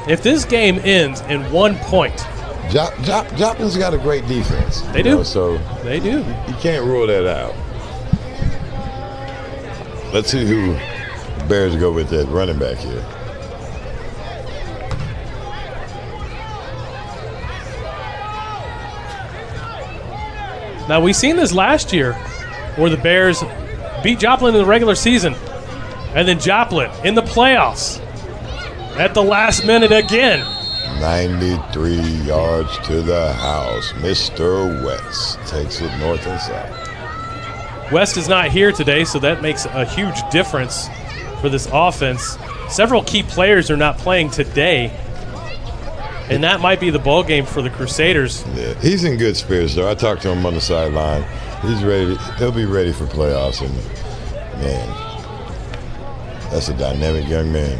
If this game ends in 1 point. Joplin's got a great defense. They do. So they do. You can't rule that out. Let's see who the Bears go with that running back here. Now, we've seen this last year where the Bears beat Joplin in the regular season, and then Joplin in the playoffs at the last minute again. 93 yards to the house. Mr. West takes it north and south. West is not here today, so that makes a huge difference for this offense. Several key players are not playing today, and that might be the ball game for the Crusaders. Yeah, he's in good spirits, though. I talked to him on the sideline. He's ready. He'll be ready for playoffs, and, man, that's a dynamic young man.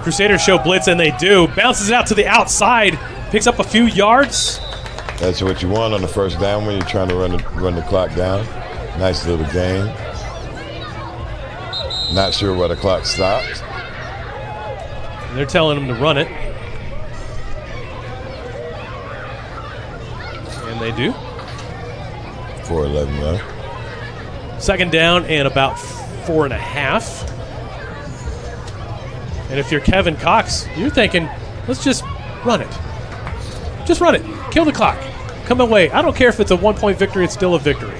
Crusaders show blitz, and they do. Bounces it out to the outside, picks up a few yards. That's what you want on the first down when you're trying to run the clock down. Nice little game. Not sure why the clock stopped. And they're telling him to run it. And they do. 4:11 left. Second down and about 4.5. And if you're Kevin Cox, you're thinking, let's just run it. Just run it. Kill the clock. Come away. I don't care if it's a 1-point victory, it's still a victory.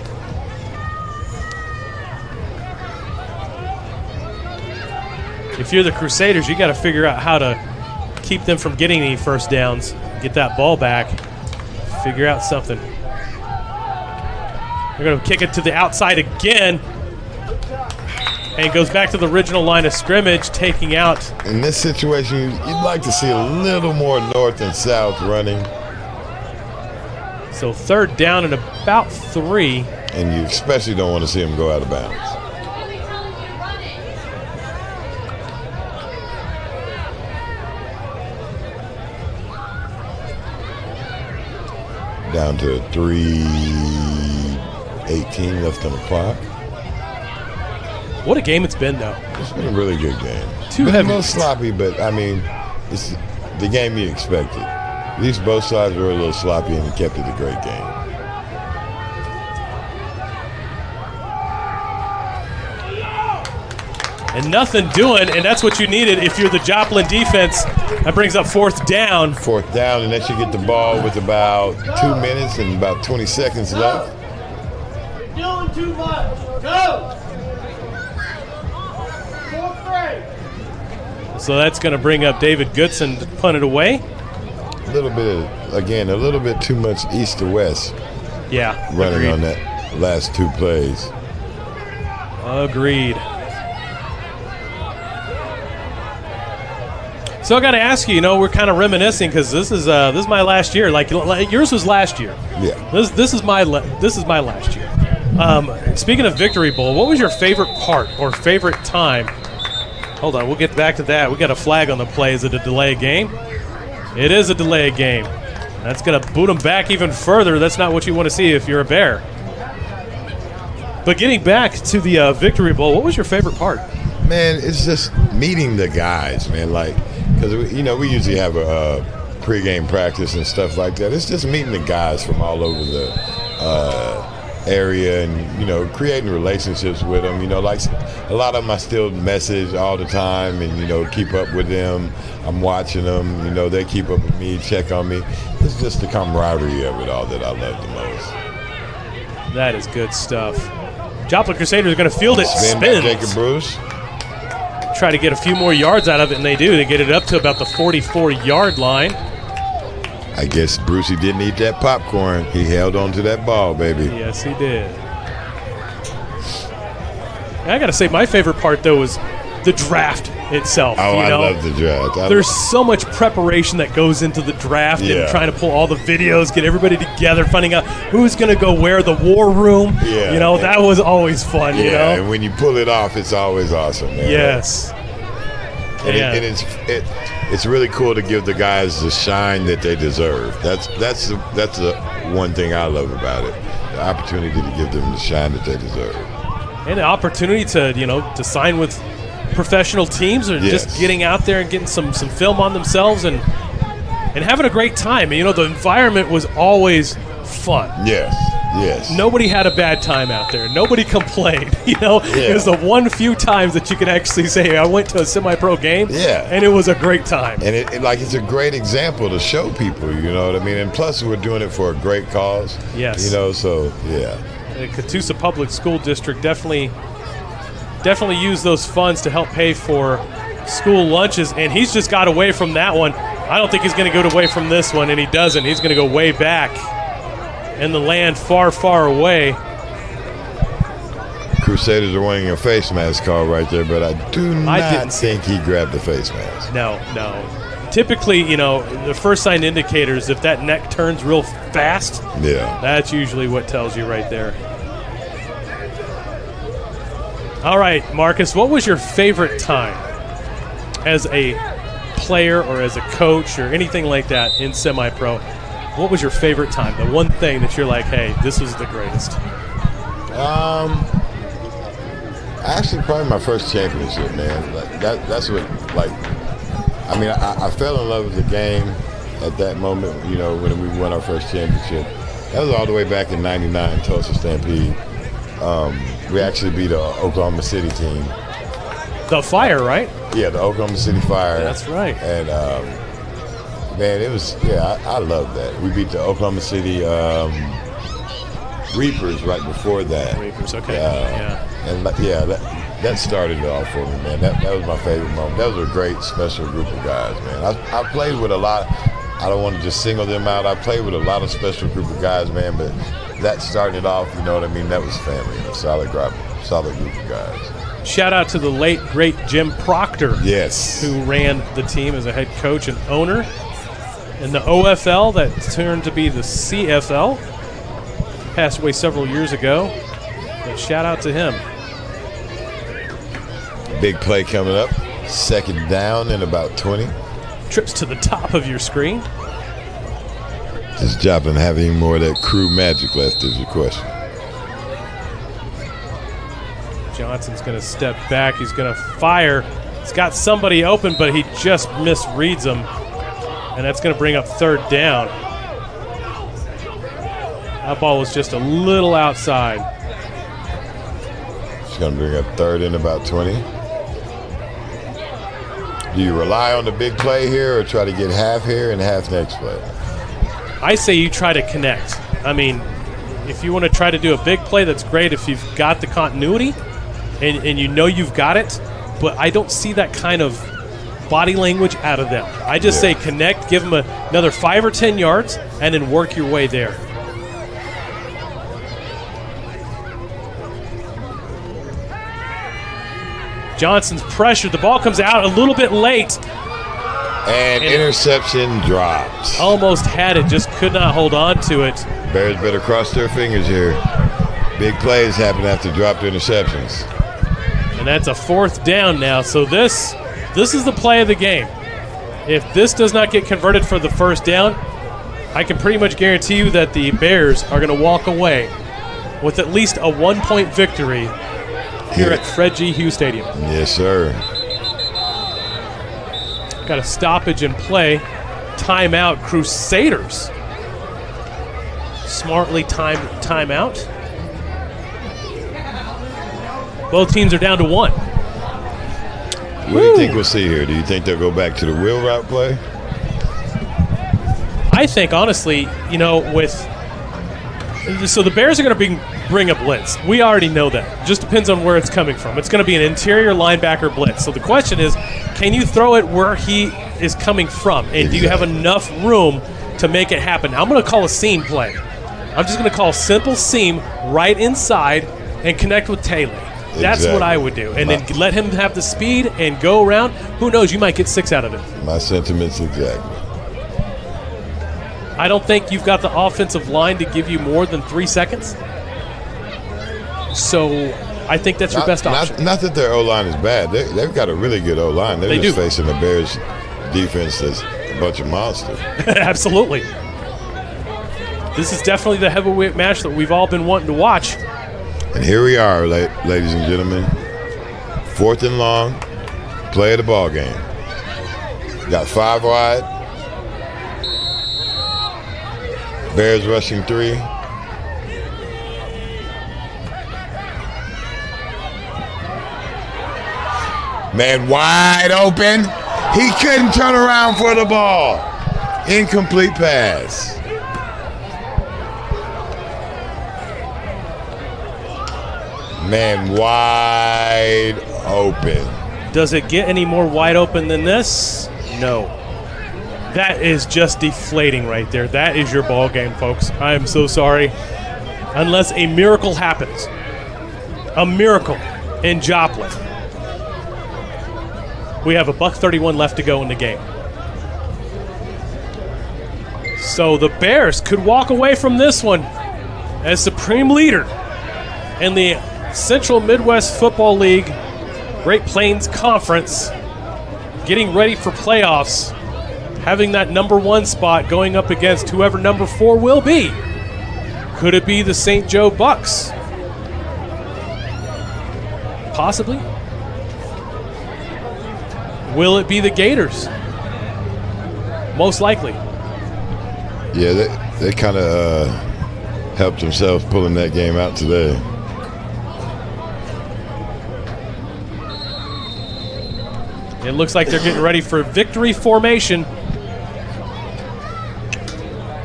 If you're the Crusaders, you got to figure out how to keep them from getting any first downs, get that ball back, figure out something. They're going to kick it to the outside again. And goes back to the original line of scrimmage, taking out. In this situation, you'd like to see a little more north and south running. So third down and about 3. And you especially don't want to see him go out of bounds. Down to 3:18 left on the clock. What a game it's been, though. It's been a really good game. Too been heavy. A little sloppy, but, I mean, it's the game you expected. At least both sides were a little sloppy and it kept it a great game. And nothing doing, and that's what you needed if you're the Joplin defense. That brings up fourth down. Fourth down, and that should get the ball with about 2 minutes and about 20 seconds left. Doing too much. Go! So that's going to bring up David Goodson to punt it away. A little bit too much east to west. Yeah. Running agreed. on that last 2 plays. Agreed. So I got to ask you, we're kind of reminiscing because this is my last year. Like yours was last year. Yeah. This is my last year. Speaking of Victory Bowl, what was your favorite part or favorite time? Hold on, we'll get back to that. We got a flag on the play. Is it a delay game? It is a delay game. That's going to boot them back even further. That's not what you want to see if you're a Bear. But getting back to the Victory Bowl, what was your favorite part? Man, it's just meeting the guys, man. Like, because we usually have a pregame practice and stuff like that. It's just meeting the guys from all over the area and creating relationships with them. Like a lot of them I still message all the time and keep up with them. I'm watching them. They keep up with me, check on me. It's just the camaraderie of it all that I love the most. That is good stuff. Joplin Crusaders are going to field it. Spins. Jacob Bruce. Try to get a few more yards out of it, and they do. They get it up to about the 44-yard line. I guess Brucey didn't eat that popcorn. He held on to that ball, baby. Yes, he did. I got to say, my favorite part, though, was the draft. itself. Oh, you know? I love the draft. There's so much preparation that goes into the draft and trying to pull all the videos, get everybody together, finding out who's going to go where, the war room. Yeah. You know, that was always fun, you know? And when you pull it off, it's always awesome, man. Yes. And, it's really cool to give the guys the shine that they deserve. That's the one thing I love about it. The opportunity to give them the shine that they deserve. And the opportunity to sign with professional teams or just getting out there and getting some film on themselves and having a great time. And, the environment was always fun. Yes. Nobody had a bad time out there. Nobody complained. It was the few times that you could actually say, hey, I went to a semi-pro game and it was a great time. And it's a great example to show people, you know what I mean? And plus we're doing it for a great cause. Yes. The Catoosa Public School District definitely use those funds to help pay for school lunches, and he's just got away from that one. I don't think he's going to go away from this one, and he doesn't. He's going to go way back in the land far, far away. Crusaders are wanting a face mask call right there, but I do not think he grabbed the face mask. No. Typically, the first sign indicators, if that neck turns real fast, that's usually what tells you right there. All right, Marcus, what was your favorite time as a player or as a coach or anything like that in semi-pro? What was your favorite time? The one thing that you're like, hey, this was the greatest. Actually, probably my first championship, man. That's what, I fell in love with the game at that moment, when we won our first championship. That was all the way back in '99, Tulsa Stampede. We actually beat the Oklahoma City team. The Fire, right? Yeah, the Oklahoma City Fire. That's right. And, man, it was, I love that. We beat the Oklahoma City Reapers right before that. Reapers, okay. And, that started it all for me, man. That was my favorite moment. That was a great special group of guys, man. I played with a lot. I don't want to just single them out. I played with a lot of special group of guys, man, but that started off, you know what I mean? That was family, a solid group of guys. Shout out to the late, great Jim Proctor. Yes. Who ran the team as a head coach and owner in the OFL that turned to be the CFL. Passed away several years ago. But shout out to him. Big play coming up. Second down in about 20. Trips to the top of your screen. Does Joplin have any more of that crew magic left is your question. Johnson's going to step back. He's going to fire. He's got somebody open, but he just misreads him. And that's going to bring up third down. That ball was just a little outside. It's going to bring up third in about 20. Do you rely on the big play here or try to get half here and half next play? I say you try to connect. I mean, if you want to try to do a big play, that's great if you've got the continuity and you've got it. But I don't see that kind of body language out of them. I just say connect, give them another 5 or 10 yards, and then work your way there. Johnson's pressured. The ball comes out a little bit late. And interception dropped. Almost had it, just could not hold on to it. Bears better cross their fingers here. Big plays happen after dropped interceptions. And that's a fourth down now. So this is the play of the game. If this does not get converted for the first down, I can pretty much guarantee you that the Bears are going to walk away with at least a 1-point victory here at Fred G. Hughes Stadium. Yes, sir. Got a stoppage in play. Timeout, Crusaders. Smartly timed timeout. Both teams are down to 1. What do you think we'll see here? Do you think they'll go back to the wheel route play? I think, honestly, so the Bears are going to bring a blitz. We already know that. It just depends on where it's coming from. It's going to be an interior linebacker blitz. So the question is, can you throw it where he is coming from? And do you have enough room to make it happen? Now, I'm going to call a seam play. I'm just going to call a simple seam right inside and connect with Taylor. That's what I would do. And then let him have the speed and go around. Who knows? You might get 6 out of it. My sentiments exactly. I don't think you've got the offensive line to give you more than 3 seconds. So I think that's your best option. Not that their O-line is bad. They've got a really good O-line. They're just facing the Bears defense that's a bunch of monsters. Absolutely. This is definitely the heavyweight match that we've all been wanting to watch. And here we are, ladies and gentlemen. 4th and long, play of the ball game. Got 5 wide. Bears rushing 3. Man wide open. He couldn't turn around for the ball. Incomplete pass. Man wide open. Does it get any more wide open than this? No. That is just deflating right there. That is your ball game, folks. I am so sorry. Unless a miracle happens. A miracle in Joplin. We have $1:31 left to go in the game. So the Bears could walk away from this one as supreme leader in the Central Midwest Football League Great Plains Conference, getting ready for playoffs, having that number 1 spot going up against whoever number 4 will be. Could it be the St. Joe Bucks? Possibly. Will it be the Gators? Most likely. Yeah, they kind of helped themselves pulling that game out today. It looks like they're getting ready for victory formation.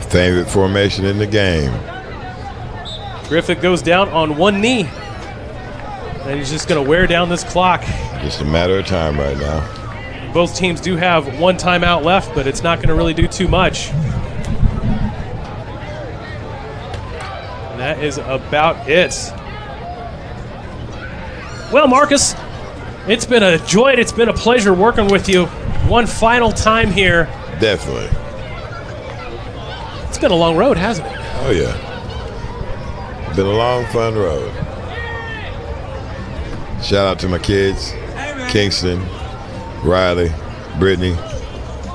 Favorite formation in the game. Griffith goes down on one knee. And he's just going to wear down this clock. Just a matter of time right now. Both teams do have 1 timeout left, but it's not going to really do too much. And that is about it. Well, Marcus, it's been a joy. It's been a pleasure working with you one final time here. Definitely. It's been a long road, hasn't it? Oh, yeah. Been a long, fun road. Shout out to my kids, Kingston, Riley, Brittany,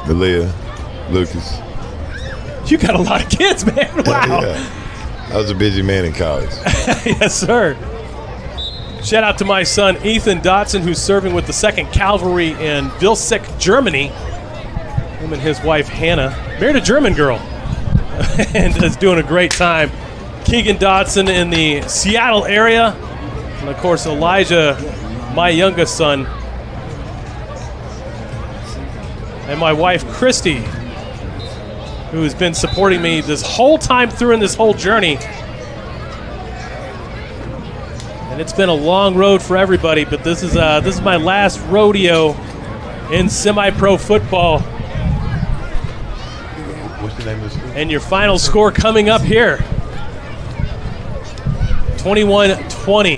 Malia, Lucas. You got a lot of kids, man. Wow. Yeah. I was a busy man in college. Yes, sir. Shout out to my son, Ethan Dotson, who's serving with the 2nd Cavalry in Vilseck, Germany. Him and his wife, Hannah, married a German girl and is doing a great time. Keegan Dotson in the Seattle area. And, of course, Elijah, my youngest son. And my wife, Christy, who has been supporting me this whole time through in this whole journey. And it's been a long road for everybody, but this is my last rodeo in semi-pro football. What's the name of this? And your final score coming up here. 21-20.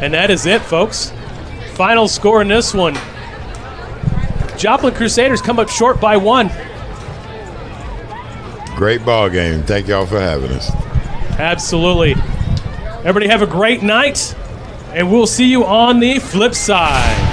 And that is it, folks. Final score in this one. Joplin Crusaders come up short by 1. Great ball game. Thank y'all for having us. Absolutely. Everybody have a great night, and we'll see you on the flip side.